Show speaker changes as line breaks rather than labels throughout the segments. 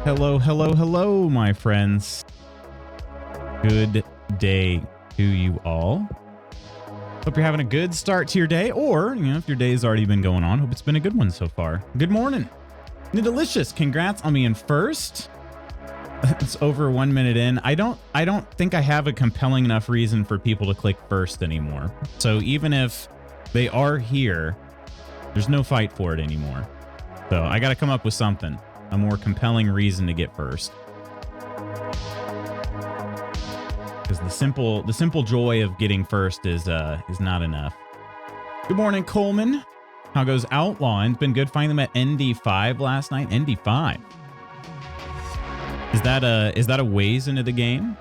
Hello, hello, hello, my friends. Good day to you all. Hope you're having a good start to your day, or, if your day's already been going on, hope it's been a good one so far. Good morning. Delicious. Congrats on being first. It's over 1 minute in. I don't think I have a compelling enough reason for people to click first anymore. So even if they are here, there's no fight for it anymore. So I got to come up with something. A more compelling reason to get first. Because the simple joy of getting first is not enough. Good morning, Coleman. How goes Outlaw? It's been good finding them at ND5 last night. ND5. Is that a ways into the game?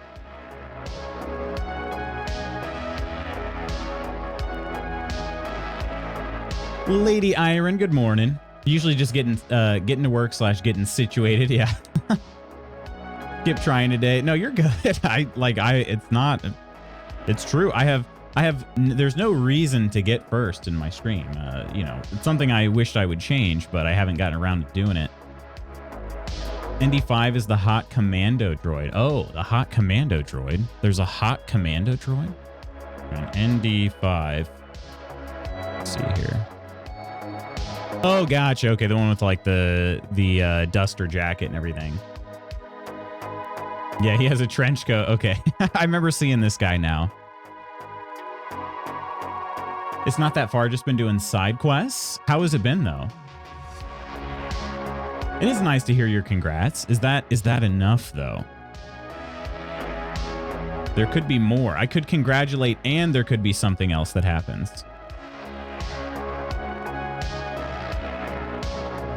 Lady Iron, good morning. Usually just getting to work / getting situated. Yeah. Keep trying today. No, you're good. It's true. There's no reason to get first in my stream. It's something I wished I would change, but I haven't gotten around to doing it. ND5 is the hot commando droid. Oh, the hot commando droid. There's a hot commando droid? ND5. Let's see here. Oh, gotcha. Okay, the one with like the duster jacket and everything. Yeah, he has a trench coat. Okay, I remember seeing this guy now. It's not that far. Just been doing side quests. How has it been though? It is nice to hear your congrats. Is that enough though? There could be more. I could congratulate, and there could be something else that happens.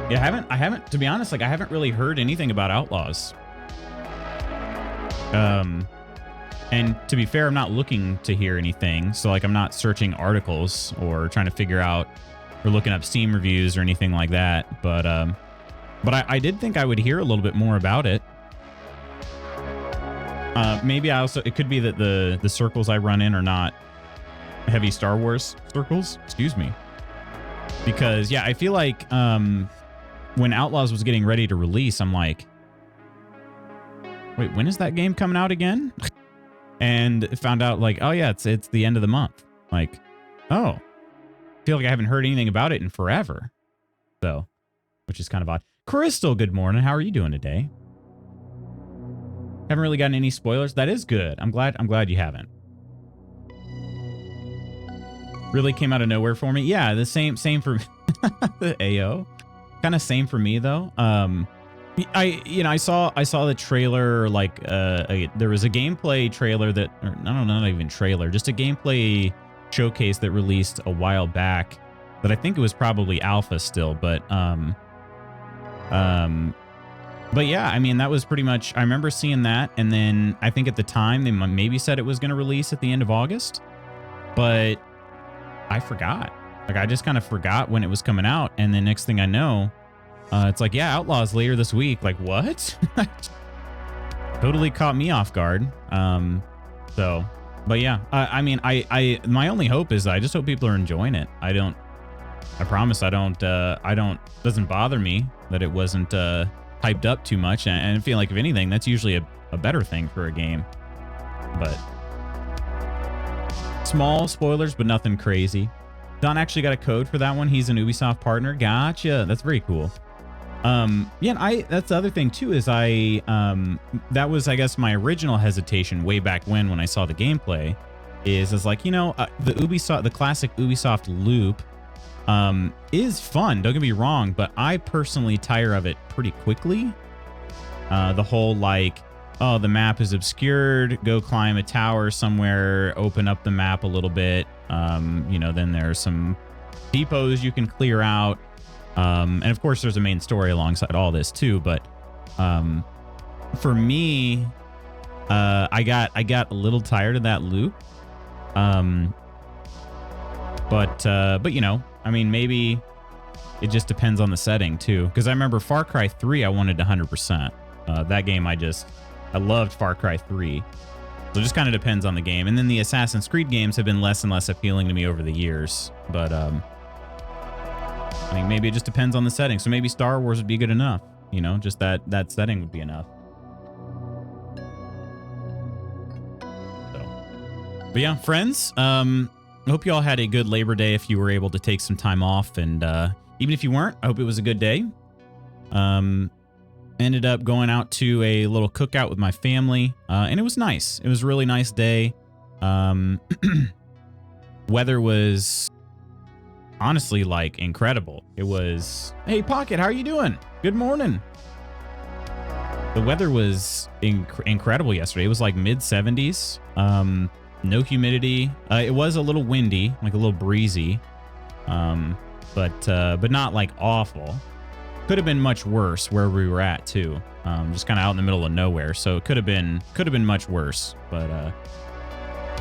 Yeah, I haven't, to be honest, I haven't really heard anything about Outlaws. And to be fair, I'm not looking to hear anything. So I'm not searching articles or trying to figure out or looking up Steam reviews or anything like that. But I did think I would hear a little bit more about it. Maybe it could be that the circles I run in are not heavy Star Wars circles. Excuse me. Because yeah, I feel like, when Outlaws was getting ready to release, I'm like, wait, when is that game coming out again? And found out oh yeah, it's the end of the month. Oh, I feel like I haven't heard anything about it in forever. So, which is kind of odd. Crystal, good morning. How are you doing today? Haven't really gotten any spoilers. That is good. I'm glad you haven't. Really came out of nowhere for me. Yeah, the same for the AO. Kind of same for me though. I saw the trailer, there was a gameplay trailer that, or I don't know, not even trailer, just a gameplay showcase that released a while back that I think it was probably alpha still, but yeah, I mean, that was pretty much, I remember seeing that. And then I think at the time they maybe said it was going to release at the end of August, but I forgot. I just kind of forgot when it was coming out. And then next thing I know, it's yeah, Outlaws later this week. What? Totally caught me off guard. But yeah, I mean, my only hope is I just hope people are enjoying it. I promise I don't, doesn't bother me that it wasn't, hyped up too much. And I feel like if anything, that's usually a better thing for a game, but small spoilers, but nothing crazy. Don actually got a code for that one. He's an Ubisoft partner. Gotcha. That's very cool. Yeah, and that's the other thing too, is that was, I guess, my original hesitation way back when I saw the gameplay is the Ubisoft, the classic Ubisoft loop, is fun. Don't get me wrong, but I personally tire of it pretty quickly. The whole oh, the map is obscured, go climb a tower somewhere, open up the map a little bit. Then there's some depots you can clear out. And of course there's a main story alongside all this too. But, for me, I got a little tired of that loop. But I mean, maybe it just depends on the setting too. Cause I remember Far Cry 3, I wanted 100%. That game, I loved Far Cry 3. So it just kind of depends on the game. And then the Assassin's Creed games have been less and less appealing to me over the years. But I mean, maybe it just depends on the setting. So maybe Star Wars would be good enough. You know, just that setting would be enough. So, but yeah, friends, I hope you all had a good Labor Day if you were able to take some time off. And even if you weren't, I hope it was a good day. Ended up going out to a little cookout with my family, and it was nice. It was a really nice day. Weather was honestly like incredible. It was, hey Pocket, how are you doing? Good morning. The weather was incredible yesterday. It was like mid 70s. No humidity. It was a little windy, like a little breezy, but not like awful. Could have been much worse where we were at too. Just kind of out in the middle of nowhere, so it could have been much worse. But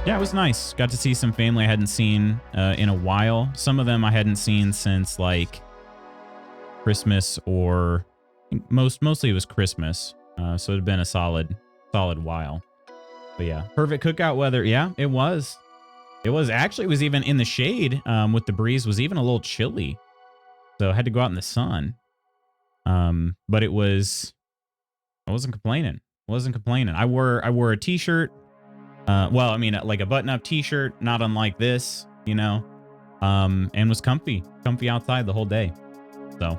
yeah, it was nice. Got to see some family I hadn't seen in a while. Some of them I hadn't seen since like Christmas, or mostly it was Christmas. So it had been a solid while. But yeah, perfect cookout weather. Yeah, it was. It was actually, it was even in the shade with the breeze, was even a little chilly. So I had to go out in the sun. But I wasn't complaining. I wore a t-shirt. Well, I mean, like a button-up t-shirt, not unlike this, you know, and was comfy outside the whole day. So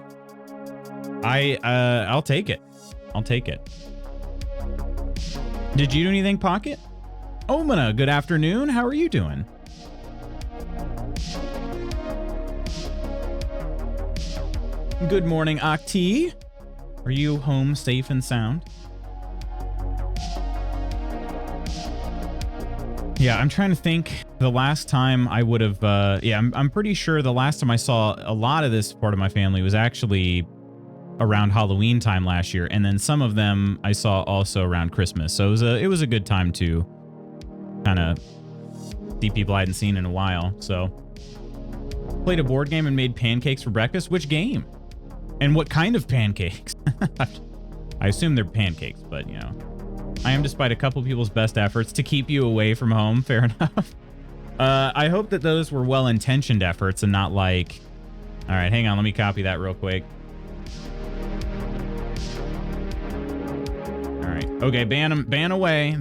I'll take it. Did you do anything, Pocket? Omana, good afternoon. How are you doing? Good morning, Akti. Are you home safe and sound? Yeah, I'm trying to think the last time I would have, I'm pretty sure the last time I saw a lot of this part of my family was actually around Halloween time last year. And then some of them I saw also around Christmas. So it was a good time to kind of see people I hadn't seen in a while. So played a board game and made pancakes for breakfast. Which game? And what kind of pancakes? I assume they're pancakes, but you know, I am, despite a couple people's best efforts to keep you away from home. Fair enough. I hope that those were well-intentioned efforts and not like, all right, hang on, let me copy that real quick. All right. Okay. Ban away.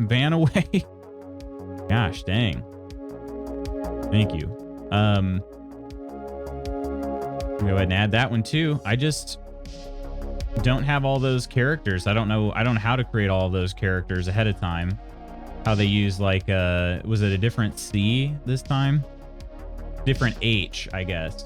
Gosh, dang. Thank you. Go ahead and add that one too. I just don't have all those characters. I don't know how to create all of those characters ahead of time. How they use like, was it a different C this time? Different H, I guess.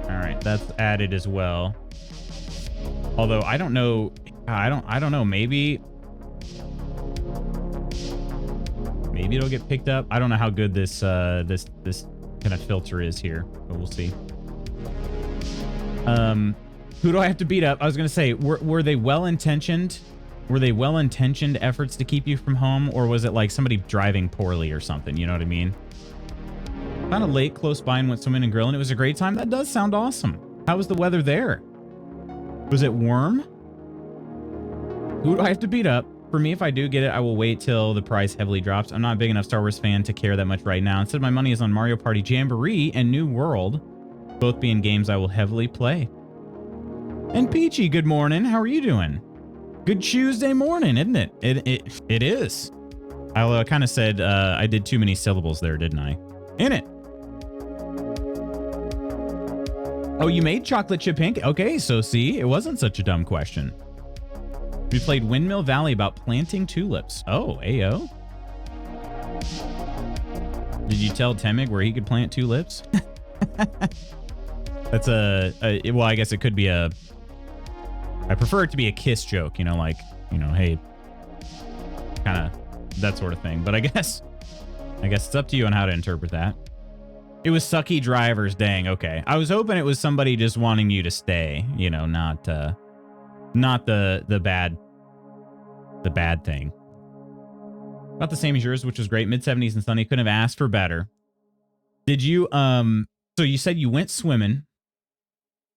All right, that's added as well. Although I don't know, I don't know, maybe it'll get picked up. I don't know how good this this kind of filter is here, but we'll see. Who do I have to beat up? I was gonna say, were they well-intentioned? Were they well-intentioned efforts to keep you from home, or was it like somebody driving poorly or something? You know what I mean? Found a lake close by and went swimming and grilling. It was a great time. That does sound awesome. How was the weather there? Was it warm? Who do I have to beat up? For me, if I do get it, I will wait till the price heavily drops. I'm not a big enough Star Wars fan to care that much right now. Instead, my money is on Mario Party Jamboree and New World, both being games I will heavily play. And Peachy, good morning. How are you doing? Good Tuesday morning, isn't it? It is. I kind of said I did too many syllables there, didn't I? In it. Oh, you made chocolate chip pancake? Okay, so see, it wasn't such a dumb question. We played Windmill Valley about planting tulips. Oh, AO. Did you tell Temig where he could plant tulips? That's well, I guess it could be a, I prefer it to be a kiss joke, you know, like, you know, hey, kind of that sort of thing. But I guess it's up to you on how to interpret that. It was sucky drivers. Dang. Okay. I was hoping it was somebody just wanting you to stay, you know, not the bad thing. About the same as yours, which was great. Mid-70s and sunny. Couldn't have asked for better. Did you, so you said you went swimming.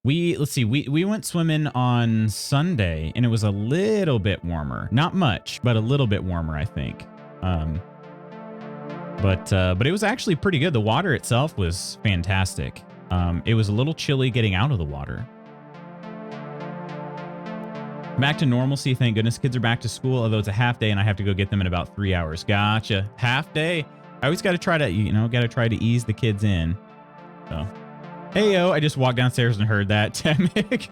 Let's see, we went swimming on Sunday and it was a little bit warmer. Not much, but a little bit warmer, I think. But it was actually pretty good. The water itself was fantastic. It was a little chilly getting out of the water. Back to normalcy, thank goodness. Kids are back to school, although it's a half day and I have to go get them in about 3 hours. Gotcha. Half day. I always got to try to, ease the kids in. So, hey, yo, I just walked downstairs and heard that. Temic.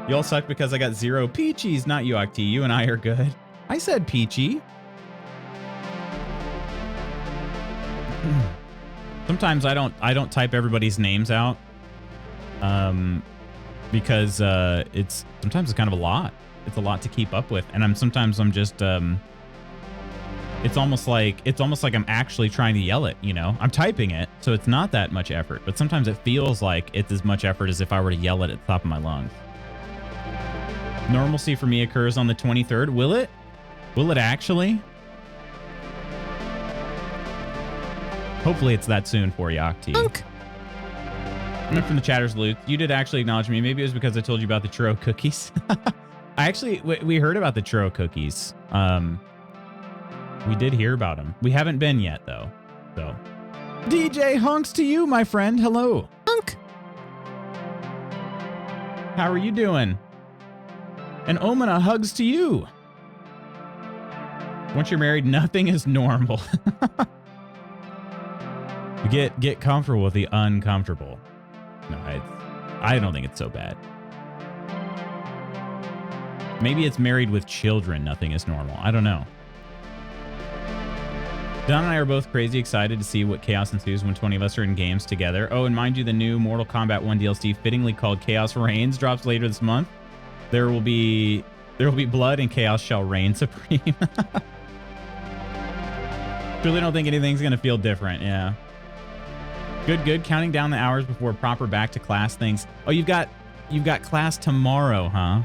Y'all suck because I got 0 peachies, not you, Octi. You and I are good. I said peachy. Sometimes I don't type everybody's names out. Because sometimes it's kind of a lot. It's a lot to keep up with, and I'm just it's almost like I'm actually trying to yell it, I'm typing it, so it's not that much effort, but sometimes it feels like it's as much effort as if I were to yell it at the top of my lungs. Normalcy for me occurs on the 23rd. Will it actually? Hopefully it's that soon for you, Octi. From the chatter's loot, you did actually acknowledge me. Maybe it was because I told you about the churro cookies. We heard about the churro cookies. We did hear about them. We haven't been yet, though. So, DJ Hunks to you, my friend. Hello. Hunk. How are you doing? And Omina hugs to you. Once you're married, nothing is normal. Get comfortable with the uncomfortable. No, I don't think it's so bad. Maybe it's married with children. Nothing is normal. I don't know. Don and I are both crazy excited to see what chaos ensues when 20 of us are in games together. Oh, and mind you, the new Mortal Kombat 1 DLC, fittingly called Chaos Reigns, drops later this month. There will be blood and chaos shall reign supreme. Truly don't think anything's gonna feel different. Yeah. Good. Counting down the hours before proper back to class things. Oh, you've got class tomorrow, huh?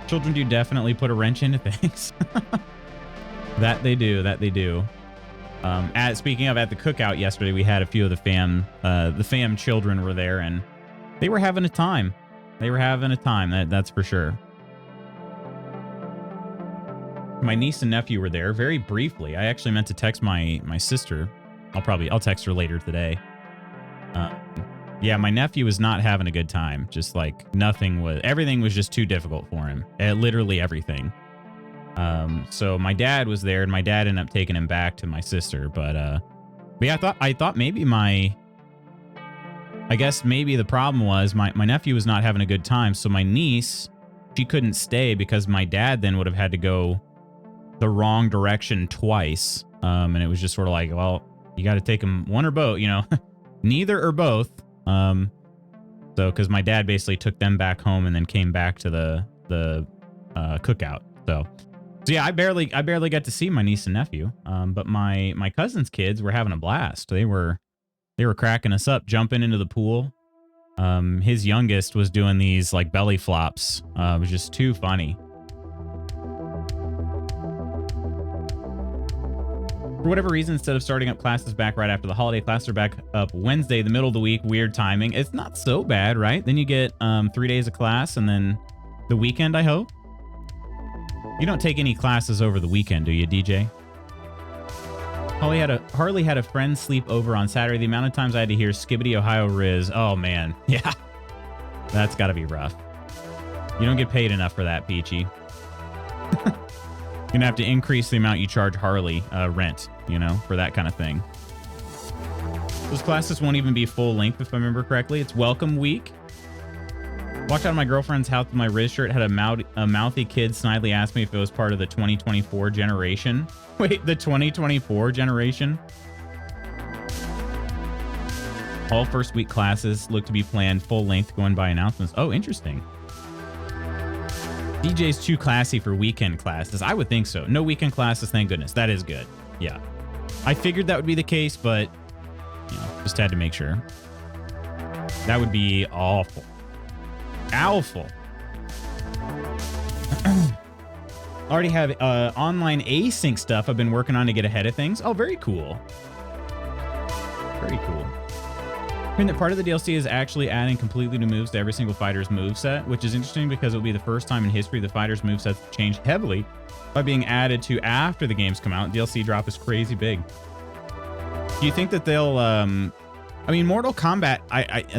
Children do definitely put a wrench into things. That they do. Speaking of, at the cookout yesterday, we had a few of the fam children were there, and they were having a time. That's for sure. My niece and nephew were there very briefly. I actually meant to text my sister. I'll text her later today. Yeah, my nephew was not having a good time. Just like everything was just too difficult for him. Literally everything. So my dad was there, and my dad ended up taking him back to my sister. But yeah, I thought maybe maybe the problem was my nephew was not having a good time. So my niece, she couldn't stay because my dad then would have had to go the wrong direction twice. And it was just sort of like, well, you got to take him one or both, neither or both. So because my dad basically took them back home and then came back to the cookout. So yeah, I barely got to see my niece and nephew. But my cousin's kids were having a blast. They were cracking us up, jumping into the pool. His youngest was doing these like belly flops. It was just too funny. For whatever reason, instead of starting up classes back right after the holiday, classes are back up Wednesday, the middle of the week. Weird timing. It's not so bad, right? Then you get 3 days of class and then the weekend, I hope. You don't take any classes over the weekend, do you, DJ? Harley had a friend sleep over on Saturday. The amount of times I had to hear Skibbity Ohio Riz. Oh, man. Yeah. That's got to be rough. You don't get paid enough for that, Peachy. You're going to have to increase the amount you charge Harley rent, for that kind of thing. Those classes won't even be full length, if I remember correctly. It's welcome week. Walked out of my girlfriend's house with my Riz shirt. Had a mouthy kid snidely asked me if it was part of the 2024 generation. Wait, the 2024 generation? All first week classes look to be planned full length going by announcements. Oh, interesting. DJ's too classy for weekend classes. I would think so. No weekend classes, thank goodness. That is good. Yeah. I figured that would be the case, but just had to make sure. That would be awful. Awful. Already have online async stuff I've been working on to get ahead of things. Oh, very cool. Very cool. And that part of the DLC is actually adding completely new moves to every single fighter's moveset, which is interesting because it'll be the first time in history the fighter's movesets changed heavily by being added to after the games come out. DLC drop is crazy big. Do you think that they'll... I mean, Mortal Kombat,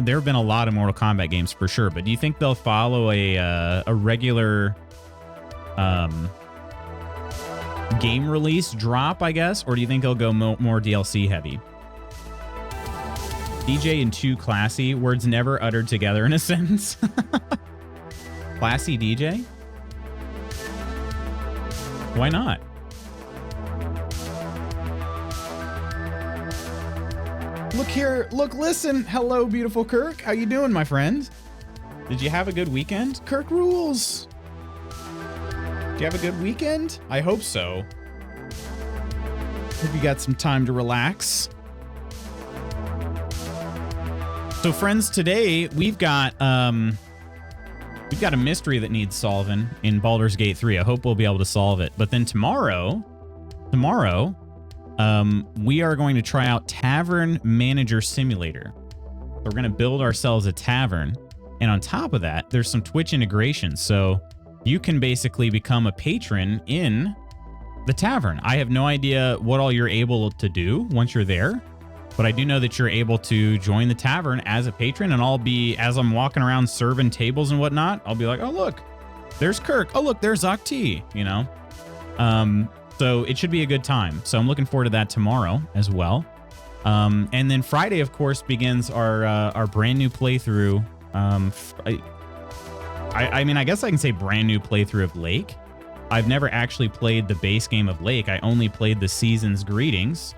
there have been a lot of Mortal Kombat games for sure, but do you think they'll follow a regular game release drop, I guess? Or do you think they'll go more DLC heavy? DJ and too classy. Words never uttered together in a sentence. Classy DJ? Why not? Look here. Look, listen. Hello, beautiful Kirk. How you doing, my friend? Did you have a good weekend? Kirk rules. Did you have a good weekend? I hope so. Hope you got some time to relax. So friends, today we've got a mystery that needs solving in Baldur's Gate 3. I hope we'll be able to solve it. But then tomorrow, we are going to try out Tavern Manager Simulator. So we're going to build ourselves a tavern. And on top of that, there's some Twitch integration. So you can basically become a patron in the tavern. I have no idea what all you're able to do once you're there. But I do know that you're able to join the tavern as a patron, and I'll be, as I'm walking around serving tables and whatnot, I'll be like, oh, look, there's Kirk. Oh, look, there's Zakti, you know? So it should be a good time. So I'm looking forward to that tomorrow as well. And then Friday, of course, begins our brand new playthrough. I mean, I guess I can say brand new playthrough of Lake. I've never actually played the base game of Lake. I only played the Season's Greetings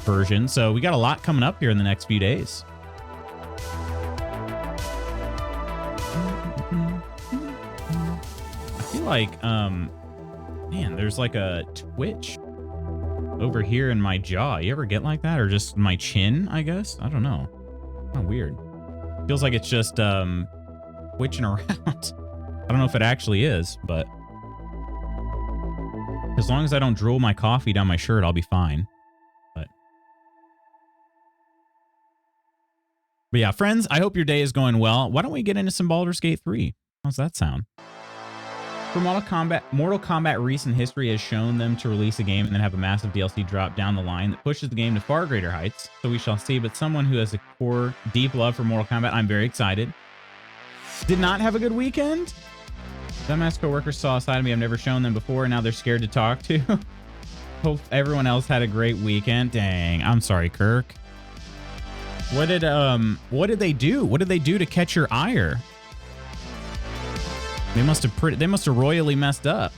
version, so we got a lot coming up here in the next few days. I feel like man, there's like a twitch over here in my jaw. You ever get like that? Or just my chin, I guess? I don't know. Kind of weird. Feels like it's just twitching around. I don't know if it actually is, but as long as I don't drool my coffee down my shirt, I'll be fine. But yeah, friends, I hope your day is going well. Why don't we get into some Baldur's Gate 3? How's that sound? For Mortal Kombat recent history has shown them to release a game and then have a massive DLC drop down the line that pushes the game to far greater heights. So we shall see. But someone who has a core, deep love for Mortal Kombat, I'm very excited. Did not have a good weekend? Dumbass coworkers saw a side of me I've never shown them before, and now they're scared to talk to. Hope everyone else had a great weekend. Dang, I'm sorry, Kirk. What did they do? What did they do to catch your ire? They must have royally messed up.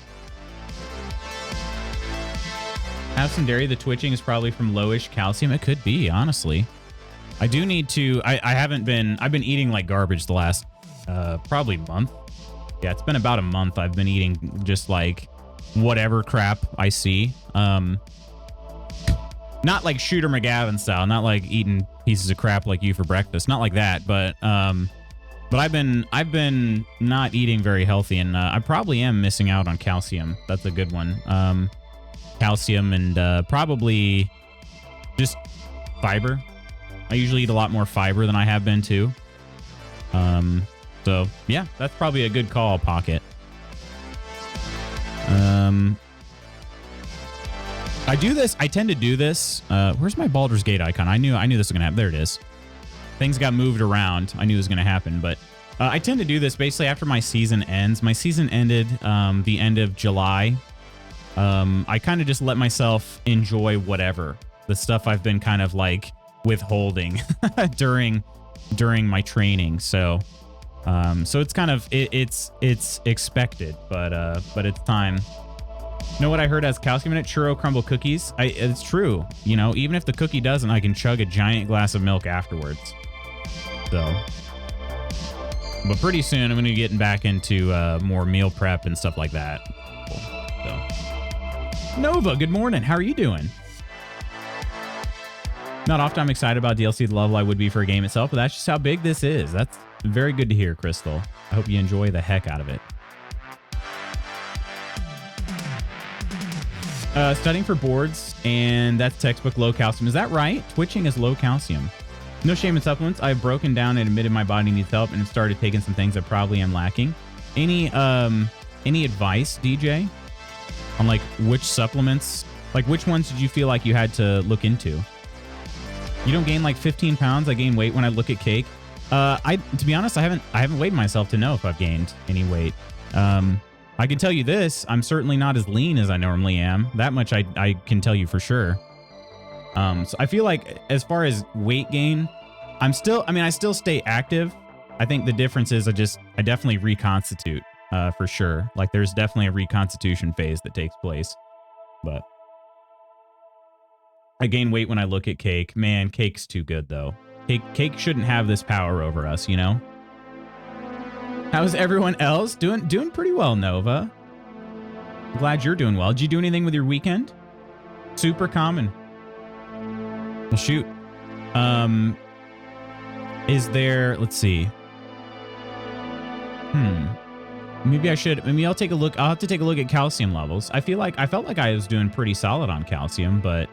Have some dairy. The twitching is probably from lowish calcium. It could be, honestly. I do need to. I've been eating like garbage the last probably month. Yeah, it's been about a month. I've been eating just like whatever crap I see. Not like Shooter McGavin style, not like eating pieces of crap like you for breakfast, not like that, but I've been not eating very healthy, and I probably am missing out on calcium. That's a good one. Calcium and probably just fiber. I usually eat a lot more fiber than I have been too. So yeah, that's probably a good call, Pocket. I tend to do this. Where's my Baldur's Gate icon? I knew this was gonna happen. There it is. Things got moved around. I knew it was gonna happen, but I tend to do this basically after my season ends. My season ended the end of July. I kind of just let myself enjoy whatever the stuff I've been kind of like withholding during my training. So it's kind of it's expected, but it's time. You know what I heard has calcium in it? Churro crumble cookies. It's true. You know, even if the cookie doesn't, I can chug a giant glass of milk afterwards. So, but pretty soon I'm going to be getting back into more meal prep and stuff like that. So, Nova, good morning. How are you doing? Not often I'm excited about DLC the level I would be for a game itself, but that's just how big this is. That's very good to hear, Crystal. I hope you enjoy the heck out of it. Studying for boards, and that's textbook low calcium. Is that right? Twitching is low calcium. No shame in supplements. I've broken down and admitted my body needs help and have started taking some things I probably am lacking. Any advice, DJ, on like which supplements, like which ones did you feel like you had to look into? You don't gain like 15 pounds. I gain weight when I look at cake. To be honest, I haven't weighed myself to know if I've gained any weight. I can tell you this, I'm certainly not as lean as I normally am. That much I can tell you for sure. So I feel like as far as weight gain, I still stay active. I think the difference is I definitely reconstitute, for sure. Like there's definitely a reconstitution phase that takes place, but I gain weight when I look at cake. Man, cake's too good though. Cake shouldn't have this power over us, you know? How's everyone else? Doing pretty well, Nova. I'm glad you're doing well. Did you do anything with your weekend? Super common. Well, shoot. Is there, let's see. Maybe I'll take a look. I'll have to take a look at calcium levels. I felt like I was doing pretty solid on calcium, but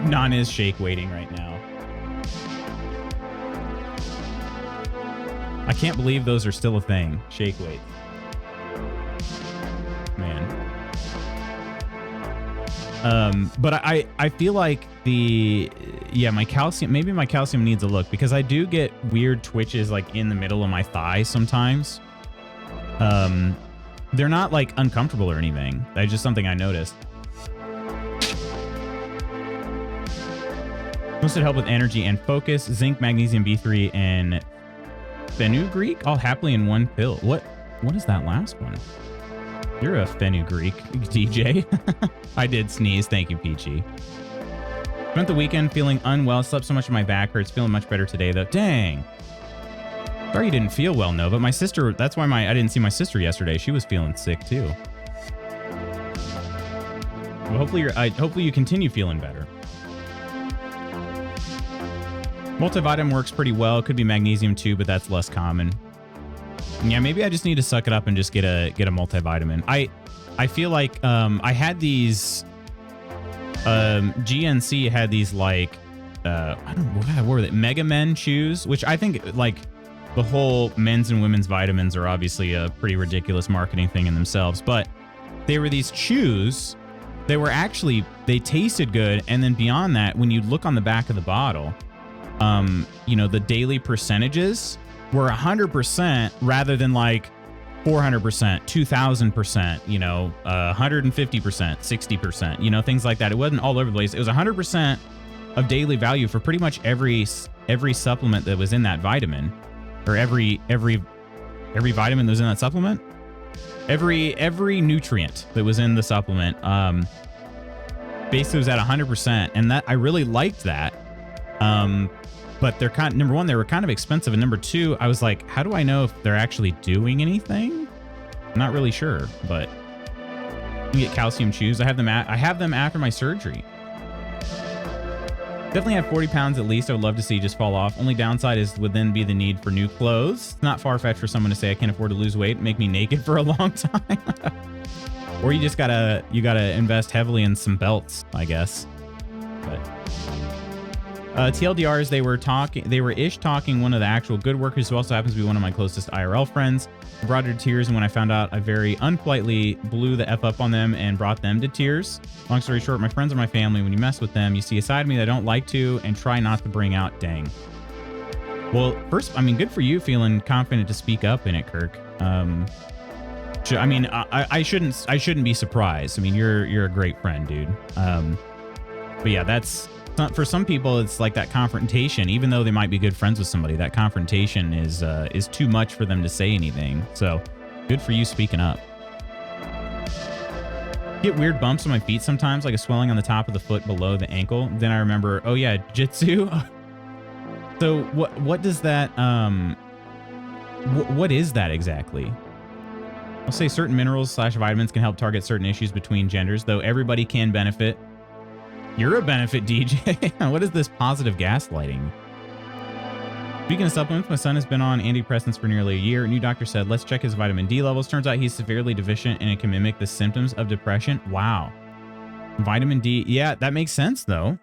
Non is shake weighting right now. I can't believe those are still a thing. Shake weight. Man. But I feel like my calcium, maybe my calcium needs a look because I do get weird twitches like in the middle of my thigh sometimes. They're not like uncomfortable or anything. That's just something I noticed. Most would help with energy and focus. Zinc, magnesium, B3, and fenugreek all happily in one pill. What is that last one? You're a fenugreek, DJ. I did sneeze. Thank you, Peachy. Spent the weekend feeling unwell. Slept so much my back hurts. Feeling much better today, though. Dang. Sorry you didn't feel well, Nova. My sister, that's why I didn't see my sister yesterday. She was feeling sick, too. Well, hopefully you continue feeling better. Multivitamin works pretty well. Could be magnesium too, but that's less common. Yeah, maybe I just need to suck it up and just get a multivitamin. I feel like I had these GNC had these like I don't know what were they, Mega Men shoes, which I think like the whole men's and women's vitamins are obviously a pretty ridiculous marketing thing in themselves, but they were these shoes. They tasted good, and then beyond that, when you look on the back of the bottle, the daily percentages were 100% rather than like 400%, 2000%, 150%, 60%, things like that. It wasn't all over the place. It was 100% of daily value for pretty much every supplement that was in that vitamin, or every vitamin that was in that supplement, every nutrient that was in the supplement, basically was at 100%. And that I really liked that. But they're number one, they were kind of expensive. And number two, I was like, how do I know if they're actually doing anything? I'm not really sure, but you get calcium chews. I have them after my surgery. Definitely have 40 pounds at least. I would love to see just fall off. Only downside would then be the need for new clothes. It's not far-fetched for someone to say I can't afford to lose weight and make me naked for a long time. Or you just gotta invest heavily in some belts, I guess. But TLDRs, they were ish talking one of the actual good workers who also happens to be one of my closest IRL friends. I brought her to tears, and when I found out, I very unpolitely blew the F up on them and brought them to tears. Long story short, my friends are my family. When you mess with them, you see a side of me that I don't like to and try not to bring out. Dang. Well, first, good for you feeling confident to speak up in it, Kirk. I shouldn't be surprised. You're a great friend, dude. But yeah, that's... For some people, it's like that confrontation, even though they might be good friends with somebody, that confrontation is too much for them to say anything. So good for you speaking up. Get weird bumps on my feet sometimes, like a swelling on the top of the foot below the ankle. Then I remember, oh yeah, jitsu. So what does that, what is that exactly? I'll say certain minerals / vitamins can help target certain issues between genders, though everybody can benefit. You're a benefit, DJ. What is this positive gaslighting? Speaking of supplements, my son has been on antidepressants for nearly a year. A new doctor said, let's check his vitamin D levels. Turns out he's severely deficient and it can mimic the symptoms of depression. Wow. Vitamin D. Yeah, that makes sense, though.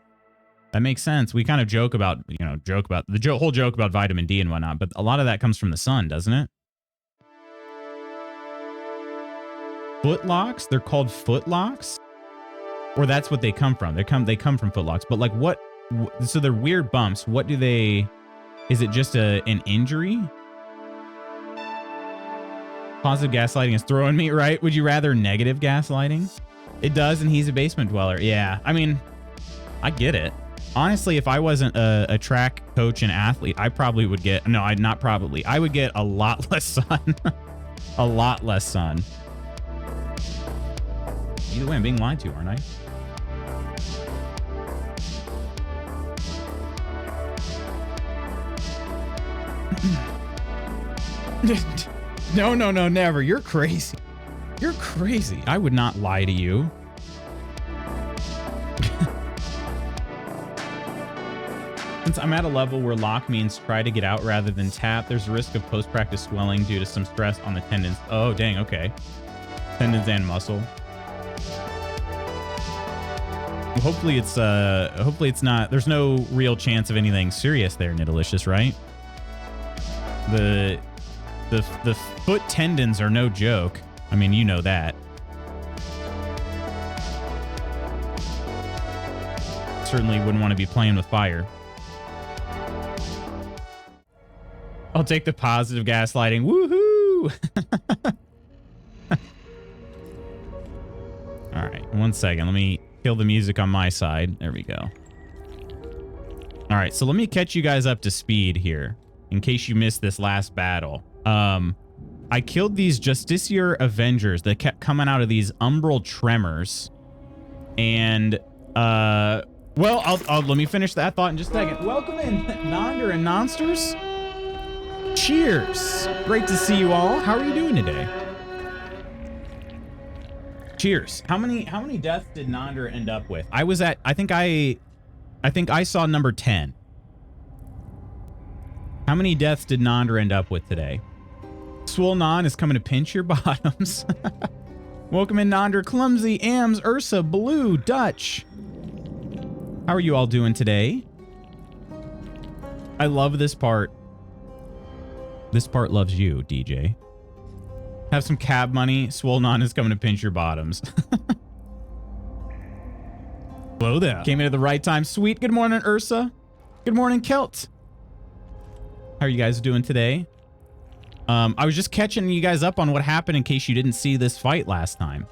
That makes sense. We kind of joke about, the whole joke about vitamin D and whatnot, but a lot of that comes from the sun, doesn't it? Footlocks? They're called footlocks? Or that's what they come from. They come from footlocks. But like what? So they're weird bumps. What do they? Is it just an injury? Positive gaslighting is throwing me, right? Would you rather negative gaslighting? It does, and he's a basement dweller. Yeah, I mean, I get it. Honestly, if I wasn't a track coach and athlete, I probably would get, no, I'd not probably. I would get a lot less sun. A lot less sun. Either way, I'm being lied to, aren't I? No, never. You're crazy. You're crazy. I would not lie to you. Since I'm at a level where lock means try to get out rather than tap, there's a risk of post-practice swelling due to some stress on the tendons. Oh, dang, okay. Tendons and muscle. Well, hopefully it's not, there's no real chance of anything serious there, Nidalicious, right? The foot tendons are no joke. I mean, you know that. Certainly wouldn't want to be playing with fire. I'll take the positive gaslighting. Woohoo! All right, 1 second. Let me kill the music on my side. There we go. All right, so let me catch you guys up to speed here in case you missed this last battle. I killed these Justiciar Avengers that kept coming out of these umbral tremors. And, well, let me finish that thought in just a second. Welcome in, Nonder and Nonsters. Cheers. Great to see you all. How are you doing today? Cheers. How many deaths did Nonder end up with? I was at, I think I saw number 10. How many deaths did Nonder end up with today? Swole Non is coming to pinch your bottoms. Welcome in, Nonder, Clumsy, Ams, Ursa, Blue, Dutch. How are you all doing today? I love this part. This part loves you, DJ. Have some cab money. Swole Non is coming to pinch your bottoms. Hello there. Came in at the right time. Sweet. Good morning, Ursa. Good morning, Kelt. How are you guys doing today? I was just catching you guys up on what happened in case you didn't see this fight last time.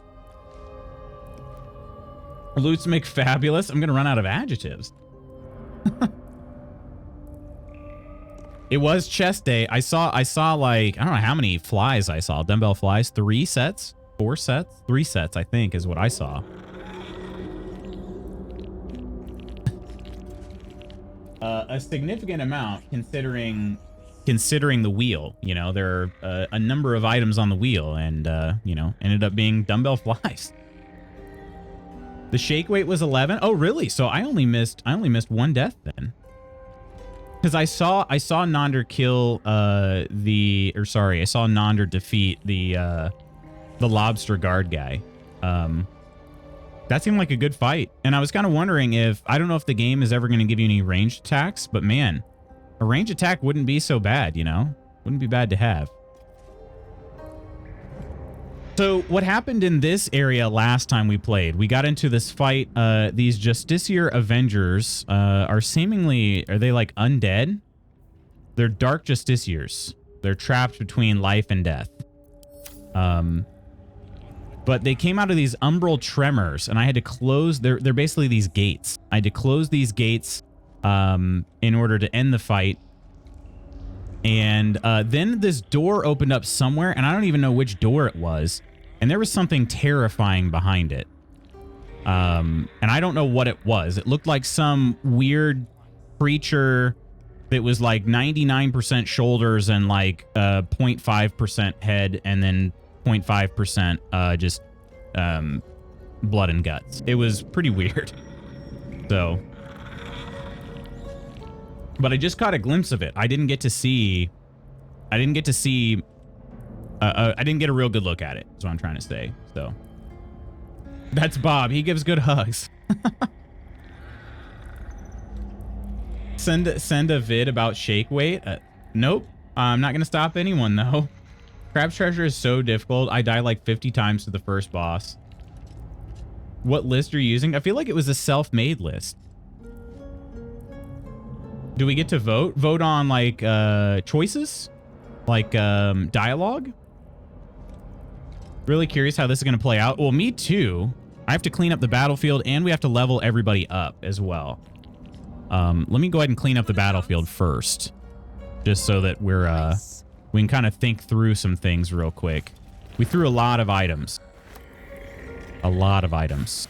Loots make fabulous. I'm going to run out of adjectives. It was chest day. I saw like, I don't know how many flies I saw. Dumbbell flies. 3 sets? 4 sets? 3 sets, I think, is what I saw. A significant amount considering the wheel. You know, there are a number of items on the wheel, and you know, ended up being dumbbell flies. The shake weight was 11. Oh, really? So I only missed 1 death then. Because I saw Nonder kill I saw Nonder defeat the lobster guard guy. That seemed like a good fight. And I was kind of wondering if, I don't know if the game is ever going to give you any ranged attacks, but man, a range attack wouldn't be so bad, you know? Wouldn't be bad to have. So what happened in this area last time we played, we got into this fight. These Justiciar Avengers are they like undead? They're dark Justiciars. They're trapped between life and death. But they came out of these umbral tremors, and I had to close, they're basically these gates. I had to close these gates in order to end the fight. And then this door opened up somewhere, and I don't even know which door it was. And there was something terrifying behind it. And I don't know what it was. It looked like some weird creature that was like 99% shoulders and like 0.5% head, and then 0.5% just blood and guts. It was pretty weird. So... But I just caught a glimpse of it. I didn't get a real good look at it, is what I'm trying to say. So that's Bob. He gives good hugs. Send a vid about shake weight. Nope. I'm not going to stop anyone, though. Crab's Treasure is so difficult. I die like 50 times to the first boss. What list are you using? I feel like it was a self-made list. Do we get to vote? Vote on, like, choices? Like, dialogue? Really curious how this is going to play out. Well, me too. I have to clean up the battlefield, and we have to level everybody up as well. Let me go ahead and clean up the battlefield first. Just so that we're, we can kind of think through some things real quick. We threw a lot of items. A lot of items.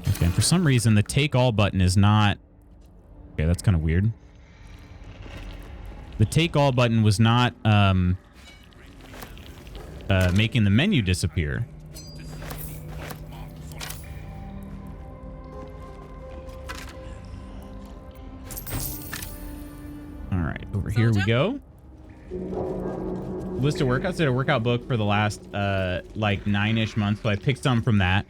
Okay, and for some reason, the take all button is not... Okay, that's kind of weird. The take all button was not making the menu disappear. All right, over here we go. List of workouts. Did a workout book for the last like 9-ish months, so I picked some from that.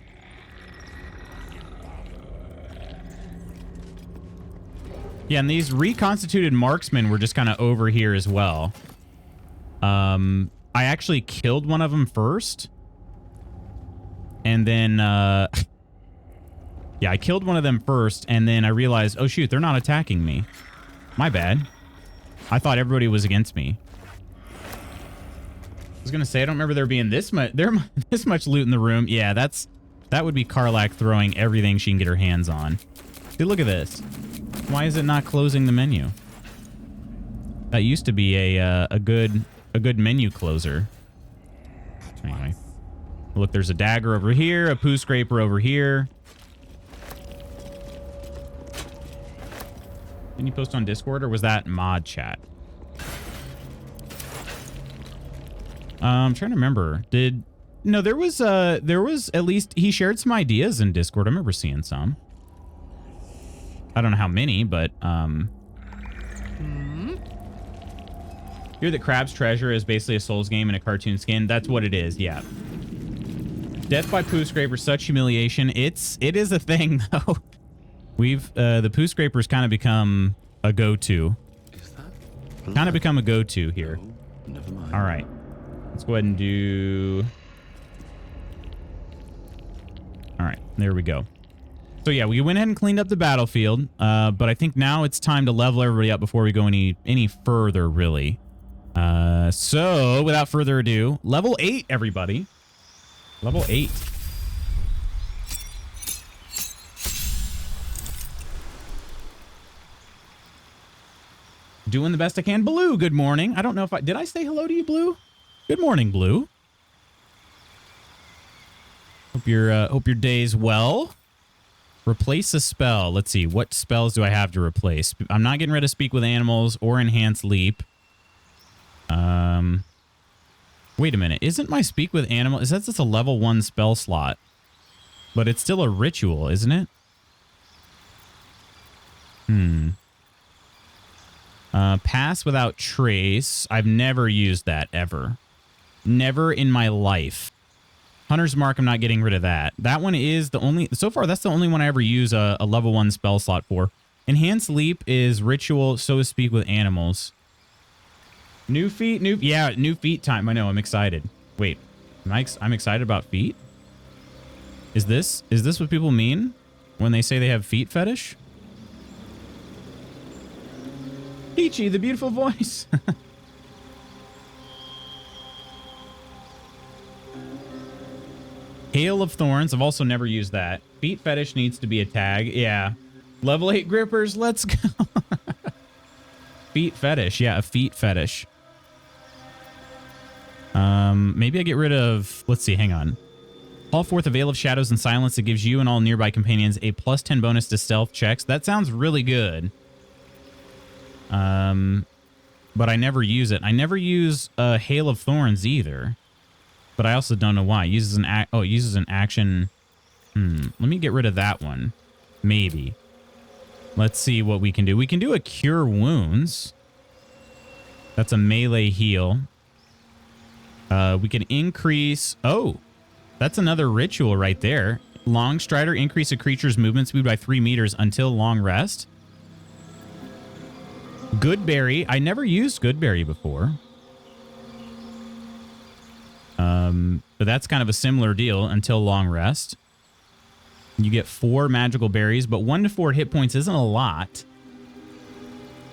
Yeah, and these reconstituted marksmen were just kind of over here as well. I actually killed one of them first. And then, yeah, I killed one of them first, and then I realized, oh shoot, they're not attacking me. My bad. I thought everybody was against me. I was gonna say, I don't remember there being this much loot in the room. Yeah, that would be Karlak throwing everything she can get her hands on. Dude, look at this. Why is it not closing the menu? That used to be a good menu closer. Anyway, look, there's a dagger over here, a poo scraper over here. Didn't you post on Discord, or was that mod chat? I'm trying to remember. No, there was at least he shared some ideas in Discord. I remember seeing some. I don't know how many, but Hear that Crab's Treasure is basically a Souls game in a cartoon skin. That's what it is, yeah. Death by Poo Scraper, such humiliation. It is a thing though. We've the Poo Scraper's kind of become a go-to. Kind of become a go-to here.
No, never mind.
All right. Let's go ahead and do... All right, there we go. So yeah, we went ahead and cleaned up the battlefield, but I think now it's time to level everybody up before we go any further, really. So without further ado, level 8, everybody. Level 8. Doing the best I can. Blue, good morning. I don't know if did I say hello to you, Blue? Good morning, Blue. Hope your day's well. Replace a spell. Let's see. What spells do I have to replace? I'm not getting rid of Speak with Animals or Enhance Leap. Wait a minute. Isn't my Speak with Animal... Is that just a level 1 spell slot? But it's still a ritual, isn't it? Pass Without Trace. I've never used that, ever. Never in my life. Hunter's Mark, I'm not getting rid of that. That one is the only... So far, that's the only one I ever use a level 1 spell slot for. Enhanced Leap is ritual, so is Speak with Animals. New feet? Yeah, new feet time. I know, I'm excited. Wait, I'm excited about feet? Is this what people mean when they say they have feet fetish? Peachy, the beautiful voice. Hail of Thorns. I've also never used that. Feet fetish needs to be a tag. Yeah. Level 8 grippers. Let's go. Feet fetish. Yeah, a feet fetish. Maybe I get rid of... Let's see. Hang on. Call forth a Veil of Shadows and Silence that gives you and all nearby companions a +10 bonus to stealth checks. That sounds really good. But I never use it. I never use Hail of Thorns either. But I also don't know why. It uses an it uses an action. Let me get rid of that one. Maybe. Let's see what we can do. We can do a Cure Wounds. That's a melee heal. We can increase... Oh, that's another ritual right there. Long Strider, increase a creature's movement speed by 3 meters until long rest. Goodberry. I never used Goodberry before. But that's kind of a similar deal until long rest. You get 4 magical berries, but 1 to 4 hit points isn't a lot.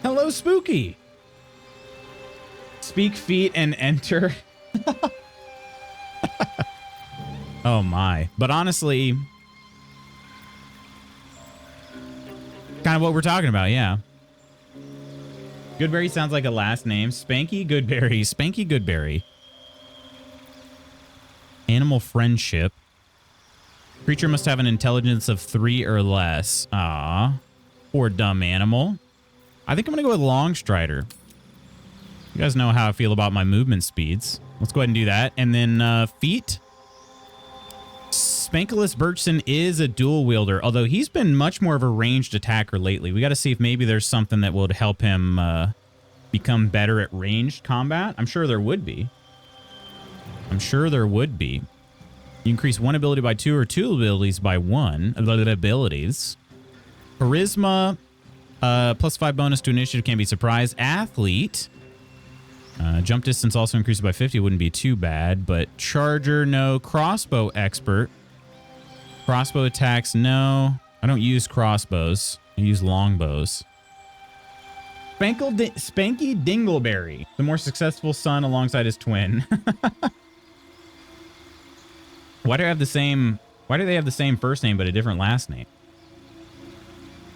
Hello, Spooky. Speak feet and enter. Oh my. But honestly, kind of what we're talking about, yeah. Goodberry sounds like a last name. Spanky Goodberry. Spanky Goodberry. Animal friendship. Creature must have an intelligence of 3 or less. Ah, poor dumb animal. I think I'm going to go with Long Strider. You guys know how I feel about my movement speeds. Let's go ahead and do that. And then feet. Spankulus Birchson is a dual wielder, although he's been much more of a ranged attacker lately. We got to see if maybe there's something that would help him become better at ranged combat. I'm sure there would be. I'm sure there would be. You increase 1 ability by 2 or 2 abilities by 1 abilities. Charisma, plus 5 bonus to initiative, can be surprise. Athlete. Jump distance also increased by 50. Wouldn't be too bad, but charger, no. Crossbow expert. Crossbow attacks, no. I don't use crossbows. I use longbows. Spanky Dingleberry, the more successful son alongside his twin. Why do they have the same first name but a different last name?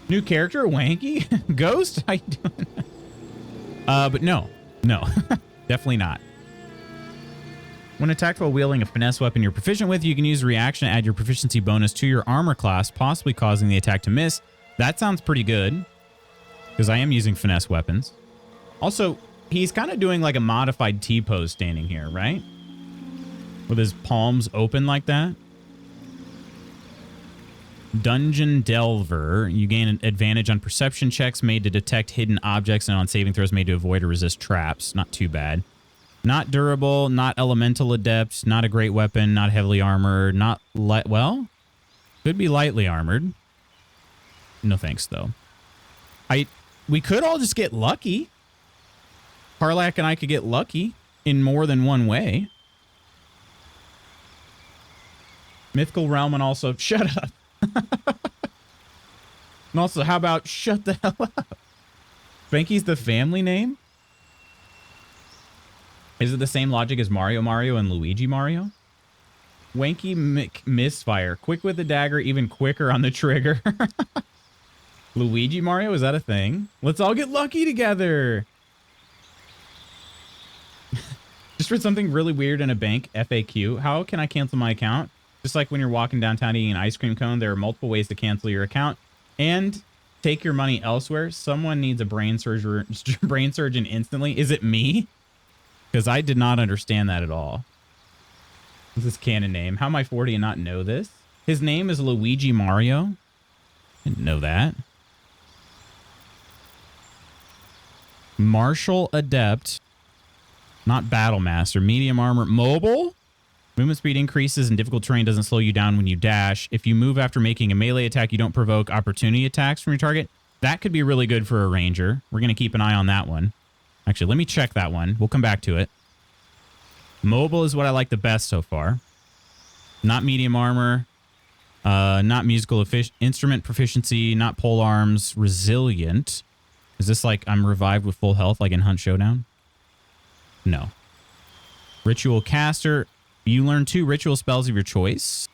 New character, Wanky? Ghost? How you doing? But no, definitely not. When attacked while wielding a finesse weapon you're proficient with, you can use a reaction to add your proficiency bonus to your armor class, possibly causing the attack to miss. That sounds pretty good, because I am using finesse weapons. Also, he's kind of doing like a modified T-pose standing here, right? With his palms open like that. Dungeon Delver. You gain an advantage on perception checks made to detect hidden objects and on saving throws made to avoid or resist traps. Not too bad. Not durable, not elemental adept, not a great weapon, not heavily armored, not light. Well, could be lightly armored. No thanks, though. We could all just get lucky. Harlak and I could get lucky in more than one way. Mythical Realm and also shut up. And also, how about shut the hell up? Spanky's the family name? Is it the same logic as Mario Mario and Luigi Mario? Wanky Misfire. Quick with the dagger, even quicker on the trigger. Luigi Mario, is that a thing? Let's all get lucky together. Just read something really weird in a bank FAQ. How can I cancel my account? Just like when you're walking downtown eating an ice cream cone, there are multiple ways to cancel your account and take your money elsewhere. Someone needs a brain surgeon instantly. Is it me? Because I did not understand that at all. What's his canon name? How am I 40 and not know this? His name is Luigi Mario. Didn't know that. Martial Adept. Not Battle Master. Medium Armor. Mobile? Movement speed increases and difficult terrain doesn't slow you down when you dash. If you move after making a melee attack, you don't provoke opportunity attacks from your target. That could be really good for a ranger. We're going to keep an eye on that one. Actually, let me check that one. We'll come back to it. Mobile is what I like the best so far. Not medium armor. Not musical instrument proficiency. Not pole arms. Resilient. Is this like I'm revived with full health like in Hunt Showdown? No. Ritual caster. You learn 2 ritual spells of your choice.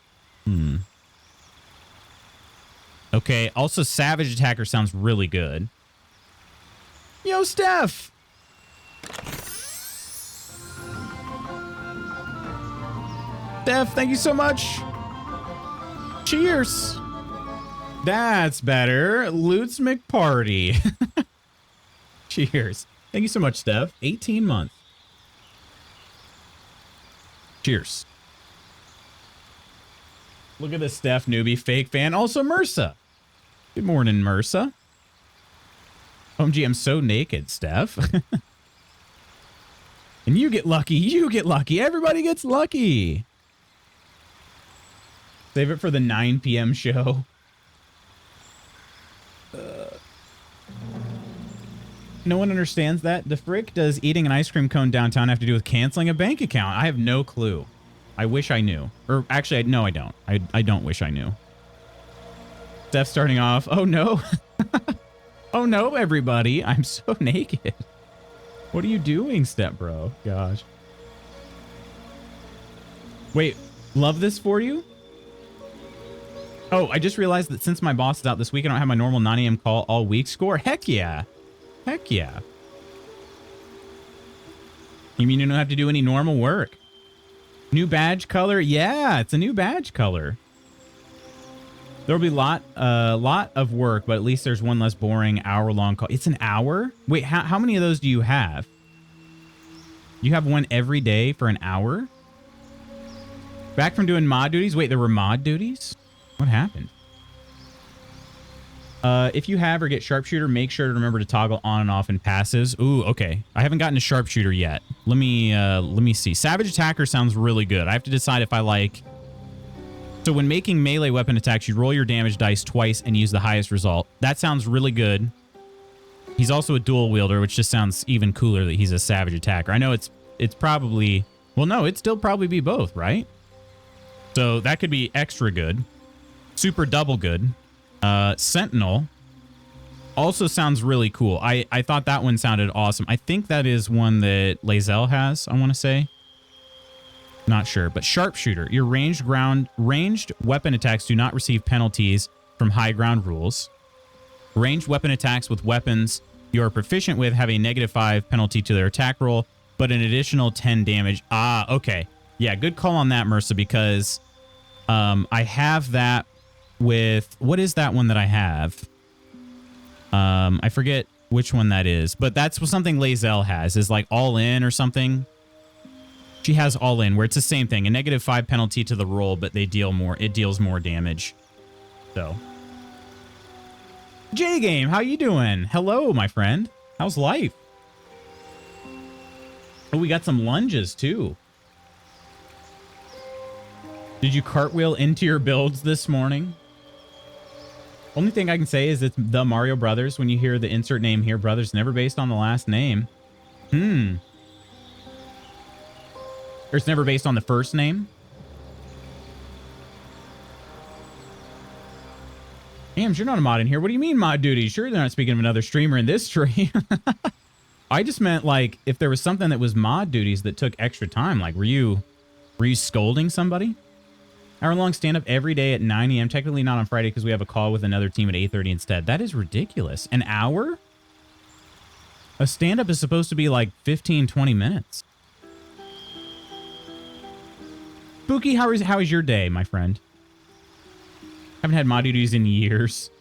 Okay. Also, Savage Attacker sounds really good. Yo, Steph! Steph, thank you so much. Cheers. That's better. Lutz McParty. Cheers. Thank you so much, Steph. 18 months. Cheers. Look at this Steph newbie fake fan. Also Mursa. Good morning, Mursa. OMG, I'm so naked, Steph. And you get lucky. You get lucky. Everybody gets lucky. Save it for the 9 p.m. show. No one understands that. The frick does eating an ice cream cone downtown have to do with canceling a bank account? I have no clue. I wish I knew. Or actually, no, I don't. I don't wish I knew. Steph starting off. Oh, no. Oh, no, everybody. I'm so naked. What are you doing, Step Bro? Gosh. Wait, love this for you? Oh, I just realized that since my boss is out this week, I don't have my normal 9 a.m. call all week. Score. Heck yeah. Heck yeah. You mean you don't have to do any normal work? New badge color? Yeah, it's a new badge color. There'll be a lot of work, but at least there's one less boring hour-long call. It's an hour? Wait, how many of those do you have? You have one every day for an hour? Back from doing mod duties? Wait, there were mod duties? What happened? If you have or get sharpshooter, make sure to remember to toggle on and off in passives. Ooh, okay. I haven't gotten a sharpshooter yet. Let me see. Savage attacker sounds really good. I have to decide if I like. So when making melee weapon attacks, you roll your damage dice twice and use the highest result. That sounds really good. He's also a dual wielder, which just sounds even cooler that he's a savage attacker. I know it's probably, well, no, it'd still probably be both, right? So that could be extra good. Super double good. Sentinel also sounds really cool. I thought that one sounded awesome. I think that is one that Lae'zel has, I want to say. Not sure, but sharpshooter. Your ranged weapon attacks do not receive penalties from high ground rules. Ranged weapon attacks with weapons you are proficient with have a -5 penalty to their attack roll, but an additional 10 damage. Ah, okay. Yeah, good call on that, Mersa, because I have that with... What is that one that I have? I forget which one that is, but that's something Lae'zel has, is like all in or something. She has all in, where it's the same thing. A -5 penalty to the roll, but they deal more. It deals more damage. So... J-Game, how you doing? Hello, my friend. How's life? Oh, we got some lunges, too. Did you cartwheel into your builds this morning? Only thing I can say is it's the Mario Brothers. When you hear the insert name here, Brothers, never based on the last name. Or it's never based on the first name. Damn, you're not a mod in here. What do you mean mod duty? Sure, they're not speaking of another streamer in this stream. I just meant, like, if there was something that was mod duties that took extra time, like, were you scolding somebody? Hour-long stand-up every day at 9 a.m. Technically not on Friday because we have a call with another team at 8:30 instead. That is ridiculous. An hour? A stand-up is supposed to be like 15, 20 minutes. Spooky, how is your day, my friend? Haven't had mod duties in years.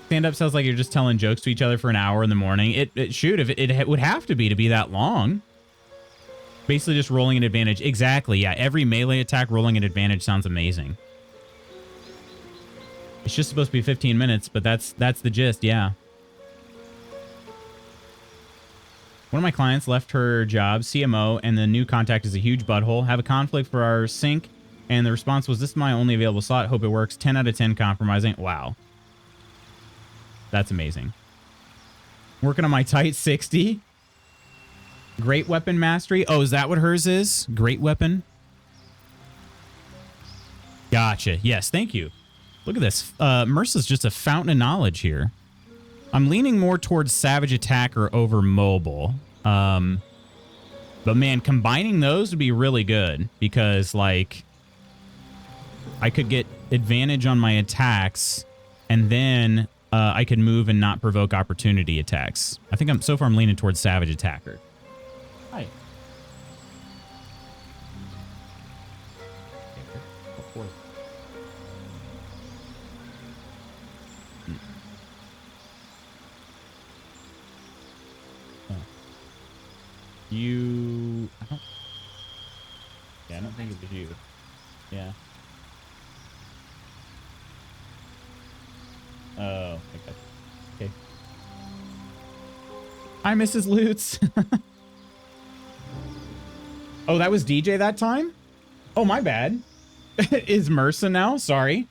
Stand-up sounds like you're just telling jokes to each other for an hour in the morning. It should, if it would have to be that long. Basically just rolling an advantage. Exactly, yeah. Every melee attack rolling an advantage sounds amazing. It's just supposed to be 15 minutes, but that's the gist, yeah. One of my clients left her job, CMO, and the new contact is a huge butthole. Have a conflict for our sync, and the response was, this is my only available slot. Hope it works. 10 out of 10 compromising. Wow. That's amazing. Working on my tight 60. Great weapon mastery. Oh, is that what hers is? Great weapon? Gotcha. Yes, thank you. Look at this. Mersa's just a fountain of knowledge here. I'm leaning more towards Savage Attacker over Mobile. But man, combining those would be really good because, like, I could get advantage on my attacks and then I could move and not provoke opportunity attacks. I think so far I'm leaning towards Savage Attacker. Hi. You... I don't think it was you. Yeah. Oh, okay. Hi, Mrs. Lutz. Oh, that was DJ that time? Oh, my bad. Is MRSA now? Sorry.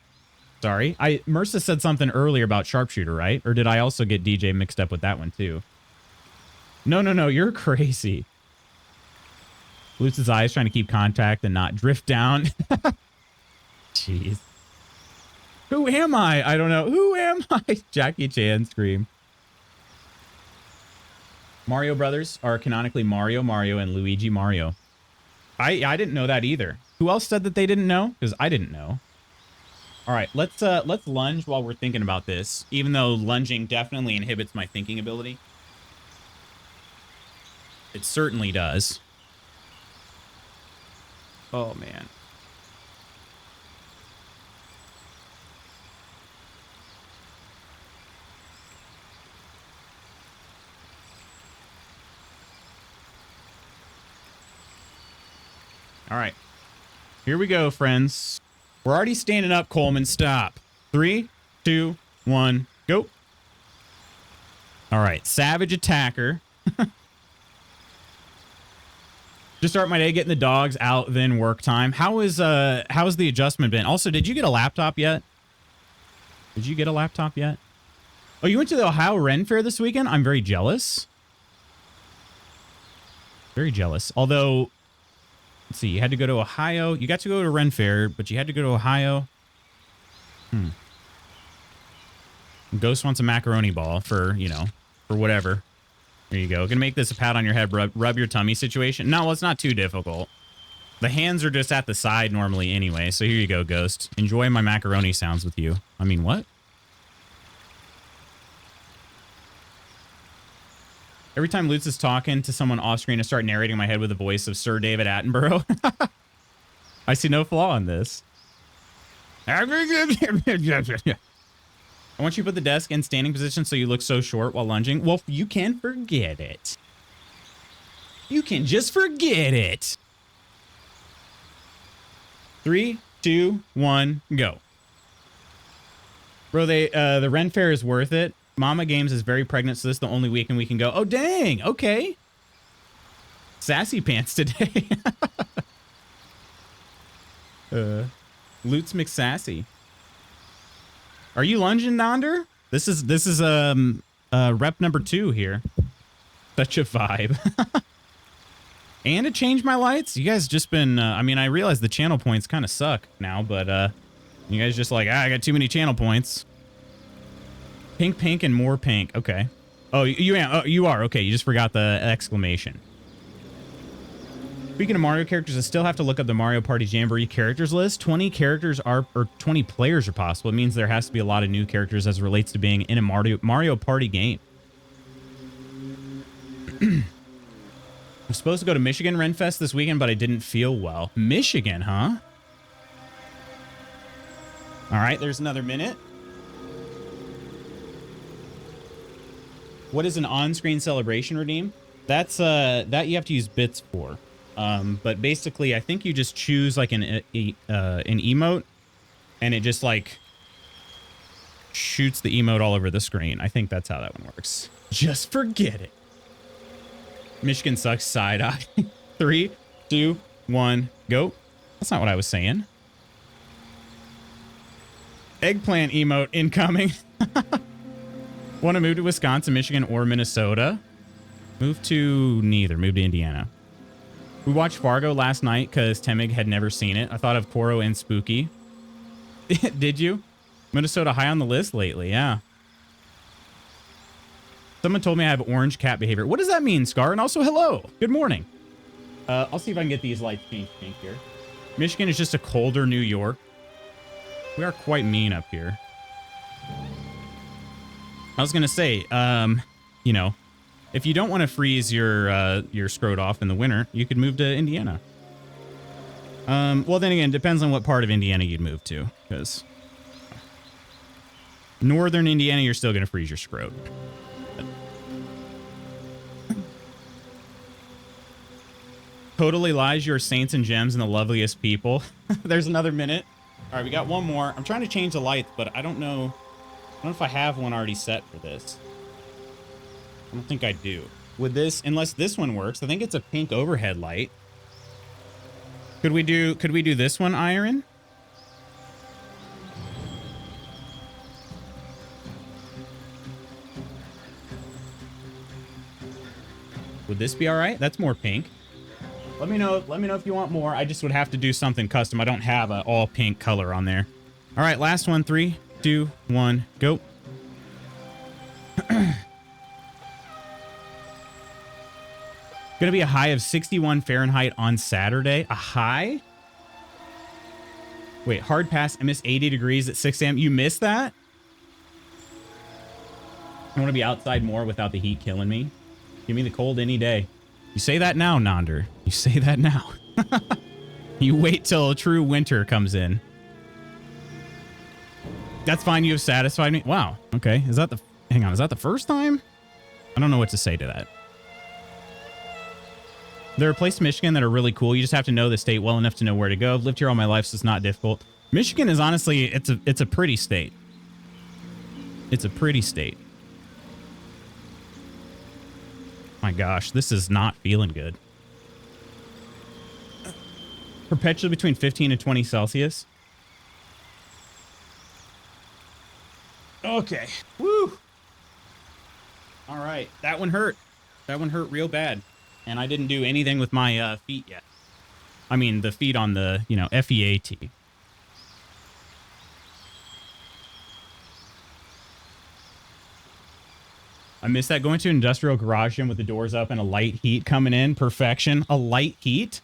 MRSA said something earlier about sharpshooter, right? Or did I also get DJ mixed up with that one too? No. You're crazy. Lutz's eyes trying to keep contact and not drift down. Jeez. Who am I? I don't know. Who am I? Jackie Chan scream. Mario Brothers are canonically Mario, and Luigi Mario. I didn't know that either. Who else said that they didn't know? Because I didn't know. All right, let's lunge while we're thinking about this, even though lunging definitely inhibits my thinking ability. It certainly does. Oh, man. All right. Here we go, friends. We're already standing up, Coleman. Stop. 3, 2, 1, go. All right. Savage attacker. Just start my day getting the dogs out, then work time. How's the adjustment been? Also, did you get a laptop yet? Oh, you went to the Ohio Ren Fair this weekend? I'm very jealous. Although, let's see, you had to go to Ohio. You got to go to Ren Fair, but you had to go to Ohio. Ghost wants a macaroni ball for whatever. There you go. Gonna make this a pat on your head, rub your tummy situation. No, well, it's not too difficult. The hands are just at the side normally anyway. So here you go, Ghost. Enjoy my macaroni sounds with you. I mean, what? Every time Lutz is talking to someone off screen, I start narrating in my head with the voice of Sir David Attenborough. I see no flaw in this. I want you to put the desk in standing position so you look so short while lunging. Well, you can forget it. You can just forget it. 3, 2, 1, go. Bro, the Ren Fair is worth it. Mama Games is very pregnant, so this is the only weekend we can go. Oh, dang. Okay. Sassy pants today. Lutz McSassy. Are you lunging, Nonder? This is rep number 2 here. Such a vibe. And to change my lights? You guys just been, I mean, I realize the channel points kind of suck now, but you guys just like, I got too many channel points. Pink, and more pink. Okay. Oh, you are. Okay, you just forgot the exclamation. Speaking of Mario characters, I still have to look up the Mario Party Jamboree characters list. 20 characters or 20 players are possible. It means there has to be a lot of new characters as it relates to being in a Mario Party game. I'm supposed to go to Michigan Renfest this weekend, but I didn't feel well. Michigan, huh? All right, there's another minute. What is an on-screen celebration redeem? That's that you have to use bits for. But basically, I think you just choose like an emote, and it just like shoots the emote all over the screen. I think that's how that one works. Just forget it. Michigan sucks. Side eye. 3, 2, 1, go. That's not what I was saying. Eggplant emote incoming. Want to move to Wisconsin, Michigan, or Minnesota? Move to neither. Move to Indiana. We watched Fargo last night because Temig had never seen it. I thought of Koro and Spooky. Did you? Minnesota high on the list lately, yeah. Someone told me I have orange cat behavior. What does that mean, Scar? And also, hello. Good morning. I'll see if I can get these lights changed pink here. Michigan is just a colder New York. We are quite mean up here. I was going to say, you know, if you don't want to freeze your scrot off in the winter, you could move to Indiana. Well, then again, depends on what part of Indiana you'd move to, because northern Indiana, you're still going to freeze your scrot. Totally lies. You're saints and gems and the loveliest people. There's another minute. All right, we got one more. I'm trying to change the lights, but I don't know. I don't know if I have one already set for this. I don't think I do. With this, unless this one works, I think it's a pink overhead light. Could we do this one, Iron? Would this be all right? That's more pink. Let me know if you want more. I just would have to do something custom. I don't have an all pink color on there. All right, last one. 3, 2, 1, go. Gonna be a high of 61 Fahrenheit on Saturday. A high? Wait, hard pass. I missed 80 degrees at 6 a.m. You missed that? I want to be outside more without the heat killing me. Give me the cold any day. You say that now, Nonder. You say that now. You wait till a true winter comes in. That's fine. You have satisfied me. Wow. Okay. Is that the... Hang on. Is that the first time? I don't know what to say to that. There are places in Michigan that are really cool. You just have to know the state well enough to know where to go. I've lived here all my life, so it's not difficult. Michigan is honestly, it's a pretty state. It's a pretty state. My gosh, this is not feeling good. Perpetually between 15 and 20 Celsius. Okay. Woo. All right. That one hurt. That one hurt real bad. And I didn't do anything with my feet yet. I mean, the feet on the, you know, FEAT. I miss that. Going to an industrial garage gym with the doors up and a light heat coming in. Perfection. A light heat.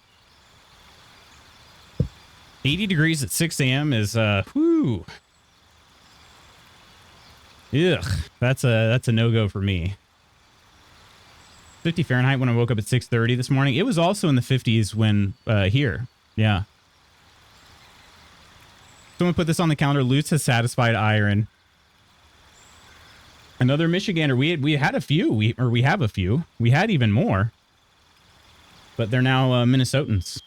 80 degrees at 6 a.m. is, whew. Ugh. That's a no-go for me. 50 Fahrenheit when I woke up at 6:30 this morning. It was also in the 50s when here. Yeah. Someone put this on the calendar. Lutz has satisfied iron. Another Michigander. We had a few. We have a few. We had even more. But they're now Minnesotans.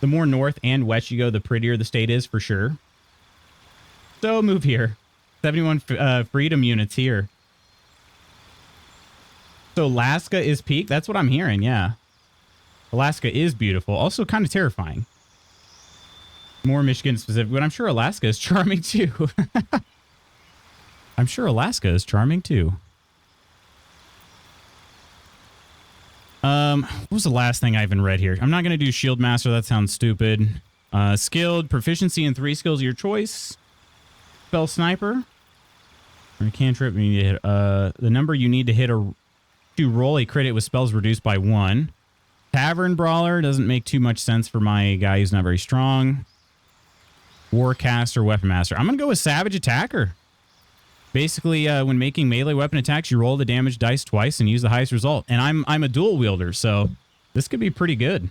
The more north and west you go, the prettier the state is for sure. So move here. 71 freedom units here. So Alaska is peak. That's what I'm hearing. Yeah. Alaska is beautiful. Also kind of terrifying. More Michigan specific, but I'm sure Alaska is charming too. I'm sure Alaska is charming too. What was the last thing I even read here? I'm not going to do Shield Master. That sounds stupid. Skilled, proficiency in 3 skills of your choice. Spell Sniper. Or cantrip. You need to hit, the number you need to hit to roll a crit with spells reduced by 1. Tavern Brawler doesn't make too much sense for my guy who's not very strong. Warcaster, Weapon Master. I'm going to go with Savage Attacker. Basically, when making melee weapon attacks, you roll the damage dice twice and use the highest result. And I'm a dual wielder, so this could be pretty good.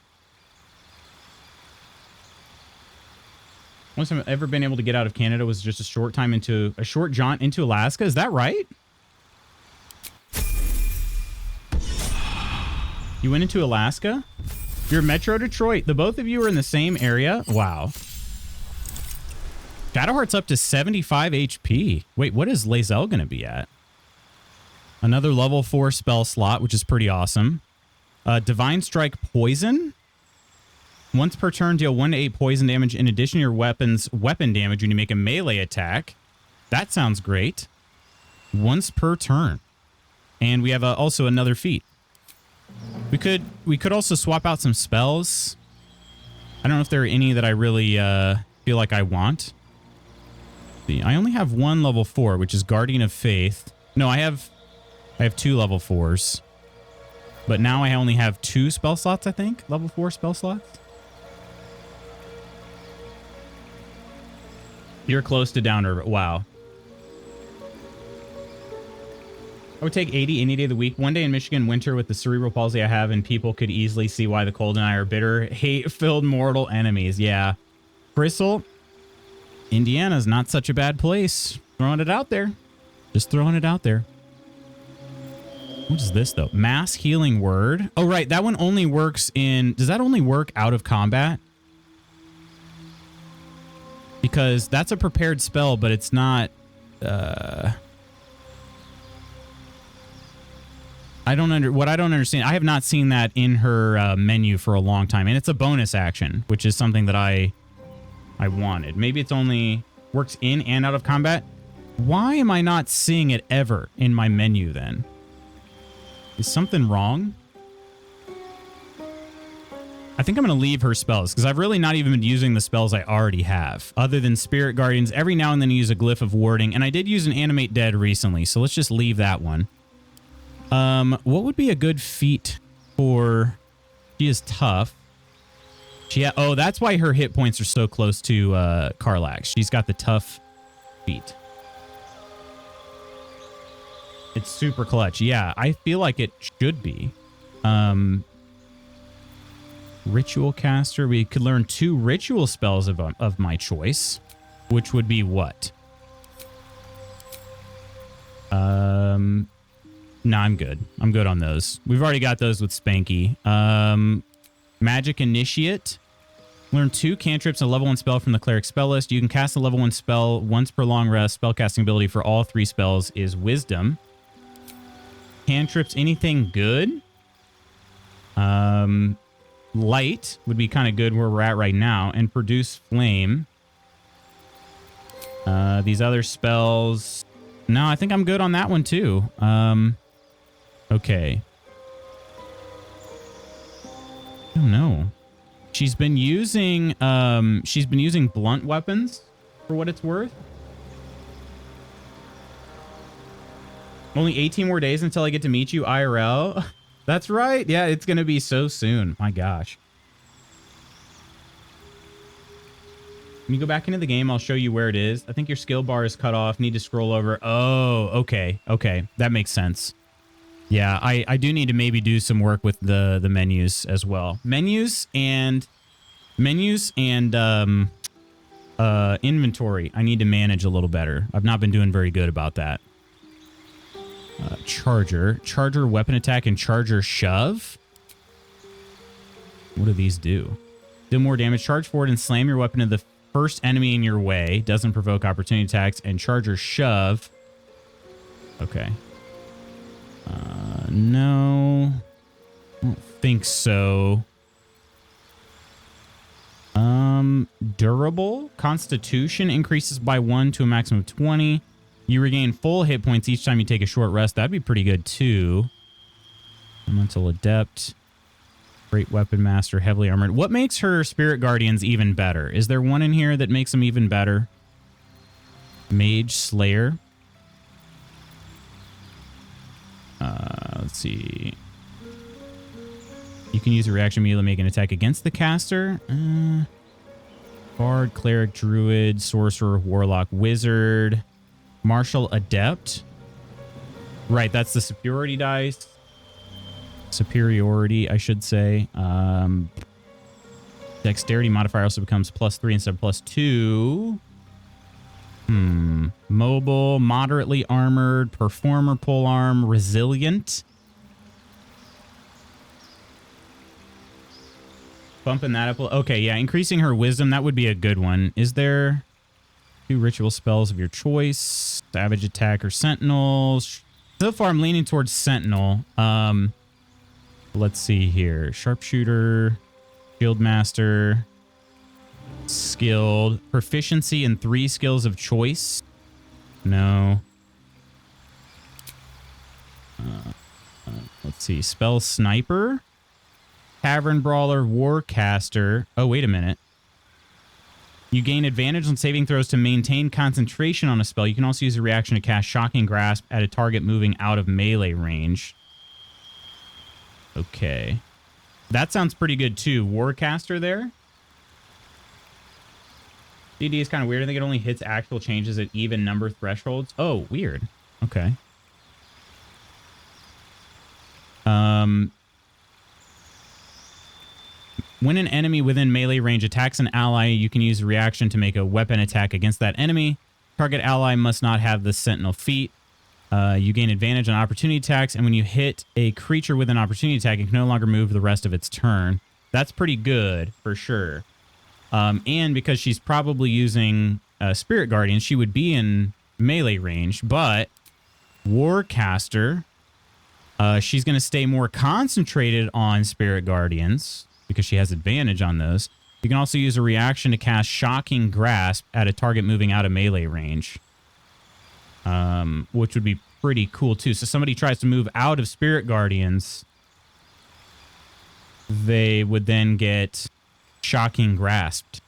Once I've ever been able to get out of Canada was just a short jaunt into Alaska. Is that right? You went into Alaska? You're Metro Detroit. The both of you are in the same area? Wow. Shadowheart's up to 75 HP. Wait, what is Lae'zel going to be at? Another level 4 spell slot, which is pretty awesome. Divine Strike Poison. Once per turn, deal 1 to 8 poison damage in addition to your weapon's weapon damage when you make a melee attack. That sounds great. Once per turn. And we have also another feat. We could also swap out some spells. I don't know if there are any that I really feel like I want. See, I only have 1 level 4, which is Guardian of Faith. No, I have 2 level 4s. But now I only have 2 spell slots, I think. Level 4 spell slots. You're close to Downer. Wow. I would take 80 any day of the week. One day in Michigan winter with the cerebral palsy I have, and people could easily see why the cold and I are bitter, hate-filled mortal enemies. Yeah. Bristle, Indiana's not such a bad place. Throwing it out there. Just throwing it out there. What is this, though? Mass Healing Word. Oh, right. That one only works in... Does that only work out of combat? Because that's a prepared spell, but it's not... What I don't understand, I have not seen that in her menu for a long time, and it's a bonus action, which is something that I wanted. Maybe it's only works in and out of combat. Why am I not seeing it ever in my menu then? Is something wrong? I think I'm going to leave her spells because I've really not even been using the spells I already have. Other than Spirit Guardians, every now and then I use a Glyph of Warding, and I did use an Animate Dead recently, so let's just leave that one. What would be a good feat for... She is tough. Oh, that's why her hit points are so close to Karlach's. She's got the tough feat. It's super clutch. Yeah, I feel like it should be. Ritual caster. We could learn 2 ritual spells of my choice, which would be what? No, I'm good. I'm good on those. We've already got those with Spanky. Magic Initiate. Learn 2 cantrips and a level 1 spell from the cleric spell list. You can cast a level 1 spell once per long rest. Spellcasting ability for all 3 spells is Wisdom. Cantrips, anything good? Light would be kind of good where we're at right now. And Produce Flame. These other spells... No, I think I'm good on that one too. Okay. I don't know. She's been using blunt weapons for what it's worth. Only 18 more days until I get to meet you IRL. That's right. Yeah, it's going to be so soon. My gosh. When you go back into the game, I'll show you where it is. I think your skill bar is cut off. Need to scroll over. Oh, okay. Okay. That makes sense. Yeah, I do need to maybe do some work with the menus as well. Menus and inventory. I need to manage a little better. I've not been doing very good about that. Charger, weapon attack, and charger shove. What do these do? Do more damage. Charge forward and slam your weapon into the first enemy in your way. Doesn't provoke opportunity attacks. And charger shove. Okay. No. I don't think so. Durable. Constitution increases by 1 to a maximum of 20. You regain full hit points each time you take a short rest. That'd be pretty good, too. Elemental Adept. Great Weapon Master. Heavily Armored. What makes her Spirit Guardians even better? Is there one in here that makes them even better? Mage Slayer. Let's see. You can use a reaction immediately to make an attack against the caster. Bard, Cleric, Druid, Sorcerer, Warlock, Wizard... Martial Adept. Right, that's the superiority dice. Superiority, I should say. Dexterity modifier also becomes +3 instead of +2. Mobile, moderately armored, performer polearm, resilient. Bumping that up. Okay, yeah, increasing her wisdom, that would be a good one. Is there... 2 ritual spells of your choice. Savage attack or sentinels. So far, I'm leaning towards sentinel. Let's see here. Sharpshooter. Shield master. Skilled. Proficiency in 3 skills of choice. No. Let's see. Spell sniper. Tavern brawler. Warcaster. Oh, wait a minute. You gain advantage on saving throws to maintain concentration on a spell. You can also use a reaction to cast Shocking Grasp at a target moving out of melee range. Okay. That sounds pretty good too. Warcaster there. DD is kind of weird. I think it only hits actual changes at even number thresholds. Oh, weird. Okay. When an enemy within melee range attacks an ally, you can use a reaction to make a weapon attack against that enemy. Target ally must not have the Sentinel feat. You gain advantage on opportunity attacks, and when you hit a creature with an opportunity attack, it can no longer move the rest of its turn. That's pretty good, for sure. And because she's probably using Spirit Guardian, she would be in melee range, but Warcaster, she's going to stay more concentrated on Spirit Guardians because she has advantage on those. You can also use a reaction to cast Shocking Grasp at a target moving out of melee range, which would be pretty cool too. So somebody tries to move out of Spirit Guardians, they would then get Shocking Grasped.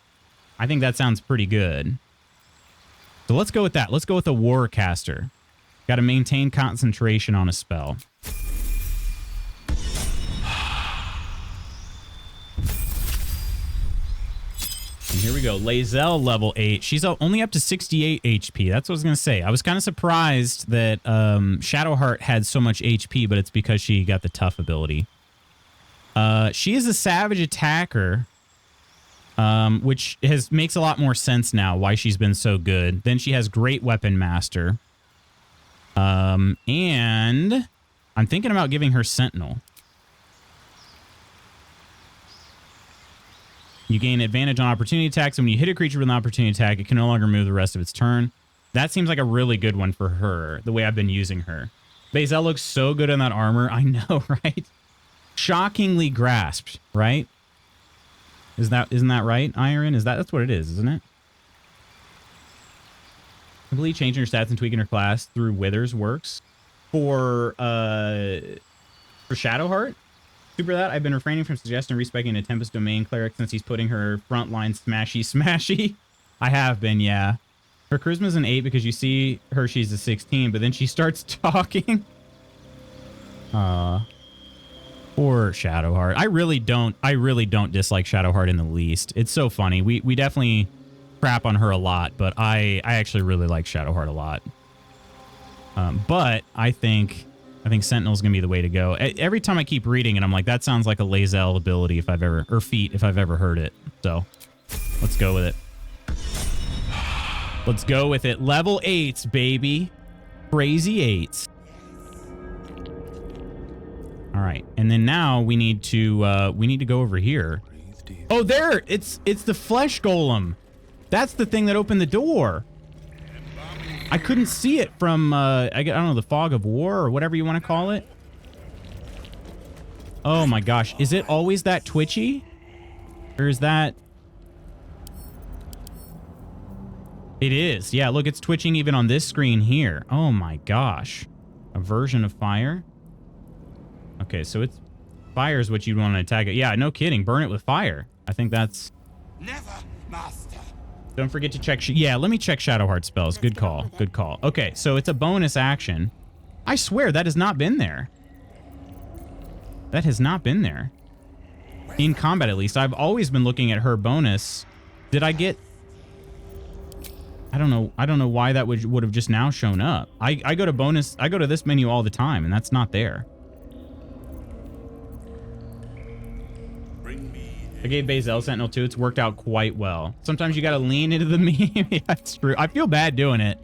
I think that sounds pretty good. So let's go with that. Let's go with a Warcaster. Got to maintain concentration on a spell. And here we go. Lae'zel level 8. She's only up to 68 HP. That's what I was going to say. I was kind of surprised that Shadowheart had so much HP, but it's because she got the tough ability. She is a savage attacker, which makes a lot more sense now why she's been so good. Then she has Great Weapon Master. And I'm thinking about giving her Sentinel. You gain advantage on opportunity attacks, and when you hit a creature with an opportunity attack, it can no longer move the rest of its turn. That seems like a really good one for her, the way I've been using her. Lae'zel looks so good in that armor. I know, right? Shockingly grasped, right? Isn't that right, Iron? That's what it is, isn't it? I believe changing her stats and tweaking her class through Withers works. For Shadowheart? Super that, I've been refraining from suggesting respecing a Tempest Domain Cleric since he's putting her frontline smashy. I have been, yeah. Her charisma's an 8 because you see her, she's a 16, but then she starts talking. Poor Shadowheart. I really don't dislike Shadowheart in the least. It's so funny. We definitely crap on her a lot, but I actually really like Shadowheart a lot. But I think Sentinel's gonna be the way to go. Every time I keep reading it, I'm like, that sounds like a Lae'zel ability feat if I've ever heard it. So let's go with it. Let's go with it. Level 8s, baby. Crazy 8s. All right, and then now we need to go over here. Oh, there! It's the flesh golem. That's the thing that opened the door. I couldn't see it from I don't know, the fog of war or whatever you want to call it. Oh my gosh, is it always that twitchy? Or is that... It is. Yeah, look, it's twitching even on this screen here. Oh my gosh. A version of fire? Okay, so it's... Fire is what you'd want to attack it. Yeah, no kidding. Burn it with fire. I think that's...
Never, master.
Don't forget to check... Yeah, let me check Shadowheart spells. Good call. Good call. Okay, so it's a bonus action. I swear that has not been there. That has not been there. In combat, at least. I've always been looking at her bonus. Did I get... I don't know why that would have just now shown up. I go to bonus... I go to this menu all the time, and that's not there. I gave Lae'zel Sentinel 2. It's worked out quite well. Sometimes you got to lean into the meme. Yeah, it's true. I feel bad doing it,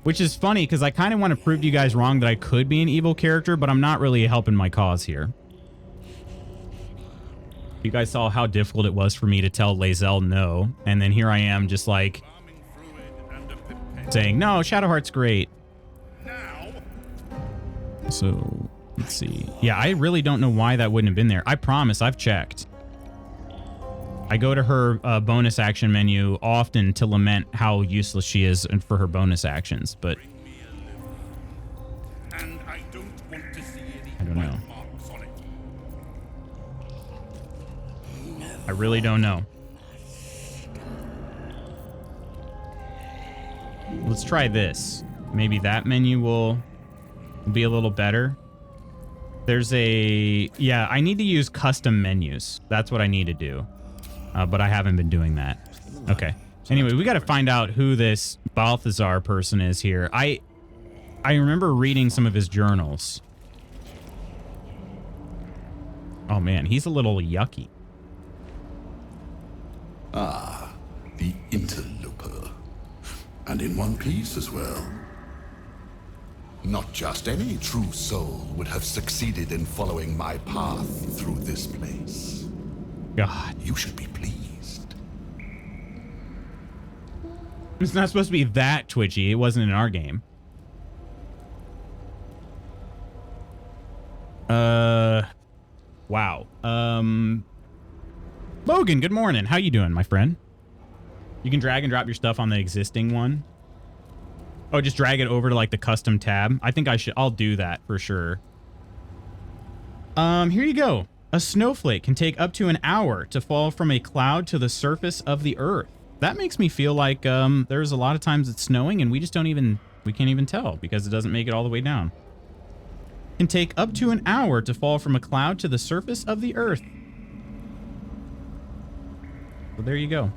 which is funny because I kind of want to prove to you guys wrong that I could be an evil character, but I'm not really helping my cause here. You guys saw how difficult it was for me to tell Lae'zel no, and then here I am just like saying, no, Shadowheart's great. So, let's see. Yeah, I really don't know why that wouldn't have been there. I promise, I've checked. I go to her bonus action menu often to lament how useless she is for her bonus actions, but I don't know. I really don't know. Let's try this. Maybe that menu will be a little better. There's a... Yeah, I need to use custom menus. That's what I need to do. But I haven't been doing that. Okay. Anyway, we got to find out who this Balthazar person is here. I remember reading some of his journals. Oh man, he's a little yucky.
Ah, the interloper. And in one piece as well. Not just any true soul would have succeeded in following my path through this place.
God.
You should be pleased.
It's not supposed to be that twitchy. It wasn't in our game. Wow. Logan, good morning. How you doing, my friend? You can drag and drop your stuff on the existing one. Oh, just drag it over to like the custom tab. I think I'll do that for sure. Here you go. A snowflake can take up to an hour to fall from a cloud to the surface of the earth. That makes me feel like there's a lot of times it's snowing and we can't even tell because it doesn't make it all the way down. Can take up to an hour to fall from a cloud to the surface of the earth. So there you go.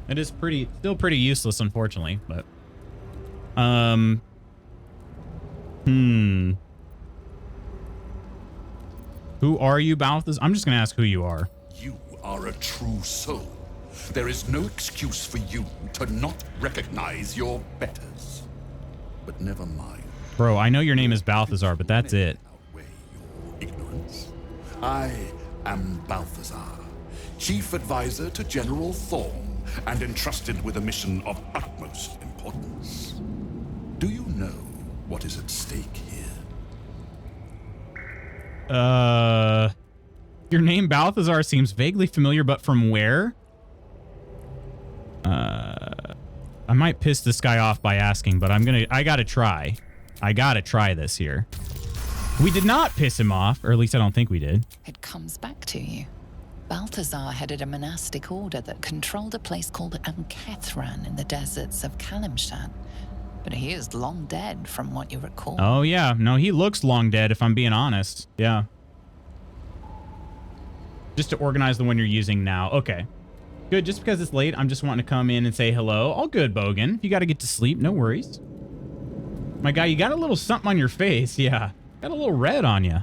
It is still pretty useless, unfortunately, but who are you, Balthus? I'm just gonna ask who you are.
You are a true soul. There is no excuse for you to not recognize your betters. But never mind.
Bro, I know your name is Balthazar, but that's it.
Outweigh your ignorance. I am Balthazar, Chief Advisor to General Thorm, and entrusted with a mission of utmost importance. Do you know what is at stake here?
Your name Balthazar seems vaguely familiar, but from where? I might piss this guy off by asking, but I gotta try. I gotta try this here. We did not piss him off, or at least I don't think we did.
It comes back to you. Balthazar headed a monastic order that controlled a place called Ankethran in the deserts of Kalimshan. But he is long dead from what you recall.
Oh, yeah. No, he looks long dead, if I'm being honest. Yeah. Just to organize the one you're using now. Okay. Good. Just because it's late, I'm just wanting to come in and say hello. All good, Bogan. If you got to get to sleep, no worries. My guy, you got a little something on your face. Yeah. Got a little red on you.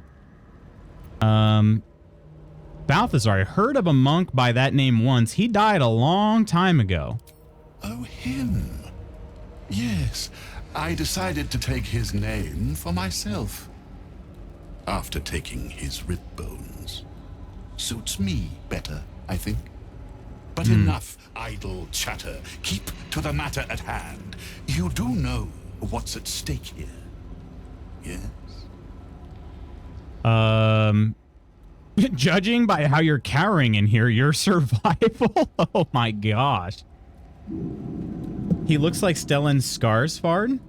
Balthazar, I heard of a monk by that name once. He died a long time ago.
Oh, him. Yes, I decided to take his name for myself. After taking his rib bones. Suits me better, I think. But enough idle chatter. Keep to the matter at hand. You do know what's at stake here. Yes?
Judging by how you're cowering in here, your survival? Oh my gosh. He looks like Stellan Skarsgård.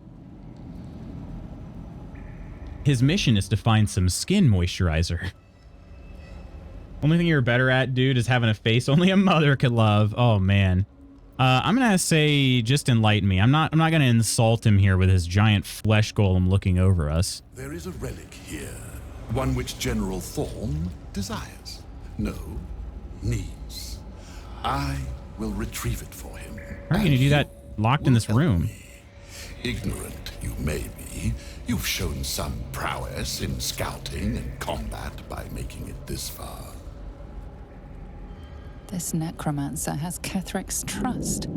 His mission is to find some skin moisturizer. Only thing you're better at, dude, is having a face only a mother could love. Oh man. I'm gonna say just enlighten me. I'm not gonna insult him here with his giant flesh golem looking over us.
There is a relic here. One which General Thorm desires. No, needs. I will retrieve it for him.
How are you gonna do that locked in this room?
Ignorant you may be, you've shown some prowess in scouting and combat by making it this far.
This necromancer has Kethrick's trust.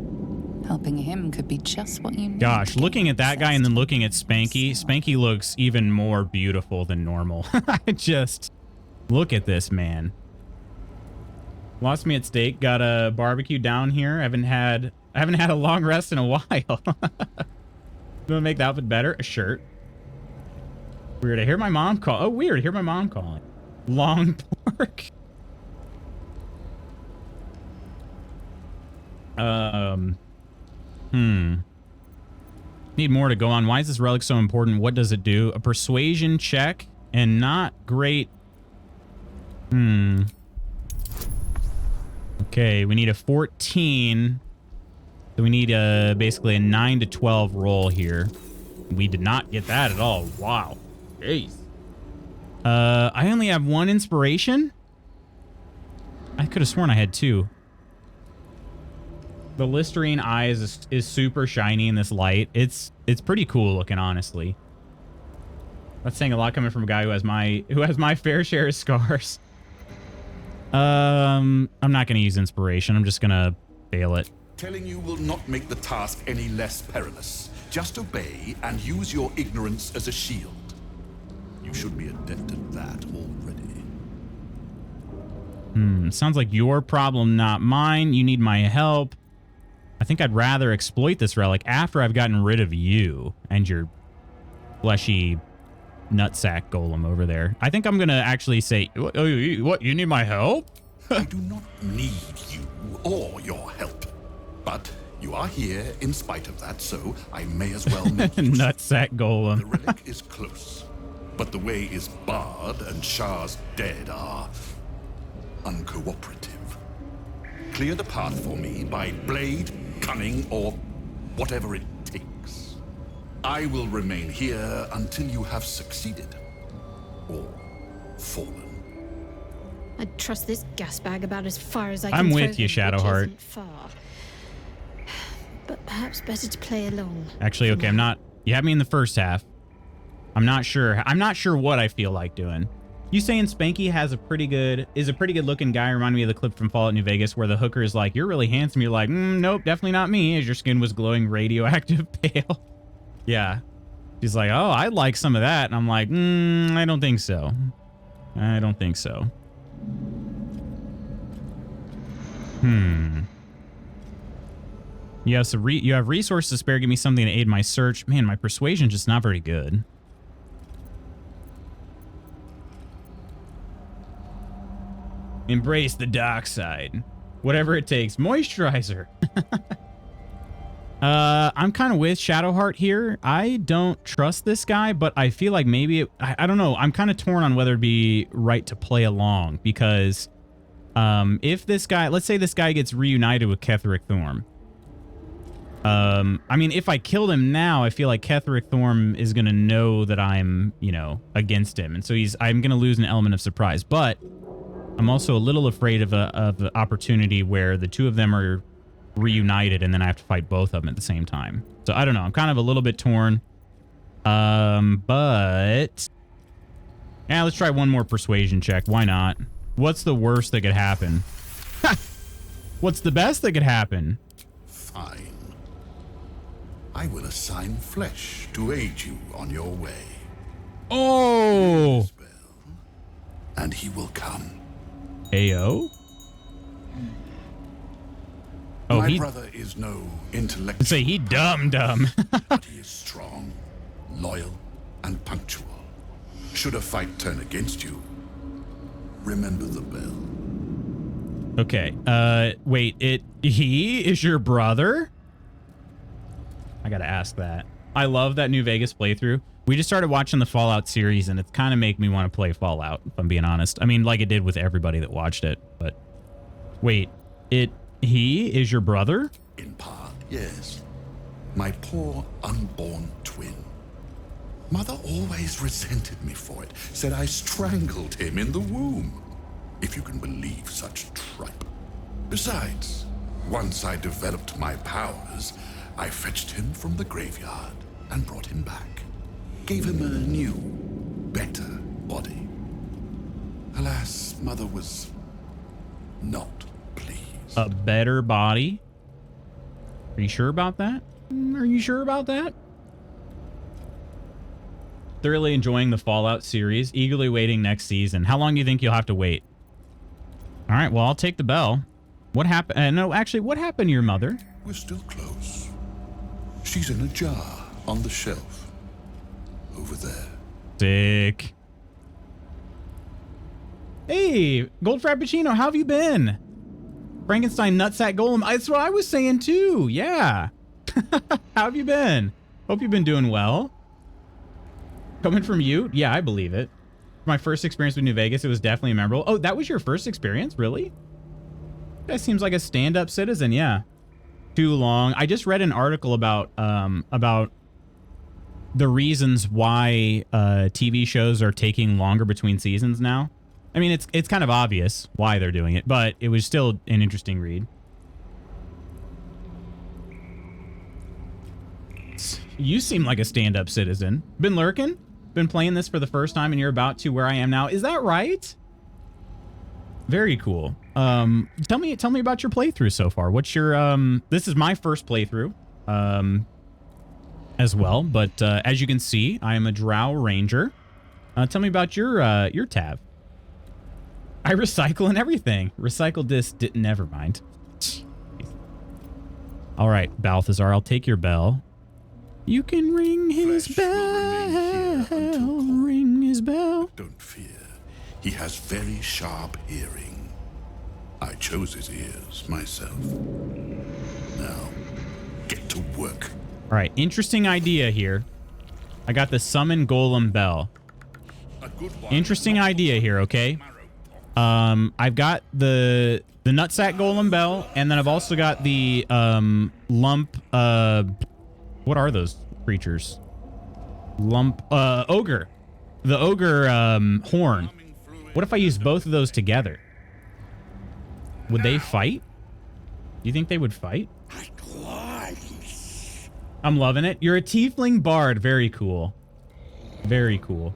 Helping him could be just what you need.
Gosh, looking at that guy and then looking at Spanky, Spanky looks even more beautiful than normal. Just look at this man. Lost me at stake. Got a barbecue down here. I haven't had a long rest in a while. You want to make the outfit better? A shirt. Weird. I hear my mom call. Oh, weird. I hear my mom calling. Long pork. Need more to go on. Why is this relic so important? What does it do? A persuasion check and not great. Okay, we need a 14. So we need basically a 9 to 12 roll here. We did not get that at all. Wow. Jeez. I only have 1 inspiration. I could have sworn I had 2. The Listerine eyes is super shiny in this light. It's pretty cool looking, honestly. That's saying a lot coming from a guy who has my fair share of scars. I'm not gonna use inspiration. I'm just gonna fail it.
Telling you will not make the task any less perilous. Just obey and use your ignorance as a shield. You should be adept at that already.
Sounds like your problem, not mine. You need my help. I think I'd rather exploit this relic after I've gotten rid of you and your fleshy nutsack golem over there. I think I'm going to actually say, what, you need my help?
I do not need you or your help, but You are here in spite of that, so I may as well make use.
Nutsack
The
golem.
relic is close, but the way is barred and Shah's dead are uncooperative. Clear the path for me by blade, cunning, or whatever it takes. I will remain here until you have succeeded or fallen.
I'd trust this gas bag about as far as I can.
I'm
throw
with you,
him, which
Shadowheart.
isn't far. But perhaps better to play along.
Actually, okay, I'm not. You had me in the first half. I'm not sure. I'm not sure what I feel like doing. You saying Spanky is a pretty good looking guy? Remind me of the clip from Fallout New Vegas where the hooker is like, "You're really handsome." You're like, "Nope, definitely not me." As your skin was glowing radioactive pale. Yeah. She's like, "Oh, I'd like some of that," and I'm like, "I don't think so. I don't think so." You have resources to spare. Give me something to aid my search. Man, my persuasion's just not very good. Embrace the dark side. Whatever it takes. Moisturizer. I'm kind of with Shadowheart here. I don't trust this guy, but I feel like maybe I don't know. I'm kind of torn on whether it'd be right to play along because if this guy, let's say this guy gets reunited with Ketheric Thorm. I mean, if I killed him now, I feel like Ketheric Thorm is going to know that I'm, against him. And so I'm going to lose an element of surprise, but I'm also a little afraid of an opportunity where the two of them are reunited and then I have to fight both of them at the same time. So I don't know. I'm kind of a little bit torn. But yeah, let's try one more persuasion check. Why not? What's the worst that could happen? What's the best that could happen?
Fine. I will assign flesh to aid you on your way.
Oh!
And he will come.
Ayo? Oh,
My brother is no intellectual.
Say he dumb.
But he is strong, loyal, and punctual. Should a fight turn against you, remember the bell.
Okay. Wait. He is your brother? I gotta ask that. I love that New Vegas playthrough. We just started watching the Fallout series, and it's kind of make me want to play Fallout, if I'm being honest. I mean, like it did with everybody that watched it. But wait, he is your brother?
In part, yes. My poor unborn twin. Mother always resented me for it. Said I strangled him in the womb. If you can believe such tripe. Besides, once I developed my powers, I fetched him from the graveyard and brought him back. Gave him a new, better body. Alas, Mother was not pleased.
A better body? Are you sure about that? Are you sure about that? Thoroughly enjoying the Fallout series. Eagerly waiting next season. How long do you think you'll have to wait? All right, well, I'll take the bell. What happened? No, actually, what happened to your mother?
We're still close. She's in a jar on the shelf. Over there.
Sick. Hey, Gold Frappuccino, how have you been? Frankenstein Nutsack Golem. That's what I was saying too. Yeah. How have you been? Hope you've been doing well. Coming from you? Yeah, I believe it. My first experience with New Vegas, it was definitely memorable. Oh, that was your first experience? Really? That seems like a stand-up citizen. Yeah. Too long. I just read an article about the reasons why TV shows are taking longer between seasons now. I mean, it's kind of obvious why they're doing it, but it was still an interesting read. You seem like a stand-up citizen. Been lurking? Been playing this for the first time and you're about to where I am now. Is that right? Very cool. Tell me about your playthrough so far. What's your this is my first playthrough as well, but as you can see, I am a Drow Ranger. Tell me about your tab. I recycle and everything. Recycle disc didn't, never mind. All right, Balthazar, I'll take your bell. You can ring his bell. Ring his bell.
Don't fear. He has very sharp hearing. I chose his ears myself. Now, to work.
All right, interesting idea here. I got the summon golem bell. Interesting idea here, okay? I've got the nutsack golem bell, and then I've also got the lump. What are those creatures? Lump ogre. The ogre horn. What if I use both of those together? Would they fight? Do you think they would fight? I'm loving it. You're a tiefling bard. Very cool. Very cool.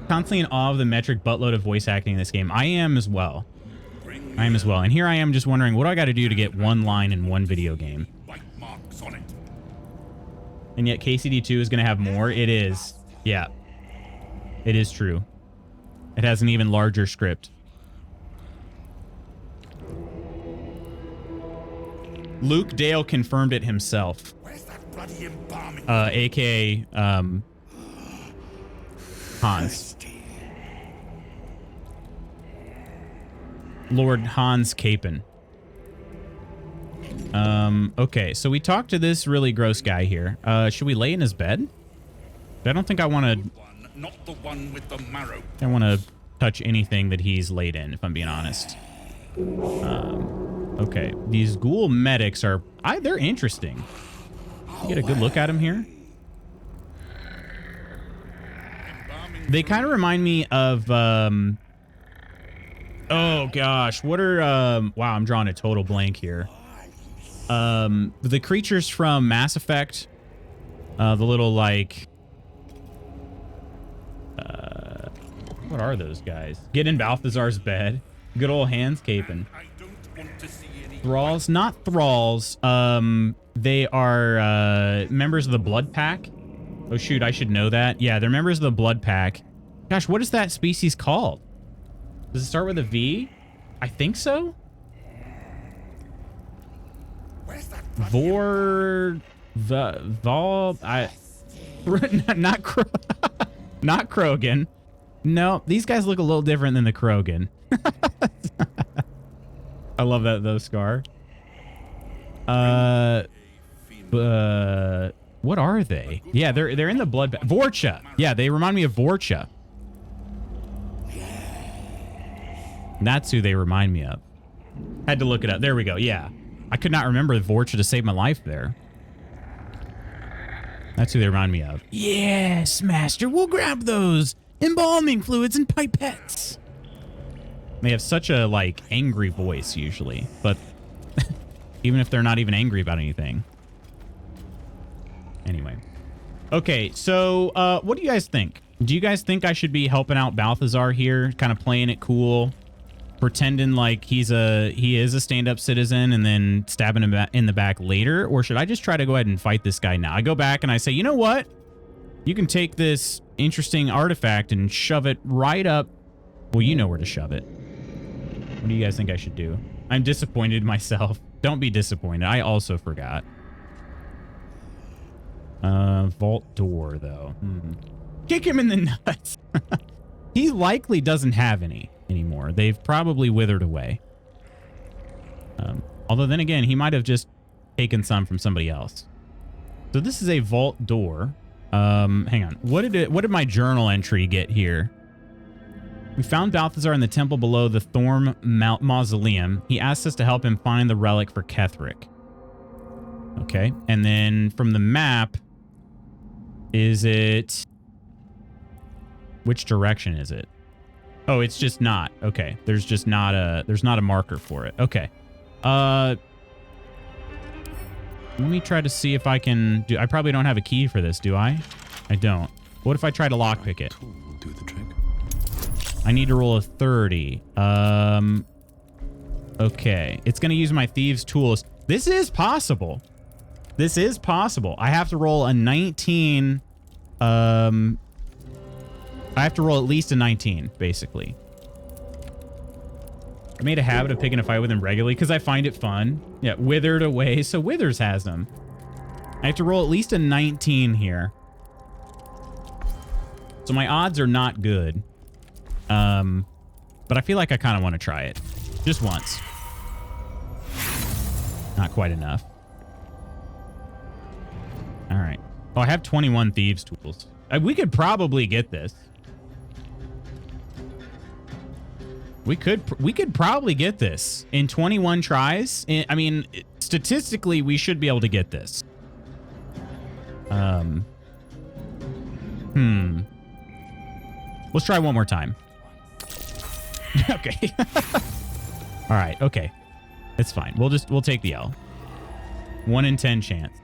Constantly in awe of the metric buttload of voice acting in this game. I am as well. I am as well. And here I am just wondering, what do I got to do to get one line in one video game? And yet KCD2 is going to have more. It is. Yeah. It is true. It has an even larger script. Luke Dale confirmed it himself. AKA Hans. Lord Hans Capen. Okay, so we talked to this really gross guy here. Should we lay in his bed? I don't think I want to...
Not the one with the marrow.
I don't want to touch anything that he's laid in, if I'm being honest. Okay, these ghoul medics are... they're interesting. You get a good look at them here. They kind of remind me of... oh, gosh. What are... wow, I'm drawing a total blank here. The creatures from Mass Effect. The little, like... what are those guys? Get in Balthazar's bed. Good old Hans Capen. Thralls, not thralls. They are members of the Blood Pack. Oh shoot, I should know that. Yeah, they're members of the Blood Pack. Gosh, what is that species called? Does it start with a V? I think so. Not Krogan. No, these guys look a little different than the Krogan. I love those Scar. What are they? Yeah, they're in the blood. Vorcha. Yeah, they remind me of Vorcha. That's who they remind me of. Had to look it up. There we go. Yeah, I could not remember Vorcha to save my life there. That's who they remind me of. Yes, Master. We'll grab those embalming fluids and pipettes. They have such a, like, angry voice usually, but even if they're not even angry about anything. Anyway. Okay, so what do you guys think? Do you guys think I should be helping out Balthazar here, kind of playing it cool, pretending like he is a stand-up citizen and then stabbing him in the back later? Or should I just try to go ahead and fight this guy now? I go back and I say, you know what? You can take this interesting artifact and shove it right up. Well, you know where to shove it. What do you guys think I should do? I'm disappointed myself. Don't be disappointed. I also forgot. Vault door, though. Kick him in the nuts. He likely doesn't have any anymore. They've probably withered away. Although then again, he might have just taken some from somebody else. So this is a vault door. Hang on. What did my journal entry get here? We found Balthazar in the temple below the Thorm Mausoleum. He asked us to help him find the relic for Ketheric. Okay. And then from the map, is it... Which direction is it? Oh, it's just not. Okay. There's just not a marker for it. Okay. Let me try to see if I can do... I probably don't have a key for this, do I? I don't. What if I try to lockpick it?
Tool will do the trick.
I need to roll a 30. Okay. It's going to use my thieves' tools. This is possible. This is possible. I have to roll a 19. I have to roll at least a 19, basically. I made a habit of picking a fight with him regularly because I find it fun. Yeah, withered away. So Withers has them. I have to roll at least a 19 here. So my odds are not good. But I feel like I kind of want to try it. Just once. Not quite enough. All right. Oh, I have 21 thieves tools. We could probably get this. We could probably get this in 21 tries. I mean, statistically, we should be able to get this. Let's try one more time. Okay. All right. Okay. It's fine. We'll take the L. 1 in 10 chance.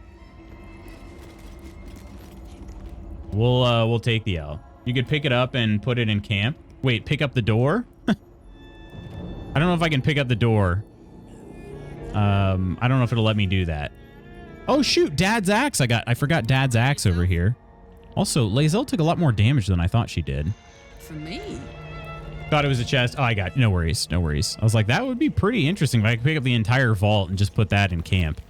We'll take the L. You could pick it up and put it in camp. Wait, pick up the door? I don't know if I can pick up the door. I don't know if it'll let me do that. Oh shoot, Dad's axe. I forgot Dad's axe over here. Also, Lae'zel took a lot more damage than I thought she did.
For me?
Thought it was a chest. Oh, I got no worries. No worries. I was like, that would be pretty interesting if I could pick up the entire vault and just put that in camp.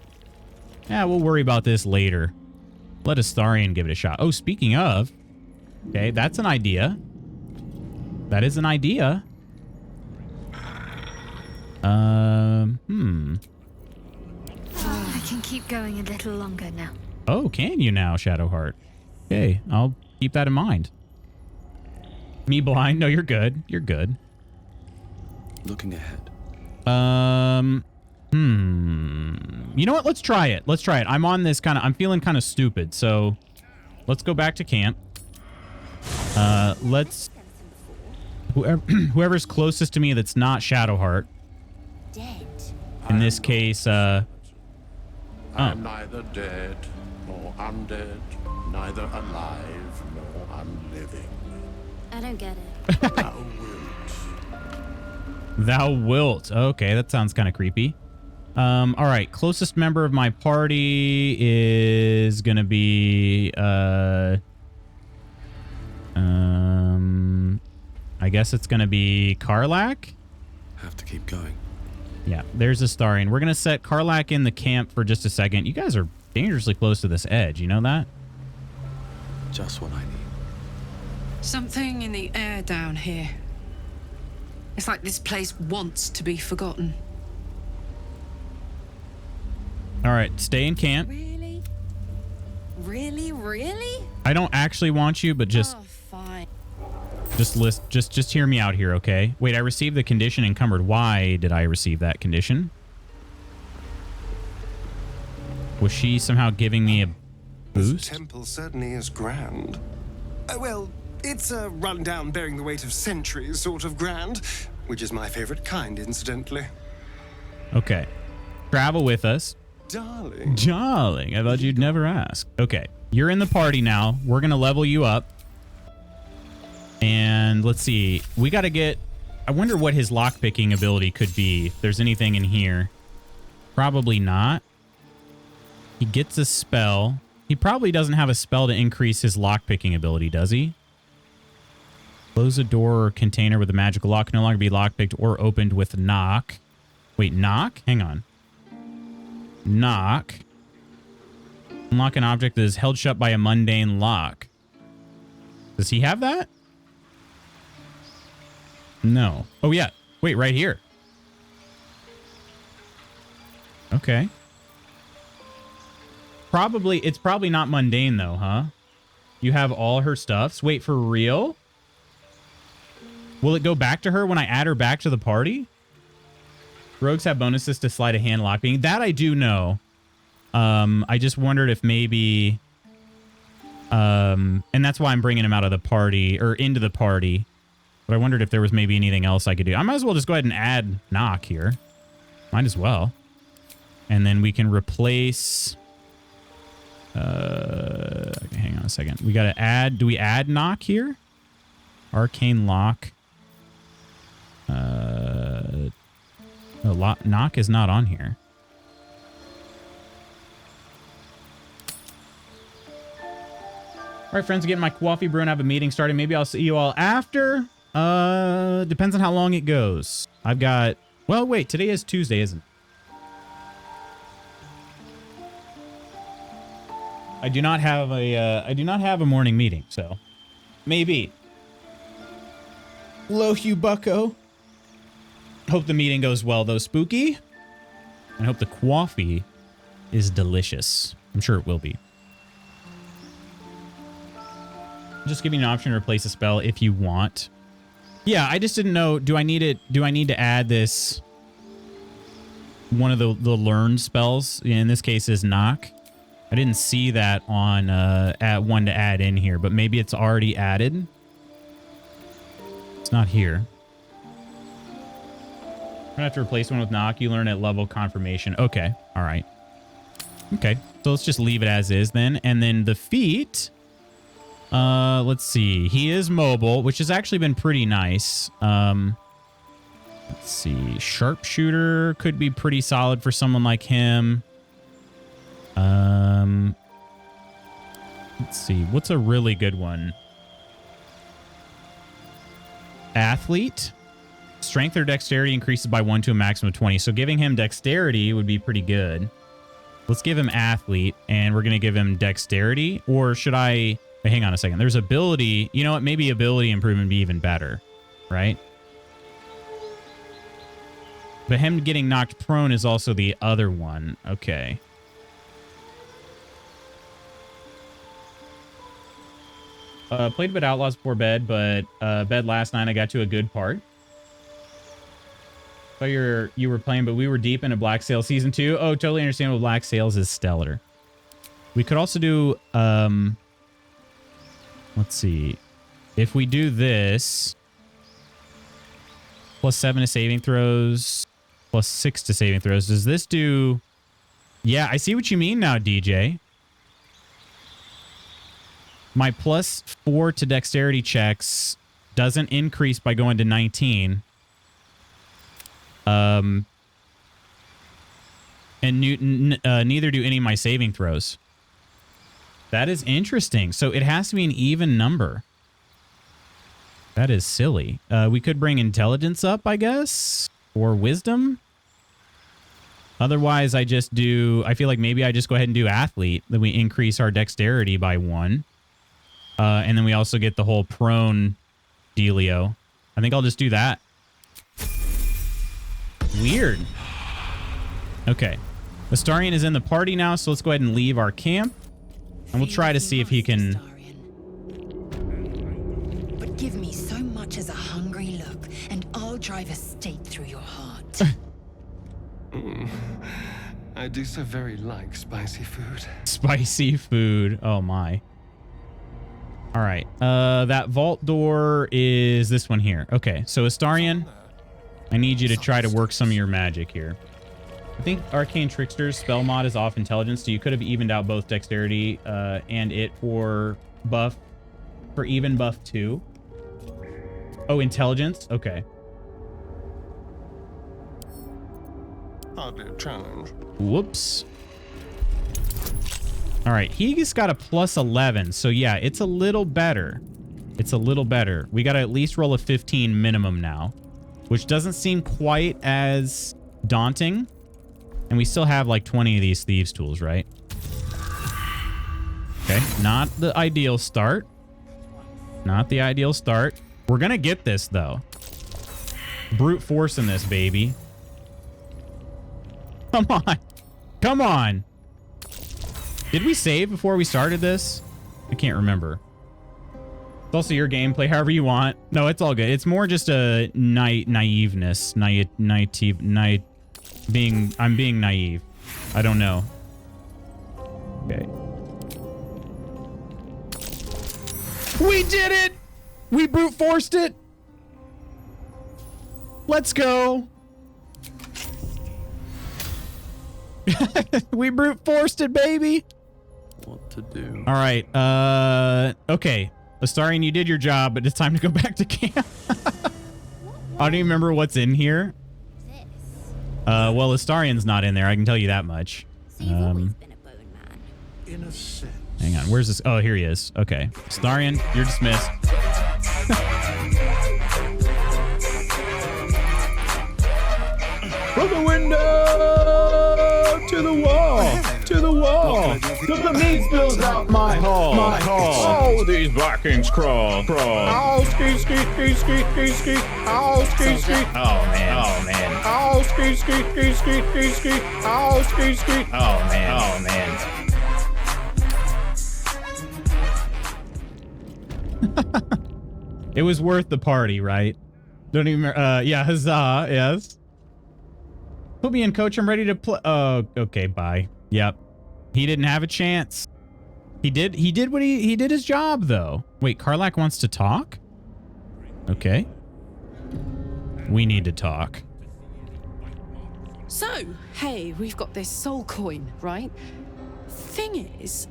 Yeah, we'll worry about this later. Let Astarion give it a shot. Oh, speaking of, okay, that's an idea. That is an idea.
I can keep going a little longer now.
Oh, can you now, Shadowheart? Okay, I'll keep that in mind. Me blind? No, you're good. You're good.
Looking ahead.
You know what? Let's try it. Let's try it. I'm on this I'm feeling kind of stupid, so let's go back to camp. Let's... Whoever's closest to me that's not Shadowheart. In this case,
I'm neither dead nor undead, neither alive nor unliving.
I don't get it.
Thou wilt.
Thou wilt. Okay, that sounds kind of creepy. All right, closest member of my party is gonna be I guess it's gonna be Karlach.
Have to keep going.
Yeah, there's Astarion. We're gonna set Karlach in the camp for just a second. You guys are dangerously close to this edge, you know that?
Just what I need.
Something in the air down here. It's like this place wants to be forgotten.
All right, stay in camp.
Really? Really? Really?
I don't actually want you, but just
Oh, fine.
just hear me out here, okay? Wait, I received the condition encumbered. Why did I receive that condition? Was she somehow giving me a
This
boost?
temple certainly is grand. Well, it's a rundown bearing the weight of centuries sort of grand, which is my favorite kind, incidentally.
Okay. Travel with us.
Darling.
Darling, I thought you'd never ask. Okay, you're in the party now. We're going to level you up. And let's see. We got to get... I wonder what his lockpicking ability could be. If there's anything in here. Probably not. He gets a spell. He probably doesn't have a spell to increase his lockpicking ability, does he? Close a door or container with a magical lock. Can no longer be lockpicked or opened with knock. Wait, knock? Hang on. Knock. Unlock an object that is held shut by a mundane lock. Does he have that? No. Oh, yeah. Wait, right here. Okay. It's probably not mundane, though, huh? You have all her stuffs. Wait, for real? Will it go back to her when I add her back to the party? Rogues have bonuses to sleight of hand lockpicking. That I do know. I just wondered if maybe... and that's why I'm bringing him out of the party, or into the party. But I wondered if there was maybe anything else I could do. I might as well just go ahead and add knock here. Might as well. And then we can replace... okay, hang on a second. We got to add... Do we add knock here? Arcane lock. Knock is not on here. All right, friends, getting my coffee brew and have a meeting starting. Maybe I'll see you all after. Depends on how long it goes. I've got... Well, wait. Today is Tuesday, isn't it? I do not have a morning meeting, so maybe. Hello, Hugh Bucko. Hope the meeting goes well, though, Spooky. And hope the coffee is delicious. I'm sure it will be. Just giving you an option to replace a spell if you want. Yeah, I just didn't know. Do I need it? Do I need to add this? One of the learned spells in this case is knock. I didn't see that on at one to add in here, but maybe it's already added. It's not here. I'm gonna have to replace one with knock. You learn at level confirmation. Okay, all right. Okay, so let's just leave it as is then. And then the feat. Let's see. He is mobile, which has actually been pretty nice. Let's see. Sharpshooter could be pretty solid for someone like him. Let's see. What's a really good one? Athlete. Strength or dexterity increases by 1 to a maximum of 20. So giving him dexterity would be pretty good. Let's give him athlete, and we're going to give him dexterity. Or should I... Wait, hang on a second. There's ability. You know what? Maybe ability improvement would be even better, right? But him getting knocked prone is also the other one. Okay. Played a bit Outlaws before bed, but bed last night I got to a good part. Thought you were playing, but we were deep into Black Sails Season 2. Oh, totally understandable. Black Sails is stellar. We could also do... let's see. If we do this... +7 to saving throws... +6 to saving throws. Does this do... Yeah, I see what you mean now, DJ. My +4 to dexterity checks doesn't increase by going to 19. And neither do any of my saving throws. That is interesting. So it has to be an even number. That is silly. We could bring intelligence up, I guess, or wisdom. Otherwise, I feel like maybe I just go ahead and do athlete. Then we increase our dexterity by 1. And then we also get the whole prone dealio. I think I'll just do that. Weird. Okay. Astarion is in the party now, so let's go ahead and leave our camp. And we'll try to see if he can...
But give me so much as a hungry look, and I'll drive a stake through your heart.
I do so very like spicy food.
Spicy food. Oh, my. All right. That vault door is this one here. Okay, so Astarion... I need you to try to work some of your magic here. I think Arcane Trickster's spell mod is off intelligence, so you could have evened out both dexterity and it for even buff 2. Oh, intelligence? Okay.
Hardly a challenge.
Whoops. All right, he just got a +11, so yeah, it's a little better. It's a little better. We got to at least roll a 15 minimum now, which doesn't seem quite as daunting. And we still have like 20 of these thieves tools, right? Okay, not the ideal start. Not the ideal start. We're gonna get this though. Brute force in this, baby. Come on. Come on. Did we save before we started this? I can't remember. It's also your gameplay, however you want. No, it's all good. It's more just a naiveness. I'm being naive. I don't know. Okay. We did it! We brute forced it! Let's go! We brute forced it, baby!
What to do?
All right. Okay. Astarion, you did your job, but it's time to go back to camp. I don't even remember what's in here. Well, Astarion's not in there. I can tell you that much.
In a sense.
Hang on. Where's this? Oh, here he is. Okay. Astarion, you're dismissed. From the window to the wall, to the wall. Till the meat spills out my hall. My hall.
Oh, these Vikings crawl.
Oh, ski, ski, ski, ski, ski, ski. Oh, ski, ski.
Oh, man. Oh, man.
Oh, ski, ski, ski, ski, ski, ski. Oh, ski, ski.
Oh, man. Oh, man.
It was worth the party, right? Don't even, yeah, huzzah, yes. Put me in, coach. I'm ready to play. Oh, okay, bye. Yep. He didn't have a chance. He did what he did his job, though. Wait, Karlach wants to talk? Okay. We need to talk.
So, hey, we've got this soul coin, right? Thing is,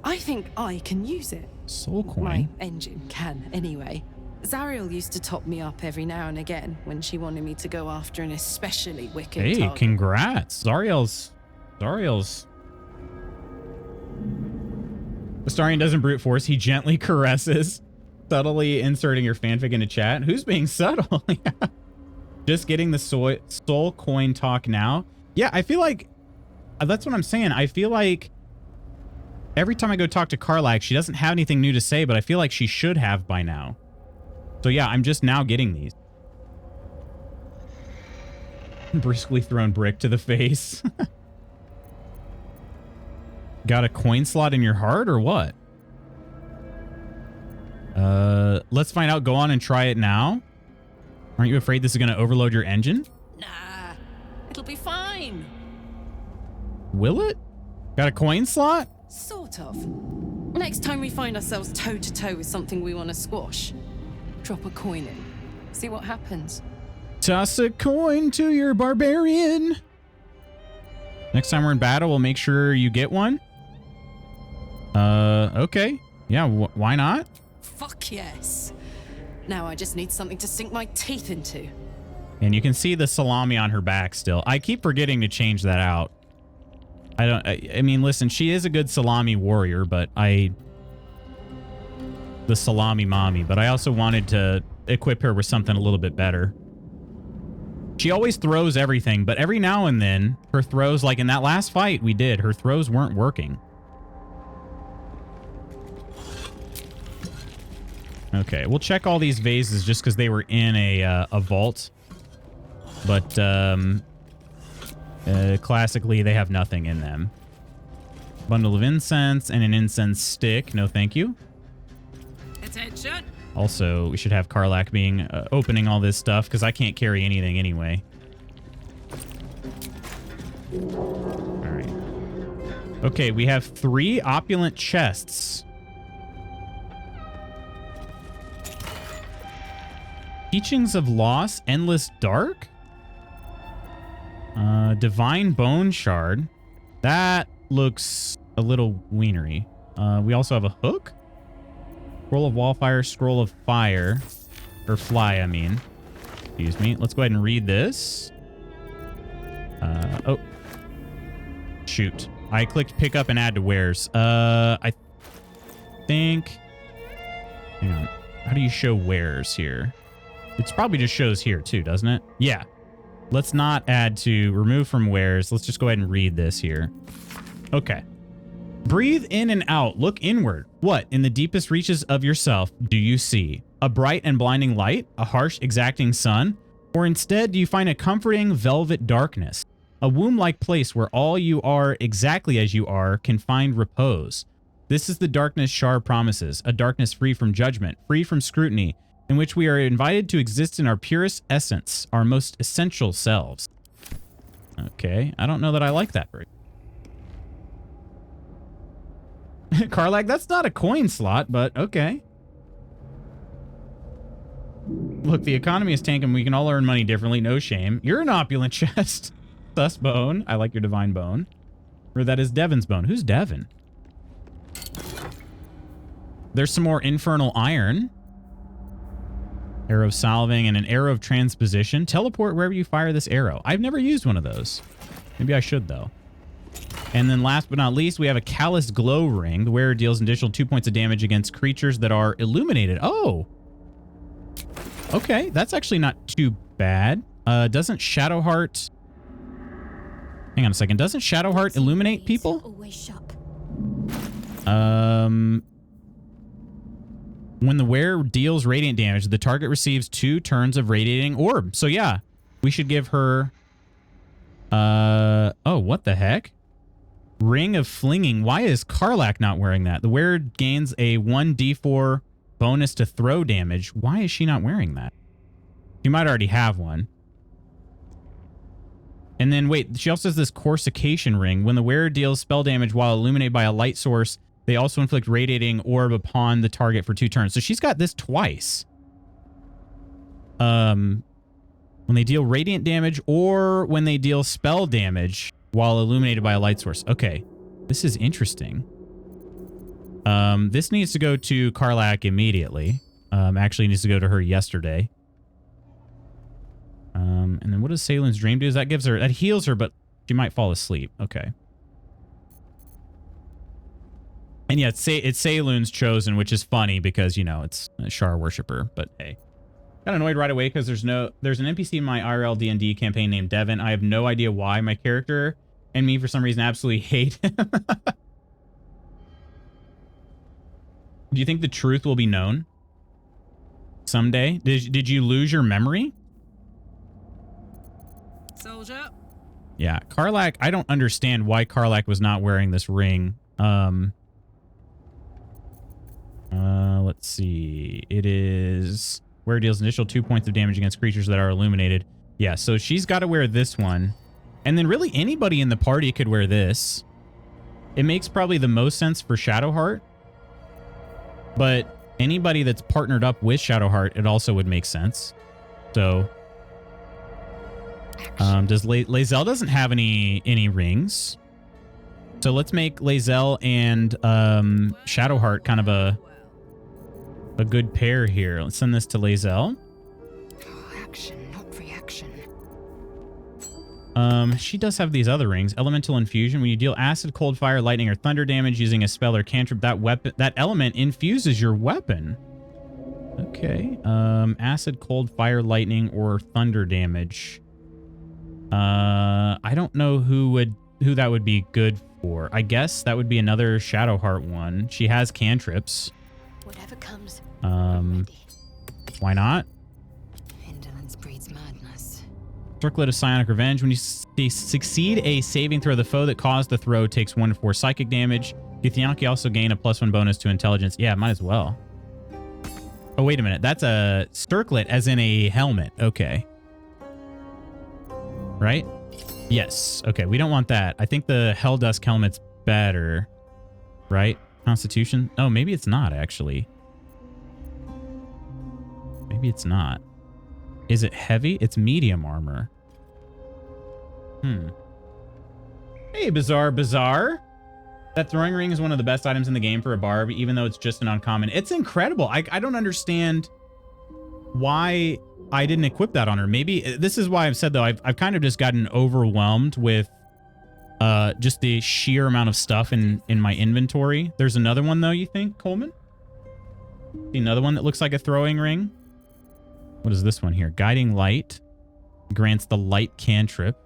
I think I can use it.
Soul coin?
My engine can, anyway. Zariel used to top me up every now and again when she wanted me to go after an especially wicked
Hey,
target.
congrats. Zariel's. Astarion doesn't brute force. He gently caresses, subtly inserting your fanfic into chat. Who's being subtle? Yeah. Just getting the soul coin talk now. Yeah, I feel like that's what I'm saying. I feel like every time I go talk to Karlach, she doesn't have anything new to say, but I feel like she should have by now. So yeah, I'm just now getting these. Briskly thrown brick to the face. Got a coin slot in your heart or what? Let's find out. Go on and try it now. Aren't you afraid this is going to overload your engine?
Nah, it'll be fine.
Will it? Got a coin slot?
Sort of. Next time we find ourselves toe-to-toe with something we want to squash, drop a coin in. See what happens.
Toss a coin to your barbarian. Next time we're in battle, we'll make sure you get one. Okay. Yeah, why not?
Fuck yes. Now I just need something to sink my teeth into.
And you can see the salami on her back still. I keep forgetting to change that out. I mean, listen, she is a good salami warrior, but the salami mommy, but I also wanted to equip her with something a little bit better. She always throws everything, but every now and then her throws, like in that last fight we did, her throws weren't working. Okay, we'll check all these vases just because they were in a vault. But classically, they have nothing in them. Bundle of incense and an incense stick. No, thank you.
Attention.
Also, we should have Karlach being opening all this stuff because I can't carry anything anyway. All right. Okay, we have 3 opulent chests. Teachings of Loss, Endless Dark? Divine Bone Shard. That looks a little wienery. We also have a hook. Scroll of Wallfire, Scroll of Fire. Or Fly, I mean. Excuse me. Let's go ahead and read this. Oh. Shoot. I clicked pick up and add to wares. I think... Hang on. How do you show wares here? It probably just shows here too, doesn't it? Yeah. Let's not add to remove from wares. Let's just go ahead and read this here. Okay. Breathe in and out. Look inward. What in the deepest reaches of yourself do you see? A bright and blinding light? A harsh, exacting sun? Or instead, do you find a comforting velvet darkness? A womb-like place where all you are exactly as you are can find repose. This is the darkness Shar promises. A darkness free from judgment, free from scrutiny, in which we are invited to exist in our purest essence, our most essential selves. Okay, I don't know that I like that very. Karlach, that's not a coin slot, but okay. Look, the economy is tanking. We can all earn money differently. No shame. You're an opulent chest. Sus bone. I like your divine bone. Or that is Devon's bone. Who's Devon? There's some more infernal iron. Arrow of salving and an arrow of transposition. Teleport wherever you fire this arrow. I've never used one of those. Maybe I should, though. And then last but not least, we have a calloused glow ring. The wearer deals an additional 2 points of damage against creatures that are illuminated. Oh! Okay, that's actually not too bad. Doesn't Shadowheart... Hang on a second. Doesn't Shadowheart illuminate people? When the wearer deals radiant damage, the target receives 2 turns of radiating orb. So yeah, we should give her... oh, what the heck? Ring of Flinging. Why is Karlach not wearing that? The wearer gains a 1d4 bonus to throw damage. Why is she not wearing that? She might already have one. And then, wait, she also has this Corsication ring. When the wearer deals spell damage while illuminated by a light source, they also inflict radiating orb upon the target for 2 turns. So she's got this twice. When they deal radiant damage or when they deal spell damage while illuminated by a light source. Okay, this is interesting. This needs to go to Karlach immediately. Actually needs to go to her yesterday. And then what does Sayloon's Dream do? That gives her, that heals her, but she might fall asleep. Okay. And yeah, it's Sayloon's chosen, which is funny because, you know, it's a Shar worshiper, but hey. Got annoyed right away because there's an NPC in my IRL D&D campaign named Devin. I have no idea why. My character and me, for some reason, absolutely hate him. Do you think the truth will be known someday? Did you lose your memory?
Soldier.
Yeah, Karlach, I don't understand why Karlach was not wearing this ring. Let's see. It is where it deals initial 2 points of damage against creatures that are illuminated. Yeah, so she's got to wear this one. And then really anybody in the party could wear this. It makes probably the most sense for Shadowheart. But anybody that's partnered up with Shadowheart, it also would make sense. So does Lae'zel doesn't have any rings. So let's make Lae'zel and Shadowheart kind of a good pair here. Let's send this to Lae'zel.
Action, not reaction.
She does have these other rings. Elemental Infusion. When you deal acid, cold, fire, lightning, or thunder damage using a spell or cantrip, that element infuses your weapon. Okay. Acid, cold, fire, lightning, or thunder damage. I don't know who that would be good for. I guess that would be another Shadowheart one. She has cantrips.
Whatever comes.
Why not?
Indolence breeds madness.
Circlet of Psionic Revenge. When you succeed a saving throw, the foe that caused the throw takes 1 to 4 psychic damage. Githyanki also gain a +1 bonus to intelligence. Yeah, might as well. Oh, wait a minute. That's a circlet as in a helmet. Okay. Right? Yes. Okay, we don't want that. I think the Helldusk helmet's better. Right? Constitution? Oh, maybe it's not, actually. Maybe it's not. Is it heavy? It's medium armor. Hey, Bizarre. That throwing ring is one of the best items in the game for a barb, even though it's just an uncommon. It's incredible. I don't understand why I didn't equip that on her. Maybe this is why I've said, though, I've kind of just gotten overwhelmed with just the sheer amount of stuff in my inventory. There's another one, though, you think, Coleman? See another one that looks like a throwing ring? What is this one here? Guiding Light. Grants the light cantrip.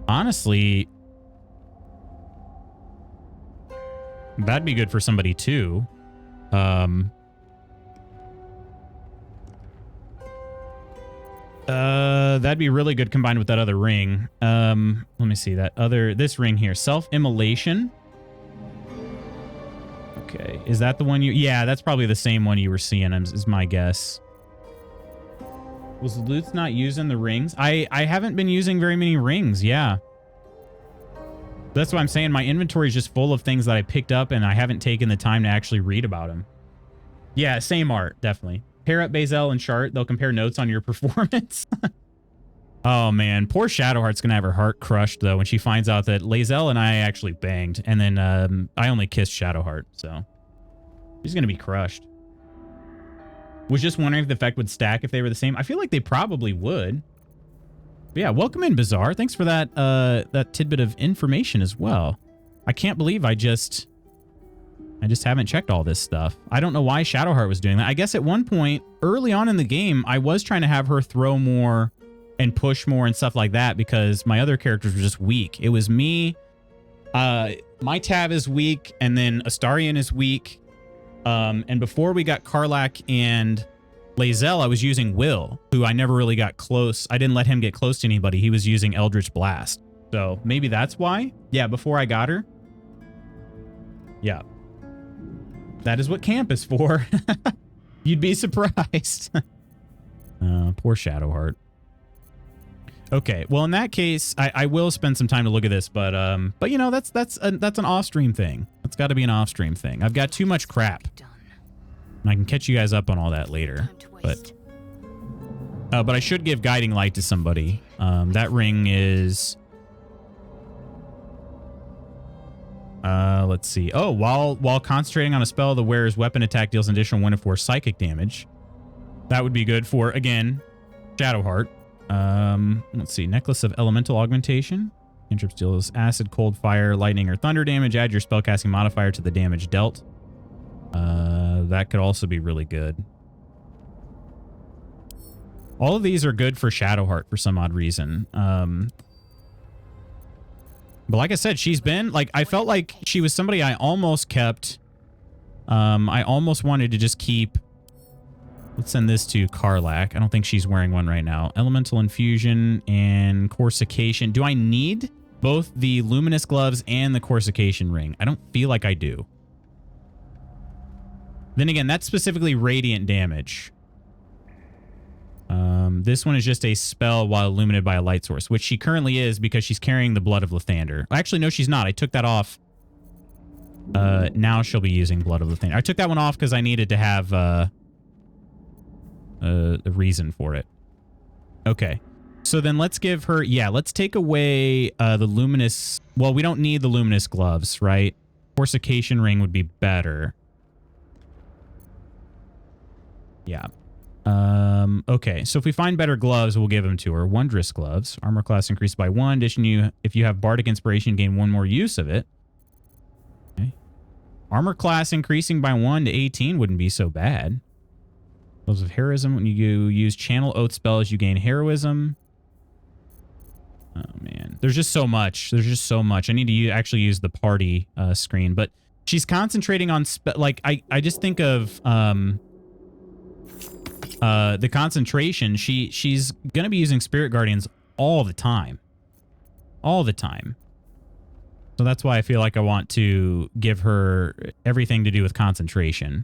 Honestly, that'd be good for somebody, too. That'd be really good combined with that other ring. Let me see this ring here. Self-immolation. Okay. Is that the one yeah, that's probably the same one you were seeing, is my guess. Was Lutz not using the rings? I haven't been using very many rings. Yeah. That's why I'm saying my inventory is just full of things that I picked up and I haven't taken the time to actually read about them. Yeah, same art, definitely. Pair up Bazel and Chart. They'll compare notes on your performance. Oh, man. Poor Shadowheart's going to have her heart crushed, though, when she finds out that Lae'zel and I actually banged. And then I only kissed Shadowheart, so she's going to be crushed. Was just wondering if the effect would stack if they were the same. I feel like they probably would. But yeah, welcome in, Bizarre. Thanks for that that tidbit of information as well. I can't believe I just haven't checked all this stuff. I don't know why Shadowheart was doing that. I guess at one point early on in the game, I was trying to have her throw more and push more and stuff like that because my other characters were just weak. It was me. My Tav is weak, and then Astarion is weak. And before we got Karlach and Lae'zel, I was using Will, who I never really got close. I didn't let him get close to anybody. He was using Eldritch Blast. So maybe that's why. Yeah, before I got her. Yeah. That is what camp is for. You'd be surprised. Poor Shadowheart. Okay, well in that case, I will spend some time to look at this, but you know that's an off-stream thing. That's got to be an off-stream thing. I've got too much crap, and I can catch you guys up on all that later. But I should give guiding light to somebody. That ring is. Let's see. Oh, while concentrating on a spell, the wearer's weapon attack deals an additional 1d4 psychic damage. That would be good for, again, Shadowheart. Let's see. Necklace of Elemental Augmentation. Cantrip deals acid, cold, fire, lightning, or thunder damage. Add your spellcasting modifier to the damage dealt. That could also be really good. All of these are good for Shadowheart for some odd reason. But like I said, she's been, like, I felt like she was somebody I almost kept. I almost wanted to just keep. Let's send this to Karlach. I don't think she's wearing one right now. Elemental Infusion and Corsication. Do I need both the Luminous Gloves and the Corsication Ring? I don't feel like I do. Then again, that's specifically radiant damage. This one is just a spell while illuminated by a light source, which she currently is because she's carrying the Blood of Lathander. Actually, no, she's not. I took that off. Now she'll be using Blood of Lathander. I took that one off because I needed to have a reason for it. Okay. So then let's give her... Yeah, let's take away the Luminous... Well, we don't need the Luminous Gloves, right? Corsication Ring would be better. Yeah. Okay, so if we find better gloves, we'll give them to her. Wondrous Gloves. Armor class increased by 1. Addition, if you have Bardic Inspiration, gain 1 more use of it. Okay. Armor class increasing by 1 to 18 wouldn't be so bad. Gloves of Heroism. When you use Channel Oath spells, you gain Heroism. Oh, man. There's just so much. There's just so much. I need to actually use the party screen, but she's concentrating on... Like, I just think of... the concentration, she's going to be using Spirit Guardians all the time. All the time. So that's why I feel like I want to give her everything to do with concentration.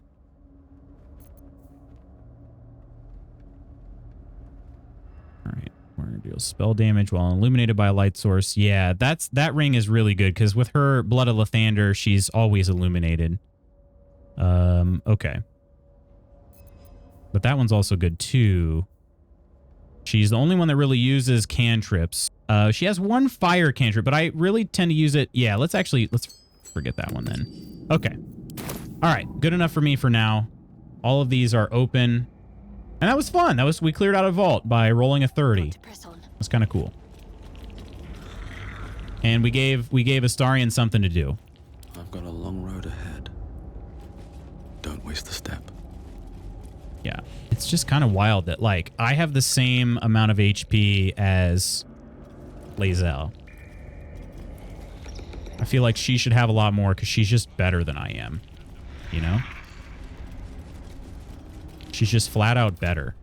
All right. We're going to deal spell damage while illuminated by a light source. Yeah, that ring is really good because with her Blood of Lathander, she's always illuminated. Okay. But that one's also good, too. She's the only one that really uses cantrips. She has one fire cantrip, but I really tend to use it. Yeah, let's forget that one then. Okay. All right. Good enough for me for now. All of these are open. And that was fun. We cleared out a vault by rolling a 30. That's kind of cool. And we gave Astarion something to do.
I've got a long road ahead. Don't waste a step.
Yeah, it's just kind of wild that, like, I have the same amount of HP as Lae'zel. I feel like she should have a lot more because she's just better than I am, you know? She's just flat out better.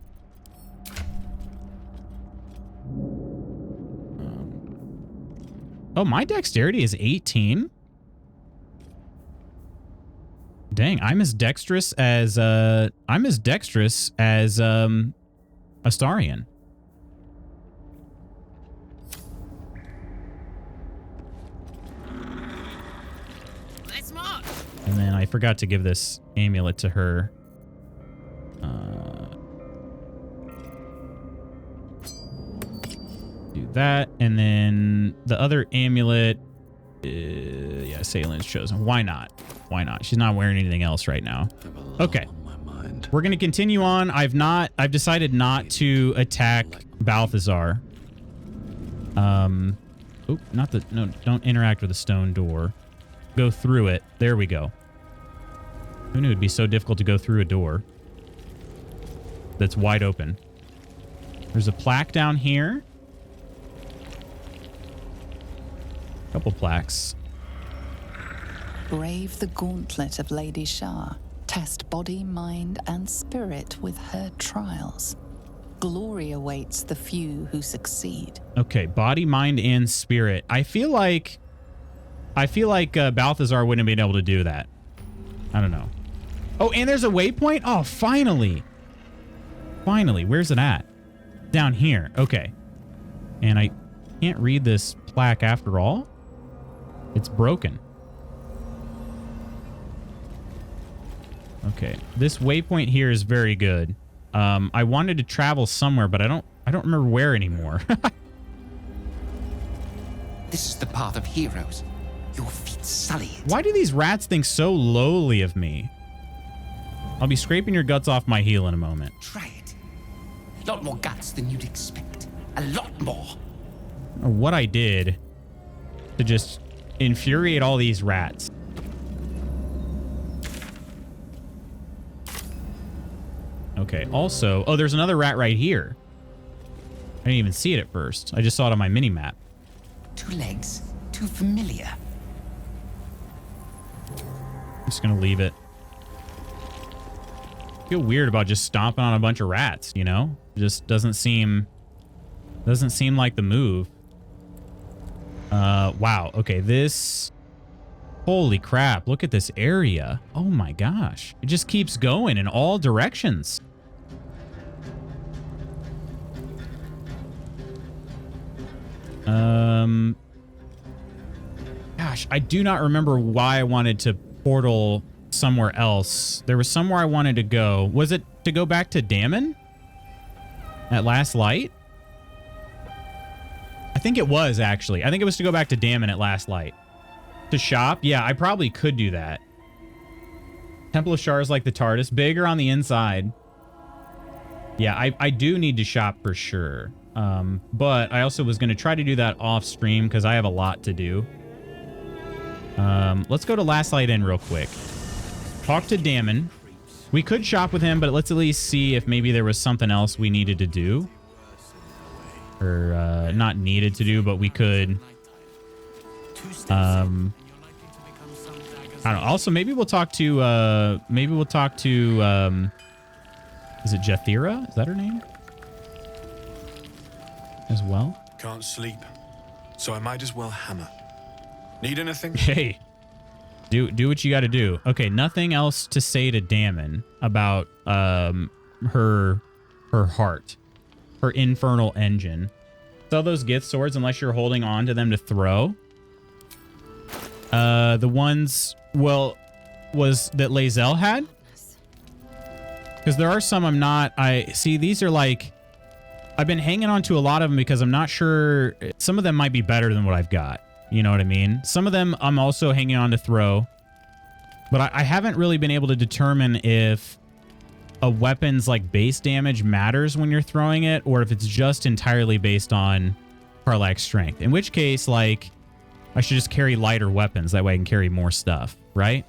Oh, my dexterity is 18? Dang, I'm as dexterous as Astarion. And then I forgot to give this amulet to her. Do that, and then the other amulet. Yeah, Salen's chosen. Why not? Why not? She's not wearing anything else right now. Okay. We're going to continue on. I've decided not to attack Balthazar. Oh, no, don't interact with the stone door. Go through it. There we go. Who knew it'd be so difficult to go through a door that's wide open? There's a plaque down here. Couple plaques.
Brave the gauntlet of Lady Shah. Test body, mind, and spirit with her trials. Glory awaits the few who succeed.
Okay, body, mind, and spirit. I feel like Balthazar wouldn't have been able to do that. I don't know. Oh, and there's a waypoint? Oh, finally. Finally, where's it at? Down here. Okay. And I can't read this plaque after all. It's broken. Okay. This waypoint here is very good. I wanted to travel somewhere, but I don't remember where anymore.
This is the path of heroes. Your feet sully it.
Why do these rats think so lowly of me? I'll be scraping your guts off my heel in a moment.
Try it. A lot more guts than you'd expect. A lot more.
I don't know what I did to just infuriate all these rats. Okay, also... Oh, there's another rat right here. I didn't even see it at first. I just saw it on my mini-map.
2 legs. Too familiar.
I'm just gonna leave it. I feel weird about just stomping on a bunch of rats, you know? It just doesn't seem like the move. Wow. Okay, this... Holy crap, look at this area. Oh my gosh. It just keeps going in all directions. Gosh, I do not remember why I wanted to portal somewhere else. There was somewhere I wanted to go. Was it to go back to Dammon? At Last Light? I think it was, actually. I think it was to go back to Dammon at Last Light. To shop? Yeah, I probably could do that. Temple of Shars like the TARDIS. Bigger on the inside. Yeah, I do need to shop for sure. But I also was going to try to do that off stream because I have a lot to do. Let's go to Last Light Inn real quick. Talk to Dammon. We could shop with him, but let's at least see if maybe there was something else we needed to do. Or not needed to do, but we could... I don't know. Also, maybe we'll talk to... is it Jathira? Is that her name? As well?
Can't sleep, so I might as well hammer. Need anything?
Hey, do what you got to do. Okay, nothing else to say to Dammon about her heart, her infernal engine. Sell those gift swords unless you're holding on to them to throw. The ones, well, was that Lae'zel had? Because there are some I'm not. I see these are like, I've been hanging on to a lot of them because I'm not sure. Some of them might be better than what I've got. You know what I mean? Some of them I'm also hanging on to throw. But I haven't really been able to determine if a weapon's like base damage matters when you're throwing it, or if it's just entirely based on Karlach's strength. In which case, like, I should just carry lighter weapons. That way I can carry more stuff, right?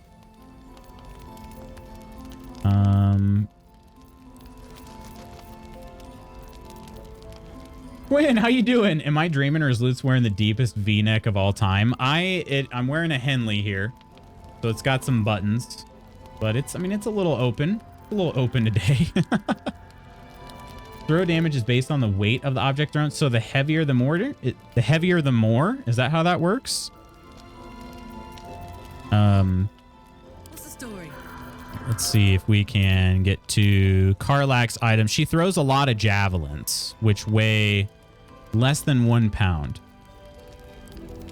Quinn, how you doing? Am I dreaming, or is Lutz wearing the deepest V-neck of all time? I'm wearing a Henley here, so it's got some buttons, but it's, I mean, it's a little open. A little open today. Throw damage is based on the weight of the object thrown, so the heavier the more. The heavier the more. Is that how that works?
What's the story?
Let's see if we can get to Karlach's items. She throws a lot of javelins, which weigh less than 1 pound.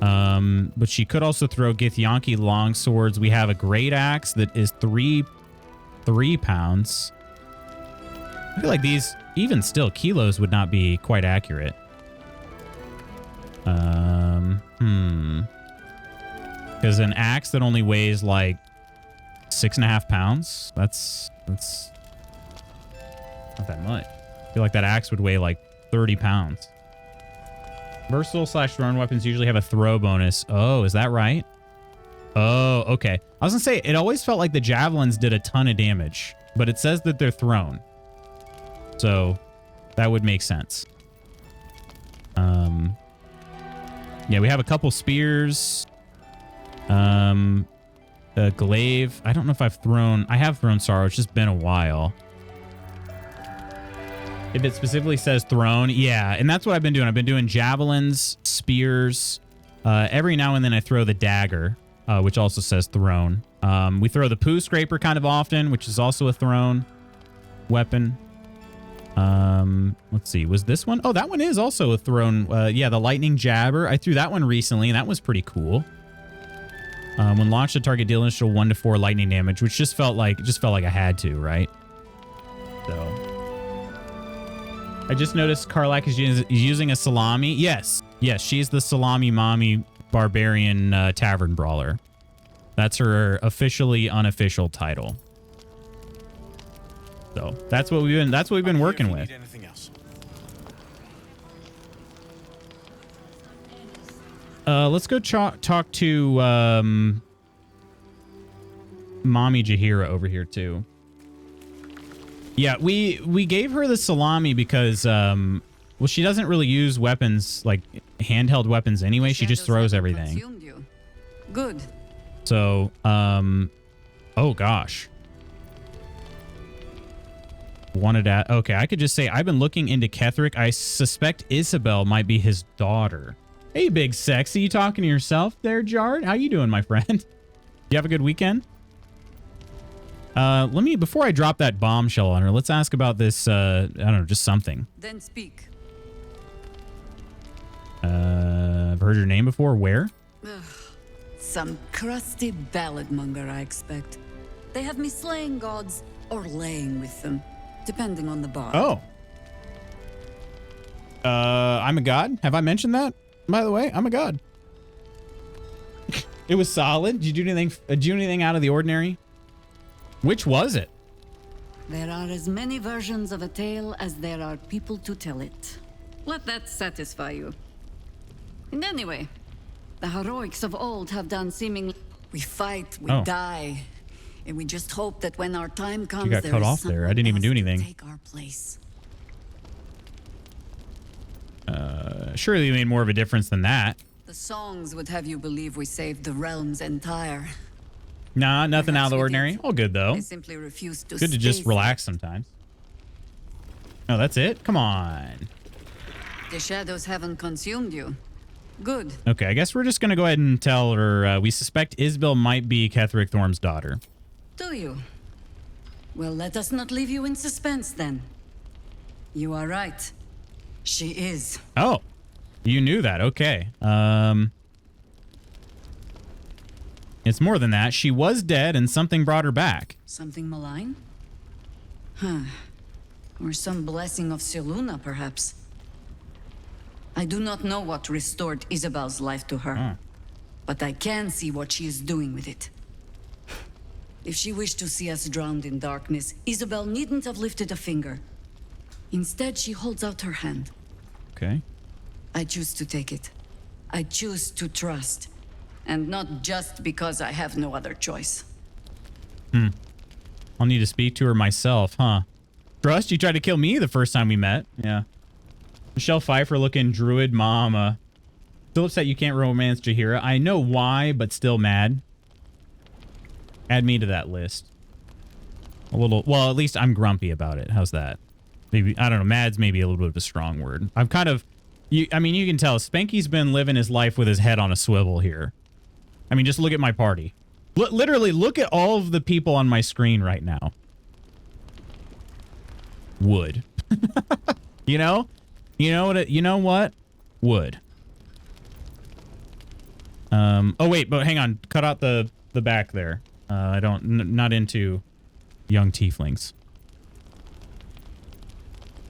But she could also throw Githyanki long swords. We have a great axe that is 3 pounds. I feel like these, even still, kilos would not be quite accurate. Because an axe that only weighs like 6.5 pounds, that's not that much. I feel like that axe would weigh like 30 pounds. Versatile / thrown weapons usually have a throw bonus. Oh, is that right? Oh, okay. I was gonna say, it always felt like the javelins did a ton of damage, but it says that they're thrown. So that would make sense. Yeah, we have a couple spears. A glaive. I don't know if I have thrown Sorrow. It's just been a while. If it specifically says thrown, yeah. And that's what I've been doing. I've been doing javelins, spears. Every now and then I throw the dagger, which also says thrown. We throw the poo scraper kind of often, which is also a thrown weapon. Let's see. Was this one? Oh, that one is also a thrown. Yeah, the lightning jabber. I threw that one recently, and that was pretty cool. When launched, the target deal initial 1 to 4 lightning damage, which just felt like I had to, right? So I just noticed Karlak is using a salami. Yes, she's the salami mommy barbarian tavern brawler. That's her officially unofficial title. So that's what we've been working with.
Anything else?
Let's go talk to Mommy Jahira over here too. Yeah, we gave her the salami because well, she doesn't really use weapons like handheld weapons anyway. She just throws everything.
Good.
So oh gosh. Wanted at okay, I could just say I've been looking into Ketheric. I suspect Isabel might be his daughter. Hey, big sexy, you talking to yourself there, Jard? How you doing, my friend? You have a good weekend? Let me before I drop that bombshell on her, let's ask about this I don't know, just something.
Then speak.
I've heard your name before. Where?
Some crusty ballad monger, I expect. They have me slaying gods or laying with them, depending on the bard.
Oh. I'm a god. Have I mentioned that? By the way, I'm a god. It was solid. Did you do anything out of the ordinary? Which was it?
There are as many versions of a tale as there are people to tell it. Let that satisfy you. And anyway, the heroics of old have done seemingly... We fight, we die, and we just hope that when our time comes,
you got cut off there. I didn't even do anything.
Take our place.
Surely you made more of a difference than that.
The songs would have you believe we saved the realm's entire.
Nah, nothing out of the ordinary. All good though.
I simply refuse to.
Good to just relax sometimes. Oh, that's it? Come on.
The shadows haven't consumed you. Good.
Okay, I guess we're just gonna go ahead and tell her we suspect Isabel might be Ketheric Thorm's daughter.
Do you? Well, let us not leave you in suspense then. You are right. She is.
Oh, you knew that. Okay. It's more than that. She was dead and something brought her back.
Something malign? Huh. Or some blessing of Seluna, perhaps. I do not know what restored Isabel's life to her, but I can see what she is doing with it. If she wished to see us drowned in darkness, Isabel needn't have lifted a finger. Instead, she holds out her hand.
Okay.
I choose to take it. I choose to trust. And not just because I have no other choice.
I'll need to speak to her myself, huh? Trust, you tried to kill me the first time we met. Yeah. Michelle Pfeiffer looking druid mama. Still upset you can't romance Jahira. I know why, but still mad. Add me to that list. A little, well, at least I'm grumpy about it. How's that? Maybe, I don't know, mad's maybe a little bit of a strong word. I'm kind of, I mean, you can tell Spanky's been living his life with his head on a swivel here. I mean, just look at my party. Literally, look at all of the people on my screen right now. Wood. You know? You know what? Wood. Oh wait, but hang on. Cut out the back there. I don't, not into young tieflings.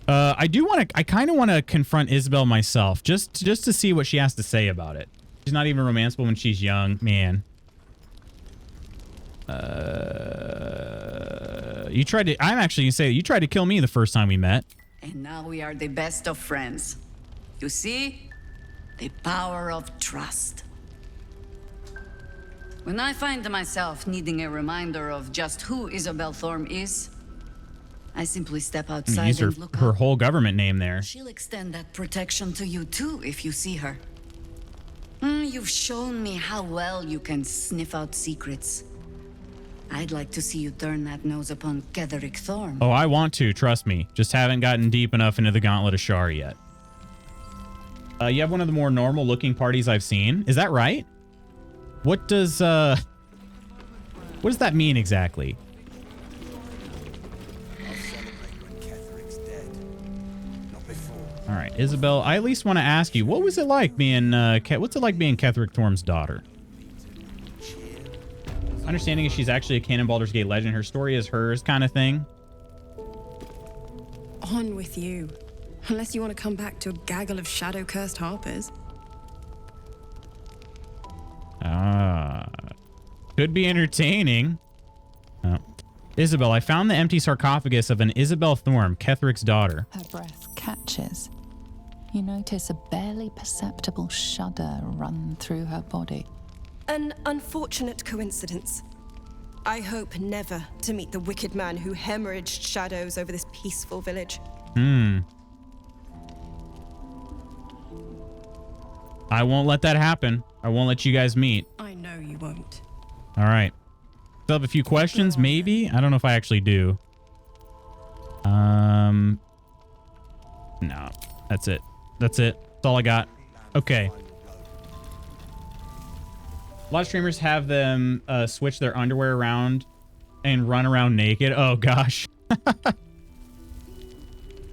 I kind of want to confront Isabel myself, just to see what she has to say about it. She's not even romanceable when she's young, man. You tried to, I'm actually gonna say that you tried to kill me the first time we met.
And now we are the best of friends. You see? The power of trust. When I find myself needing a reminder of just who Isabel Thorm is, I simply step outside
Use
and look
her
up.
whole government name there.
She'll extend that protection to you too if you see her. You've shown me how well you can sniff out secrets. I'd like to see you turn that nose upon Ketheric Thorm.
Oh, I want to, trust me. Just haven't gotten deep enough into the Gauntlet of Shar yet. You have one of the more normal looking parties I've seen. Is that right? What does What does that mean exactly? All right, Isabel, I at least want to ask you, what was it like being, what's it like being Ketheric Thorm's daughter? My understanding is she's actually a canon Baldur's Gate legend. Her story is hers kind of thing.
On with you. Unless you want to come back to a gaggle of shadow-cursed harpers.
Ah, could be entertaining. Oh. Isabel, I found the empty sarcophagus of an Isabel Thorm, Ketheric's daughter.
Her breath catches. You notice a barely perceptible shudder run through her body.
An unfortunate coincidence. I hope never to meet the wicked man who hemorrhaged shadows over this peaceful village.
I won't let that happen. I won't let you guys meet.
I know you won't.
All right. Still have a few questions, maybe? I don't know if I actually do. No. That's it. That's it. That's all I got. Okay. A lot of streamers have them switch their underwear around and run around naked. Oh, gosh.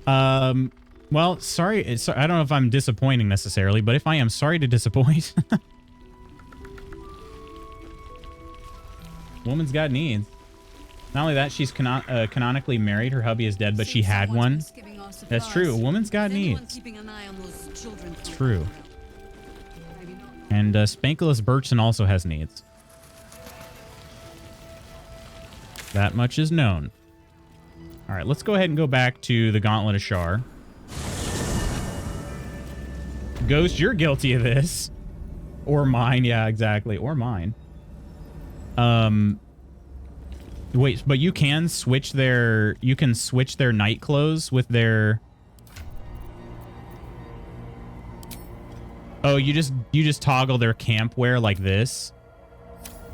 Well, sorry. I don't know if I'm disappointing necessarily, but if I am, sorry to disappoint. Woman's got needs. Not only that, she's canonically married. Her hubby is dead, but she had one. That's true. A woman's got needs. It's true. And Spankulus Birchson also has needs. That much is known. All right, let's go ahead and go back to the Gauntlet of Shar. Ghost, you're guilty of this. Or mine. Yeah, exactly. Or mine. Wait, but you can switch their night clothes with their... Oh, you just toggle their camp wear like this?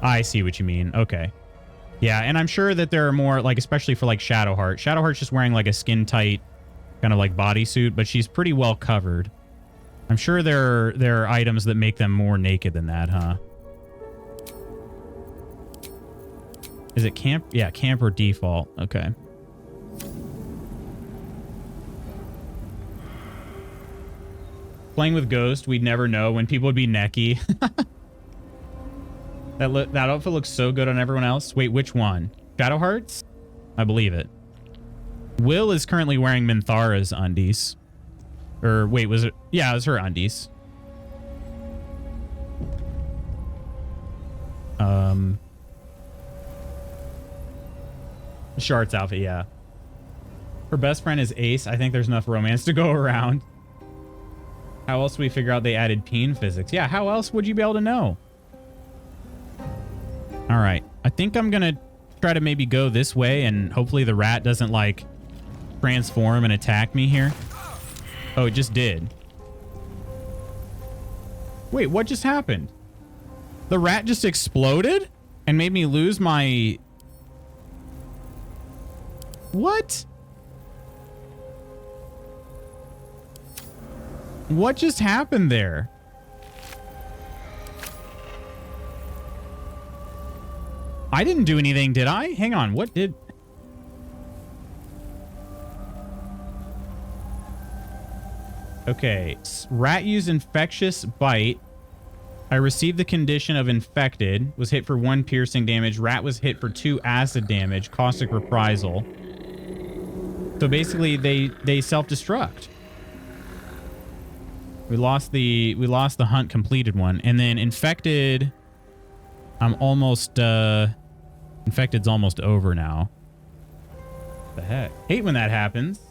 I see what you mean. Okay. Yeah, and I'm sure that there are more, like, especially for, like, Shadowheart. Shadowheart's just wearing, like, a skin-tight kind of, like, bodysuit, but she's pretty well covered. I'm sure there are items that make them more naked than that, huh? Is it camp? Yeah, camp or default. Okay. Playing with Ghost, we'd never know when people would be necky. That outfit looks so good on everyone else. Wait, which one? Shadowheart's? I believe it. Will is currently wearing Minthara's undies. Or wait, was it? Yeah, it was her undies. Shard's outfit, yeah. Her best friend is Ace. I think there's enough romance to go around. How else do we figure out they added peen physics? Yeah, how else would you be able to know? All right. I think I'm going to try to maybe go this way, and hopefully the rat doesn't, like, transform and attack me here. Oh, it just did. Wait, what just happened? The rat just exploded and made me lose my... What? What just happened there? I didn't do anything, did I? Hang on, what did... Okay, rat used infectious bite. I received the condition of infected. Was hit for 1 piercing damage. Rat was hit for 2 acid damage. Caustic reprisal. So basically, they self-destruct. We lost the hunt completed one, and then infected. I'm almost infected's almost over now. What the heck? Hate when that happens.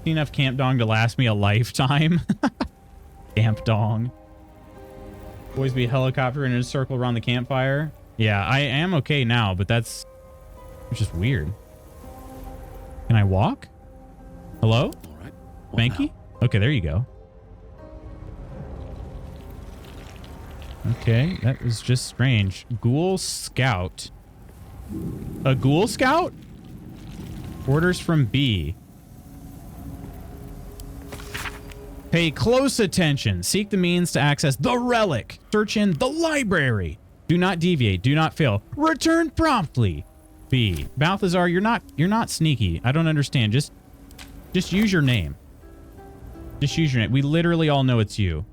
Enough camp dong to last me a lifetime. Camp dong. Always be a helicopter in a circle around the campfire. Yeah, I am okay now, but it's just weird. Can I walk? Hello?
All right.
Banky? Okay, there you go. Okay, that was just strange. Ghoul Scout. A Ghoul Scout? Orders from B. Pay close attention. Seek the means to access the relic. Search in the library. Do not deviate. Do not fail. Return promptly. B. Balthazar, you're not sneaky. I don't understand. Just use your name. Just use your name. We literally all know it's you.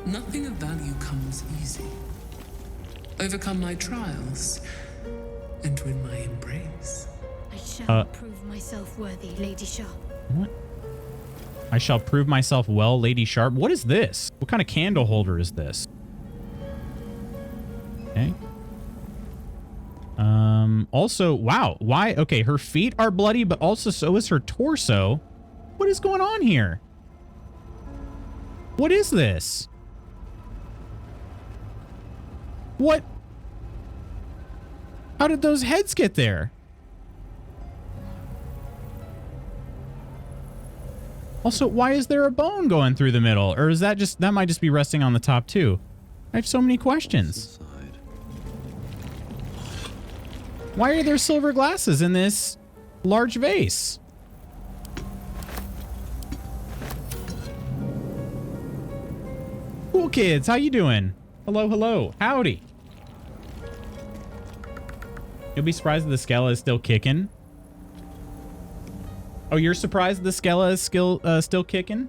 Nothing of value comes easy. Overcome my trials and win my embrace.
I shall prove myself worthy, Lady Sharp.
What? I shall prove myself well, Lady Sharp. What is this? What kind of candle holder is this? Okay. Also, wow. Why? Okay, her feet are bloody, but also so is her torso. What is going on here? What is this? What? How did those heads get there? Also, why is there a bone going through the middle? Or is that that might just be resting on the top too? I have so many questions. Why are there silver glasses in this large vase? Cool kids, how you doing? Hello, hello, howdy. You'll be surprised that the Skella is still kicking. Oh, you're surprised the Skella is still kicking?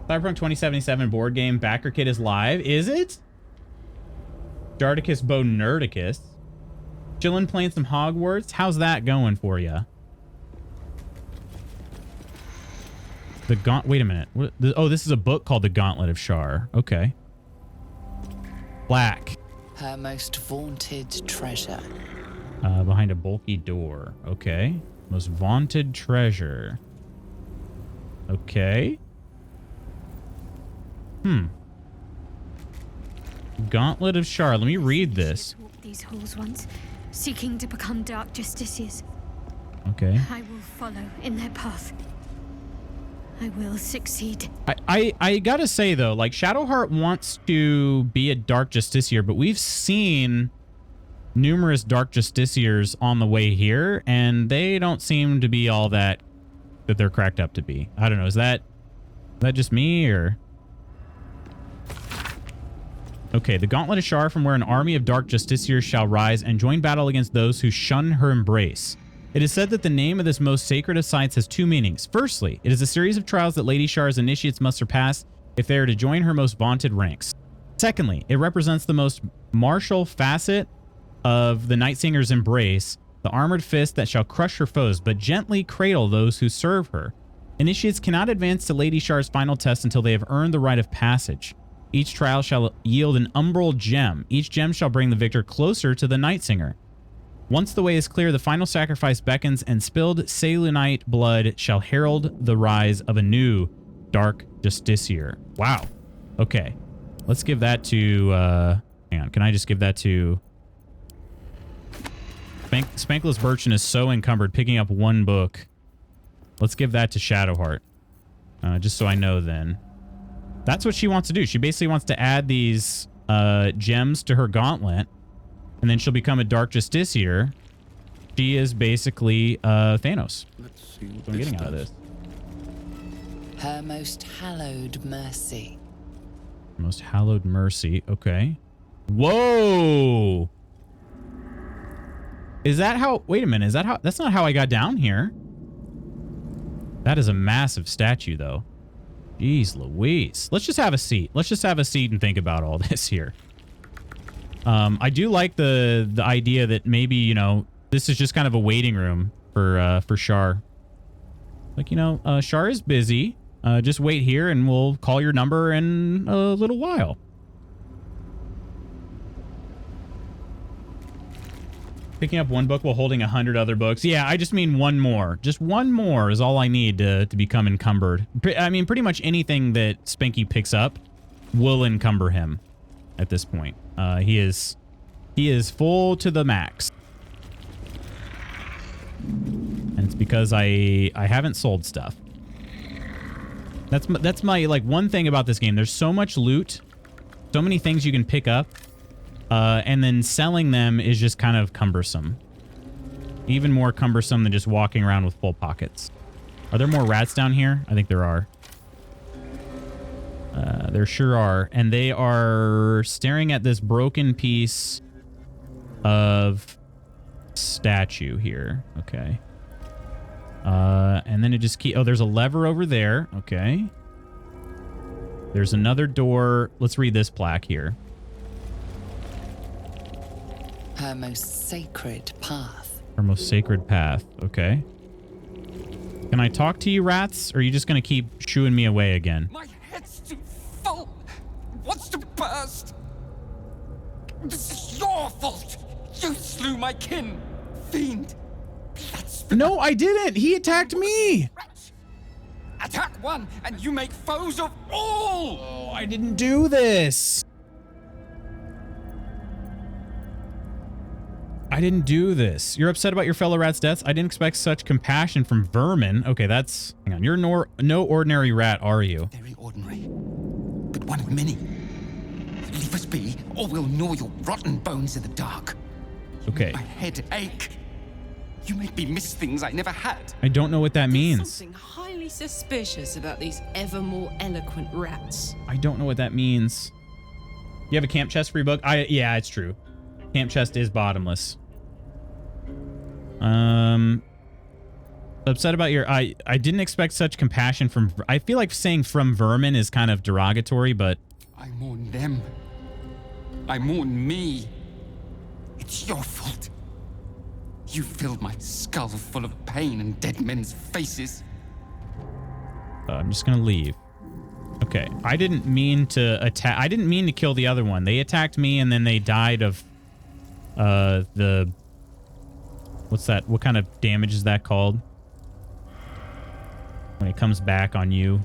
Cyberpunk 2077 board game Backer Kit is live. Is it? Jardicus Bo Nerdicus. Chillin' playing some Hogwarts. How's that going for you? Wait a minute. Oh, this is a book called The Gauntlet of Shar. Okay. Black.
Her most vaunted treasure.
Behind a bulky door. Okay. Most vaunted treasure. Okay. Gauntlet of Shar. Let me read this.
These halls once, seeking to become Dark Justiciars.
Okay.
I will follow in their path. I will succeed.
I gotta say though, like Shadowheart wants to be a Dark Justiciar, but we've seen numerous Dark Justiciars on the way here, and they don't seem to be all that they're cracked up to be. I don't know. Is that just me or? Okay, the Gauntlet of Shar, from where an army of Dark Justiciars shall rise and join battle against those who shun her embrace. It is said that the name of this most sacred of sites has two meanings. Firstly, it is a series of trials that Lady Shar's initiates must surpass if they are to join her most vaunted ranks. Secondly, it represents the most martial facet of the Night Singer's embrace, the armored fist that shall crush her foes, but gently cradle those who serve her. Initiates cannot advance to Lady Shar's final test until they have earned the rite of passage. Each trial shall yield an umbral gem. Each gem shall bring the victor closer to the Night Singer. Once the way is clear, the final sacrifice beckons, and spilled Selunite blood shall herald the rise of a new Dark Justiciar. Wow. Okay. Let's give that to... hang on. Can I just give that to... Spankless Birchin is so encumbered picking up one book. Let's give that to Shadowheart. Just so I know then. That's what she wants to do. She basically wants to add these gems to her gauntlet, and then she'll become a Dark Justiciar. She is basically Thanos.
Let's see
what I'm getting out of this.
Her most hallowed mercy.
Most hallowed mercy. Okay. Whoa! Is that how... Wait a minute. Is that how... That's not how I got down here. That is a massive statue, though. Jeez Louise. Let's just have a seat. Let's just have a seat and think about all this here. I do like the idea that maybe, you know, this is just kind of a waiting room for Shar. Like, you know, Shar is busy. Just wait here and we'll call your number in a little while. Picking up one book while holding 100 other books. Yeah, I just mean one more. Just one more is all I need to become encumbered. I mean, pretty much anything that Spanky picks up will encumber him at this point. He is full to the max. And it's because I haven't sold stuff. That's my like one thing about this game. There's so much loot, so many things you can pick up. And then selling them is just kind of cumbersome. Even more cumbersome than just walking around with full pockets. Are there more rats down here? I think there are. There sure are. And they are staring at this broken piece of statue here. Okay. And then it just oh, there's a lever over there. Okay. There's another door. Let's read this plaque here.
Her most sacred path.
Her most sacred path. Okay. Can I talk to you, rats? Or are you just going to keep shooing me away again?
My head's too full. It wants to burst. This is your fault. You slew my kin, fiend.
No, I didn't. He attacked me.
Attack one, and you make foes of all.
Oh, I didn't do this. I didn't do this. You're upset about your fellow rat's deaths? I didn't expect such compassion from vermin. Okay, that's... Hang on. You're no ordinary rat, are you?
Very ordinary, but one of many. Leave us be, or we'll gnaw your rotten bones in the dark.
Okay.
My head ache. You make me miss things I never had.
I don't know what that means.
Something highly suspicious about these ever more eloquent rats.
I don't know what that means. You have a camp chest free book? Yeah, it's true. Camp chest is bottomless. Upset about your... I didn't expect such compassion from... I feel like saying from vermin is kind of derogatory, but...
I mourn them. I mourn me. It's your fault. You filled my skull full of pain and dead men's faces.
I'm just gonna leave. Okay, I didn't mean to attack... I didn't mean to kill the other one. They attacked me and then they died of... the... What's that? What kind of damage is that called? When it comes back on you.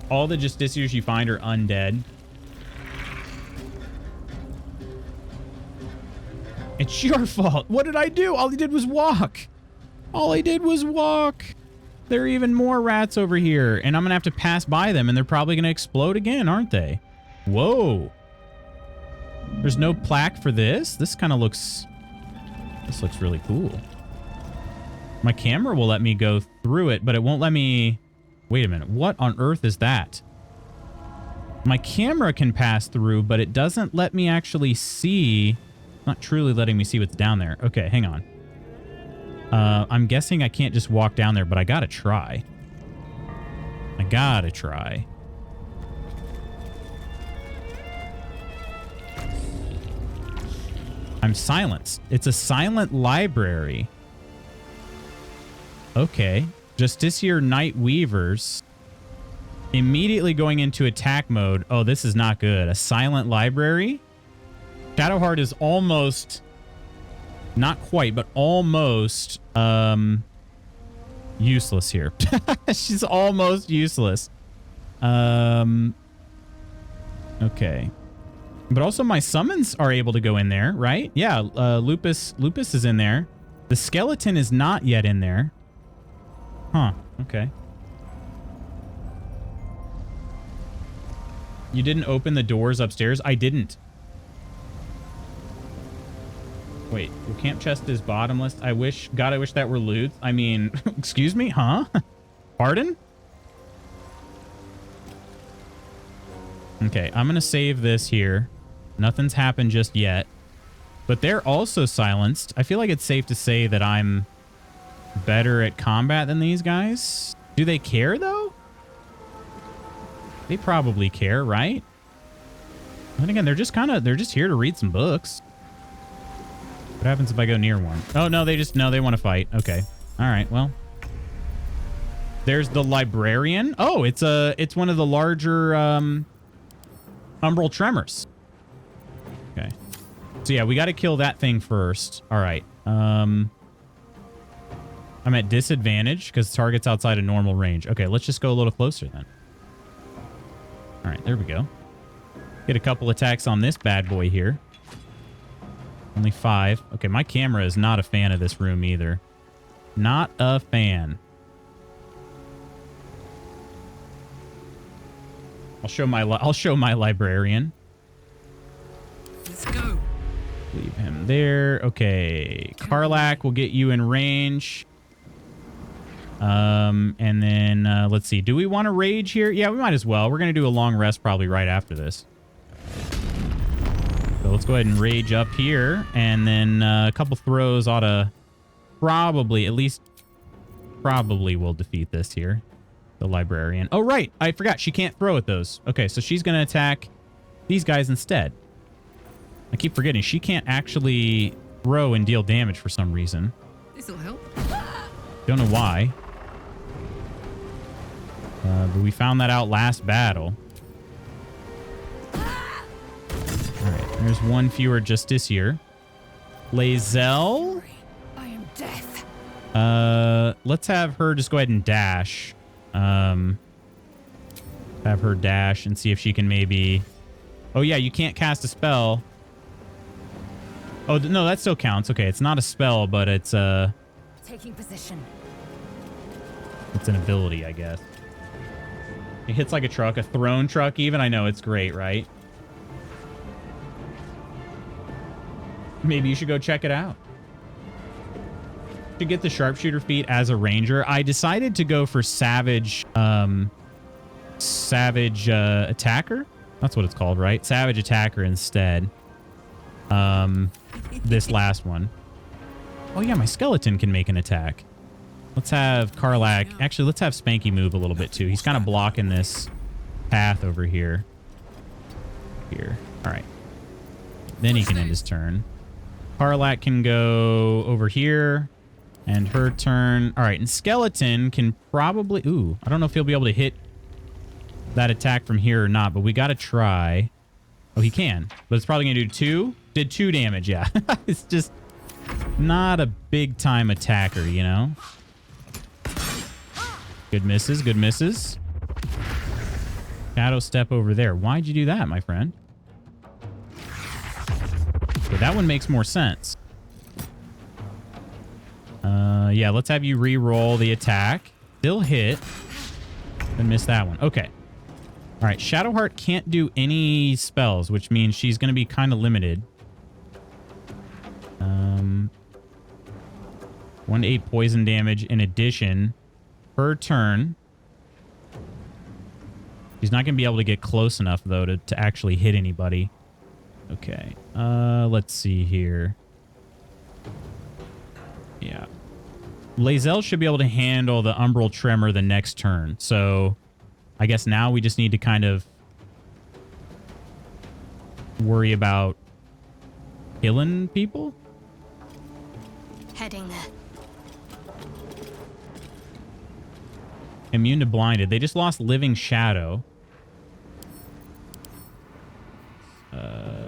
All the justiciars you find are undead. It's your fault. What did I do? All he did was walk. All he did was walk. There are even more rats over here, and I'm going to have to pass by them, and they're probably going to explode again, aren't they? Whoa. There's no plaque for this? This kind of looks... This looks really cool. My camera will let me go through it, but it won't let me... Wait a minute. What on earth is that? My camera can pass through, but it doesn't let me actually see... Not truly letting me see what's down there. Okay, hang on. I'm guessing I can't just walk down there, but I gotta try. I gotta try. I'm silenced. It's a silent library. Okay. Justiciar Night Weavers. Immediately going into attack mode. Oh, this is not good. A silent library? Shadowheart is almost... Not quite, but almost useless here. She's almost useless. Okay. But also my summons are able to go in there, right? Yeah, Lupus is in there. The skeleton is not yet in there. Huh, okay. You didn't open the doors upstairs? I didn't. Wait, your camp chest is bottomless. I wish that were loot. I mean, excuse me? Huh? Pardon? Okay, I'm going to save this here. Nothing's happened just yet. But they're also silenced. I feel like it's safe to say that I'm better at combat than these guys. Do they care, though? They probably care, right? And again, they're just here to read some books. What happens if I go near one? Oh, no, they want to fight. Okay. All right, well. There's the librarian. Oh, it's one of the larger umbral tremors. Okay. So yeah, we got to kill that thing first. All right. I'm at disadvantage because target's outside of normal range. Okay, let's just go a little closer then. All right, there we go. Get a couple attacks on this bad boy here. Only 5. Okay, my camera is not a fan of this room either. Not a fan. I'll show my librarian.
Let's go.
Leave him there. Okay, Karlak will get you in range. And then let's see. Do we want to rage here? Yeah, we might as well. We're going to do a long rest probably right after this. So let's go ahead and rage up here. And then a couple throws ought to probably, at least probably will defeat this here. The librarian. Oh, right. I forgot. She can't throw at those. Okay, so she's going to attack these guys instead. I keep forgetting. She can't actually throw and deal damage for some reason.
This'll help.
Don't know why. But we found that out last battle. Alright, there's one fewer Justiciar. Lae'zel.
I am death.
Let's have her just go ahead and dash. Have her dash and see if she can maybe... Oh yeah, you can't cast a spell. Oh, no, that still counts. Okay, it's not a spell, but it's
Taking position.
It's an ability, I guess. It hits like a truck, a throne truck even. I know, it's great, right? Maybe you should go check it out. To get the sharpshooter feat as a ranger, I decided to go for savage attacker. That's what it's called, right? Savage attacker instead. This last one. Oh yeah, my skeleton can make an attack. Let's have Karlach. Actually, let's have Spanky move a little bit too. He's kind of blocking this path over here. Here. All right. Then he can end his turn. Karlach can go over here. And her turn. All right. And Skeleton can probably... Ooh, I don't know if he'll be able to hit that attack from here or not, but we got to try. Oh, he can. But it's probably going to do 2. Did 2 damage, yeah. It's just not a big-time attacker, you know? Good misses, good misses. Shadow step over there. Why'd you do that, my friend? Okay, that one makes more sense. Yeah, let's have you re-roll the attack. Still hit. And miss that one. Okay. All right, Shadowheart can't do any spells, which means she's going to be kind of limited. 1 to 8 poison damage in addition. Per turn. She's not going to be able to get close enough, though, to actually hit anybody. Okay. Let's see here. Yeah. Lae'zel should be able to handle the Umbral Tremor the next turn. So I guess now we just need to kind of worry about killing people.
Heading there.
Immune to blinded. They just lost Living Shadow.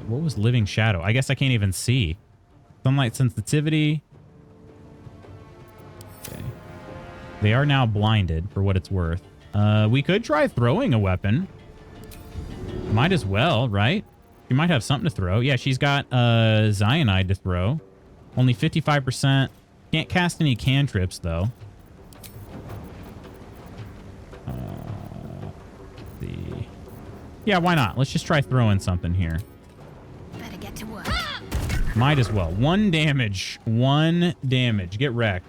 What was Living Shadow? I guess I can't even see. Sunlight sensitivity. Okay. They are now blinded for what it's worth. We could try throwing a weapon. Might as well, right? She might have something to throw. Yeah, she's got Cyanide to throw. Only 55%. Can't cast any cantrips, though. Yeah, why not? Let's just try throwing something here.
Better get to work.
Might as well. 1 damage. 1 damage. Get wrecked.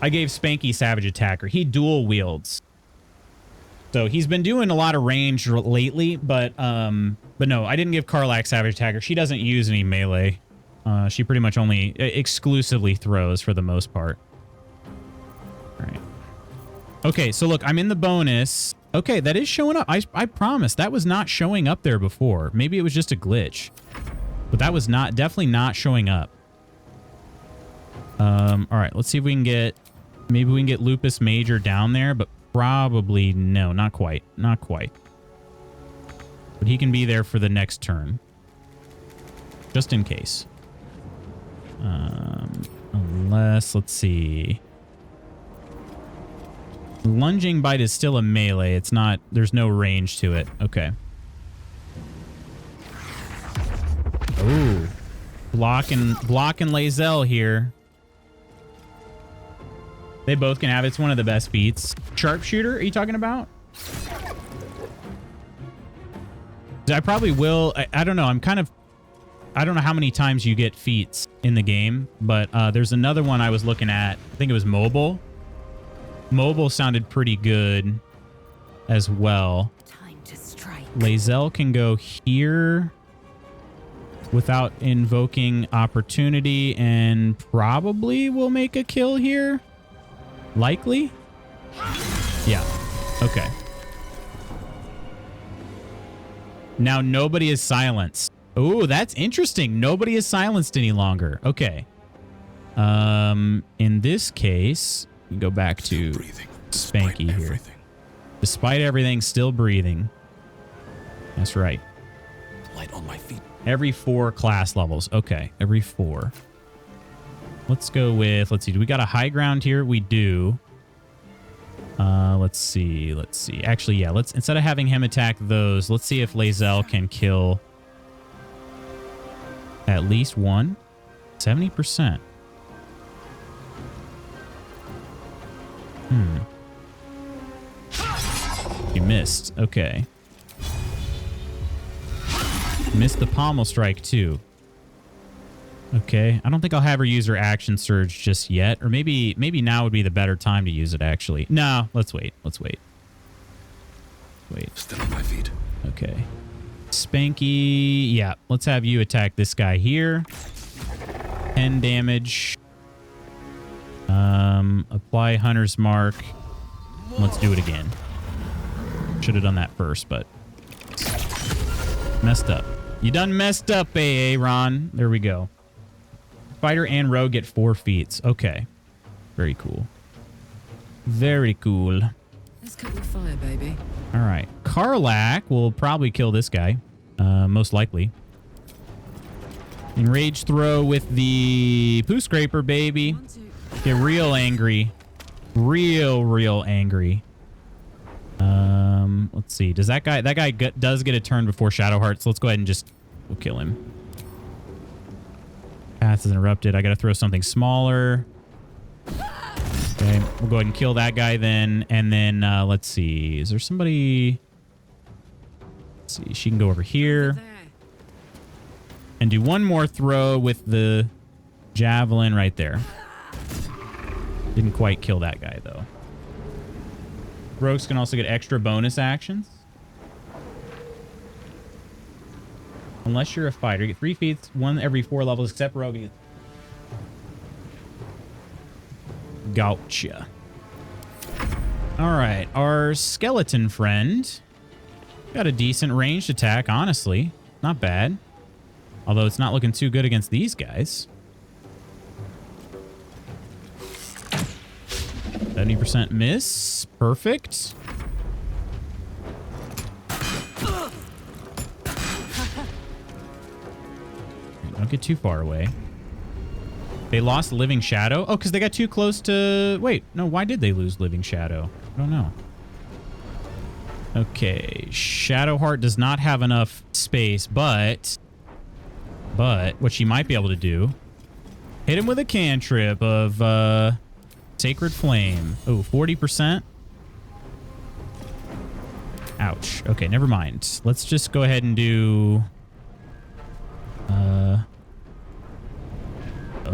I gave Spanky Savage Attacker. He dual wields. So he's been doing a lot of range lately, but no, I didn't give Karlach Savage Attacker. She doesn't use any melee. She pretty much only exclusively throws for the most part. All right. Okay, so look, I'm in the bonus. Okay, that is showing up. I promise that was not showing up there before. Maybe it was just a glitch, but that was definitely not showing up. All right, let's see if we can get, maybe we can get Lupus Major down there, but probably no, not quite, not quite. But he can be there for the next turn, just in case. Unless, let's see. Lunging Bite is still a melee. It's not, there's no range to it. Okay. Ooh. Blocking Lae'zel here. They both can have it. It's one of the best feats. Sharpshooter, are you talking about? I probably will. I don't know. I'm kind of I don't know how many times you get feats in the game, but there's another one I was looking at. I think it was mobile. Mobile sounded pretty good as well.
Time to strike.
Lae'zel can go here without invoking opportunity and probably will make a kill here. Likely. Yeah. Okay. Now nobody is silenced. Oh, that's interesting. Nobody is silenced any longer. Okay. In this case, we go back to Spanky here. Despite everything, still breathing. That's right.
Light on my feet.
Every 4 class levels. Okay, every 4. Let's go with, let's see, do we got a high ground here? We do. Let's see. Actually, yeah, let's, instead of having him attack those, let's see if Lae'zel can kill at least one. 70%. You missed. Okay. Missed the pommel strike too. Okay. I don't think I'll have her use her action surge just yet. Or maybe now would be the better time to use it, actually. No, let's wait. Wait.
Still on my feet.
Okay. Spanky. Yeah, let's have you attack this guy here. 10 damage. Apply Hunter's Mark. Let's do it again. Should have done that first, but messed up. You done messed up, Ron. There we go. Fighter and rogue get 4 feats. Okay. Very cool. Very cool.
Let's cut your fire, baby.
All right. Karlach will probably kill this guy. Most likely. Enrage throw with the poo scraper, baby. Get real angry. Real angry. Let's see. Does that guy does get a turn before Shadowheart, so let's go ahead and we'll kill him. Path is interrupted. I got to throw something smaller. Okay, we'll go ahead and kill that guy then. And then, let's see. Is there somebody... Let's see. She can go over here. And do one more throw with the javelin right there. Didn't quite kill that guy, though. Rogues can also get extra bonus actions. Unless you're a fighter. You get 3 feats, 1 every 4 levels, except rogue. Gotcha. All right. Our skeleton friend got a decent ranged attack, honestly. Not bad. Although it's not looking too good against these guys. 70% miss. Perfect. Don't get too far away. They lost Living Shadow. Oh, because they got too close to... Wait, no, why did they lose Living Shadow? I don't know. Okay, Shadowheart does not have enough space, but what she might be able to do... Hit him with a cantrip of Sacred Flame. Oh, 40%. Ouch. Okay, never mind. Let's just go ahead and do...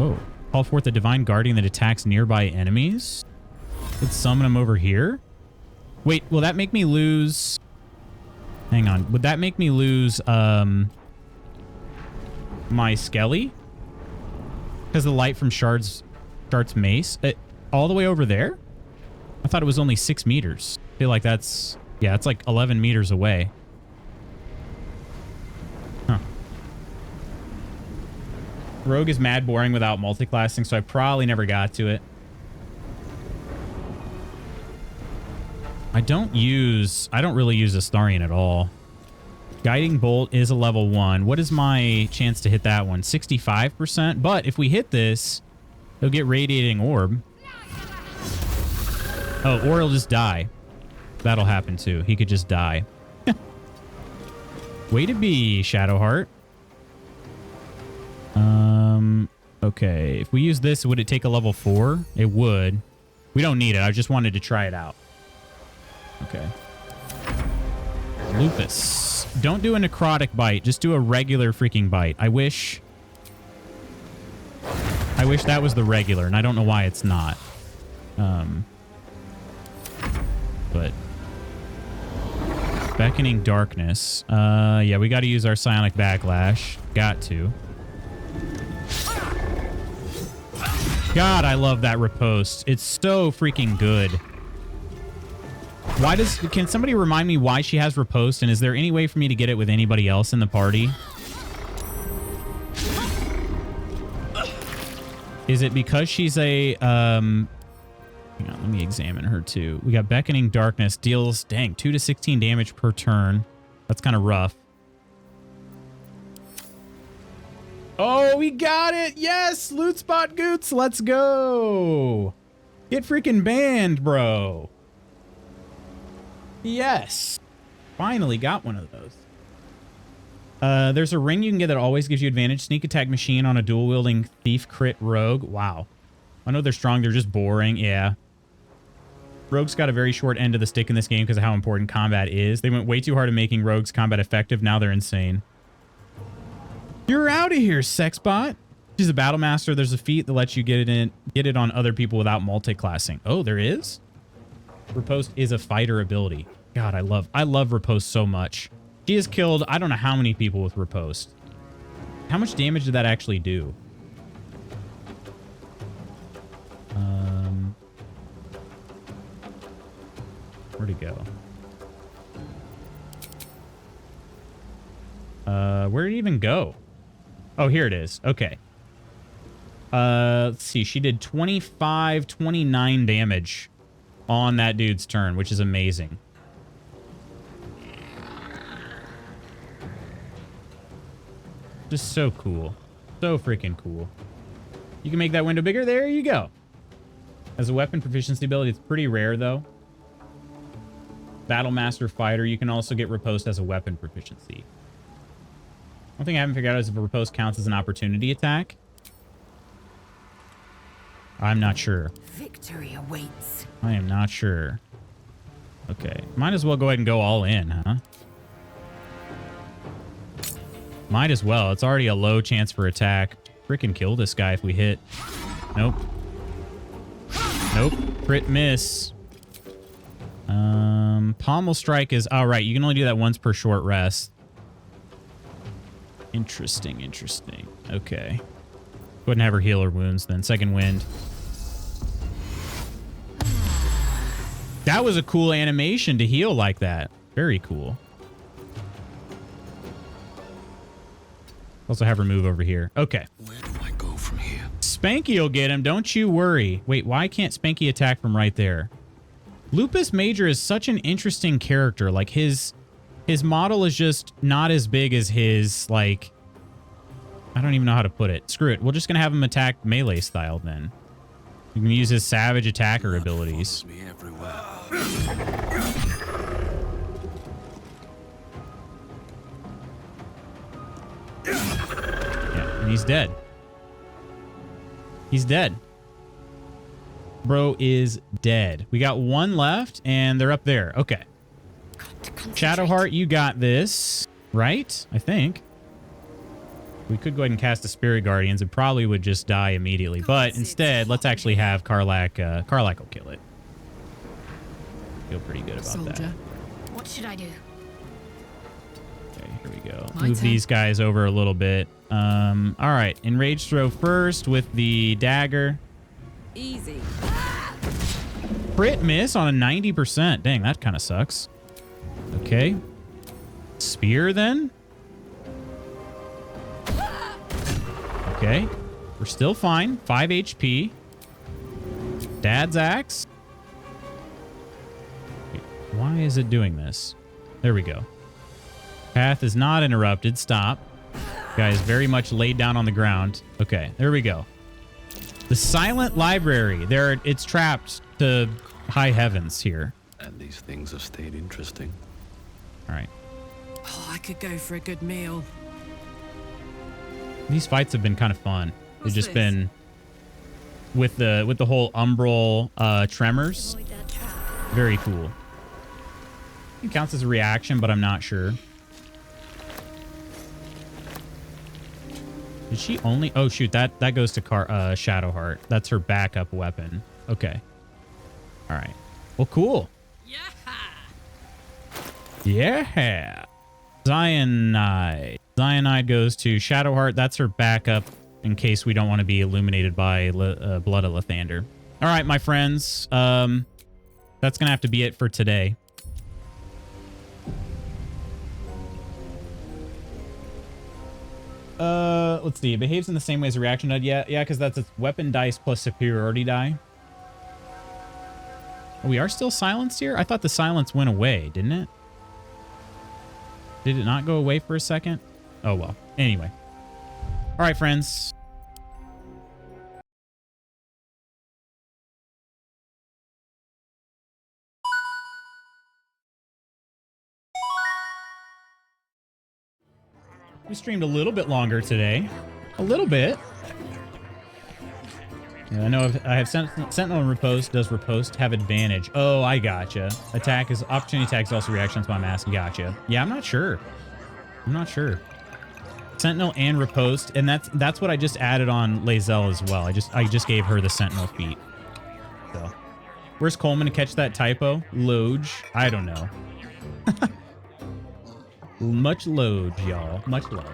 Oh. Call forth a Divine Guardian that attacks nearby enemies. Let's summon him over here. Wait, will that make me lose... Hang on. Would that make me lose my Skelly? Because of the light from Shard's mace? All the way over there? I thought it was only 6 meters. I feel like that's... Yeah, it's like 11 meters away. Huh. Rogue is mad boring without multiclassing, so I probably never got to it. I don't really use Astarion at all. Guiding Bolt is a level 1. What is my chance to hit that one? 65%? But if we hit this, he'll get Radiating Orb. Oh, or he'll just die. That'll happen too. He could just die. Way to be, Shadowheart. Okay. If we use this, would it take a level 4? It would. We don't need it. I just wanted to try it out. Okay. Lupus. Don't do a necrotic bite. Just do a regular freaking bite. I wish that was the regular, and I don't know why it's not. But Beckoning Darkness. Yeah, we got to use our Psionic Backlash. Got to. God, I love that riposte. It's so freaking good. Can somebody remind me why she has riposte, and is there any way for me to get it with anybody else in the party? Is it because she's a, hang on, let me examine her too. We got Beckoning Darkness, deals, dang, 2 to 16 damage per turn. That's kind of rough. Oh, we got it. Yes, loot spot goots. Let's go. Get freaking banned, bro. Yes. Finally got one of those. There's a ring you can get that always gives you advantage. Sneak attack machine on a dual wielding thief crit rogue. Wow. I know they're strong. They're just boring. Yeah. Rogues got a very short end of the stick in this game because of how important combat is. They went way too hard at making rogues combat effective. Now they're insane. You're out of here, Sexbot. She's a battle master. There's a feat that lets you get it on other people without multi-classing. Oh, there is? Riposte is a fighter ability. God, I love Riposte so much. She has killed I don't know how many people with Riposte. How much damage did that actually do? Where'd it go? Where did it even go? Oh, here it is. Okay. Let's see. She did 29 damage on that dude's turn, which is amazing. Just so cool. So freaking cool. You can make that window bigger. There you go. As a weapon proficiency ability, it's pretty rare, though. Battle Master Fighter, you can also get Riposte as a weapon proficiency. One thing I haven't figured out is if a Riposte counts as an opportunity attack. I'm not sure.
Victory awaits.
I am not sure. Okay. Might as well go ahead and go all in, huh? Might as well. It's already a low chance for attack. Frickin' kill this guy if we hit. Nope. Nope. Crit miss. Pommel strike is... Oh, right. You can only do that once per short rest. Interesting, interesting. Okay. Go ahead and have her heal her wounds then. Second wind. That was a cool animation to heal like that. Very cool. Also have her move over here. Okay.
Where do I go from here?
Spanky will get him. Don't you worry. Wait, why can't Spanky attack from right there? Lupus Major is such an interesting character. Like his model is just not as big as his, like, I don't even know how to put it. Screw it. We're just going to have him attack melee style then. You can use his savage attacker abilities. Yeah, and he's dead. He's dead. Bro is dead. We got one left, and they're up there. Okay. Shadowheart, you got this, right? I think. We could go ahead and cast the Spirit Guardians. It probably would just die immediately. But instead, let's actually have Karlach. Karlach will kill it. Feel pretty good about that.
What should I do?
Okay, here we go. Move these guys over a little bit. All right. Enraged throw first with the dagger.
Easy.
Crit miss on a 90%. Dang, that kind of sucks. Okay. Spear then. Okay. We're still fine. 5 HP. Dad's axe. Wait, why is it doing this? There we go. Path is not interrupted. Stop. Guy is very much laid down on the ground. Okay, there we go. The Silent Library. There, it's trapped to high heavens here.
And these things have stayed interesting.
All right.
Oh, I could go for a good meal.
These fights have been kind of fun. They've just been with the whole umbral tremors. Very cool. It counts as a reaction, but I'm not sure. Did she only... Oh, shoot. That goes to Shadowheart. That's her backup weapon. Okay. All right. Well, cool. Yeah. Cyanide. Cyanide goes to Shadowheart. That's her backup in case we don't want to be illuminated by Blood of Lathander. All right, my friends. That's going to have to be it for today. Let's see. It behaves in the same way as a reaction node. Yeah, because that's its weapon dice plus superiority die. Oh, we are still silenced here? I thought the silence went away, didn't it? Did it not go away for a second? Oh, well. Anyway. All right, friends. We streamed a little bit longer today. A little bit. Yeah, I know I have Sentinel and Riposte. Does Riposte have advantage? Oh, I gotcha. Attack is opportunity attack is also reaction to my mask. Gotcha. Yeah, I'm not sure. I'm not sure. Sentinel and Riposte, and that's what I just added on Lae'zel as well. I just gave her the Sentinel feat. So, where's Coleman to catch that typo? Loge. I don't know. Much load, y'all. Much love.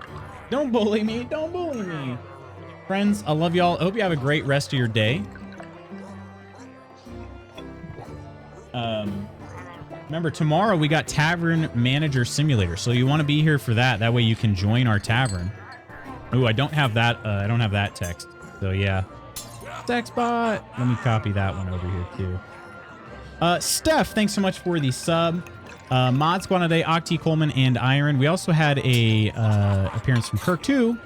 Don't bully me. Don't bully me. Friends, I love y'all. I hope you have a great rest of your day. Remember, tomorrow we got Tavern Manager Simulator, so you want to be here for that. That way you can join our tavern. Oh, I don't have that. I don't have that text. So yeah. Text bot. Let me copy that one over here too. Steph, thanks so much for the sub. Mod Squad today, Octi, Coleman, and Iron. We also had a appearance from Kirk too.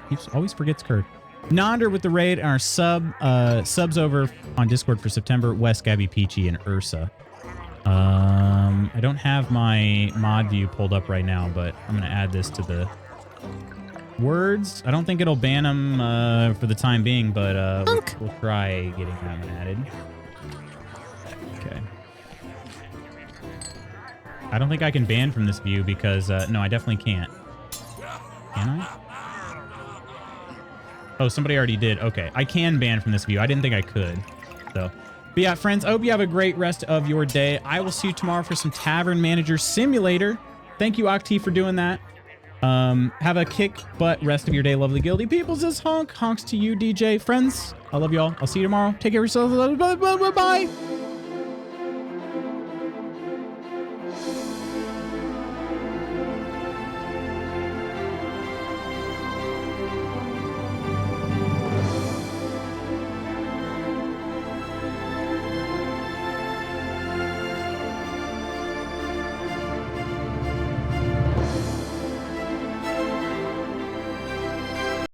He always forgets Kirk. Nonder with the raid, and our subs over on Discord for September. Wes, Gabby, Peachy, and Ursa. I don't have my mod view pulled up right now, but I'm gonna add this to the words. I don't think it'll ban them for the time being, but we'll try getting that one added. Okay. I don't think I can ban from this view because no, I definitely can't. Can I? Oh, somebody already did. Okay, I can ban from this view. I didn't think I could. So, but yeah, friends, I hope you have a great rest of your day. I will see you tomorrow for some Tavern Manager Simulator. Thank you, Octi, for doing that. Have a kick butt rest of your day, lovely guilty people. Says honk. Honks to you, DJ. Friends, I love y'all. I'll see you tomorrow. Take care of yourselves. Bye.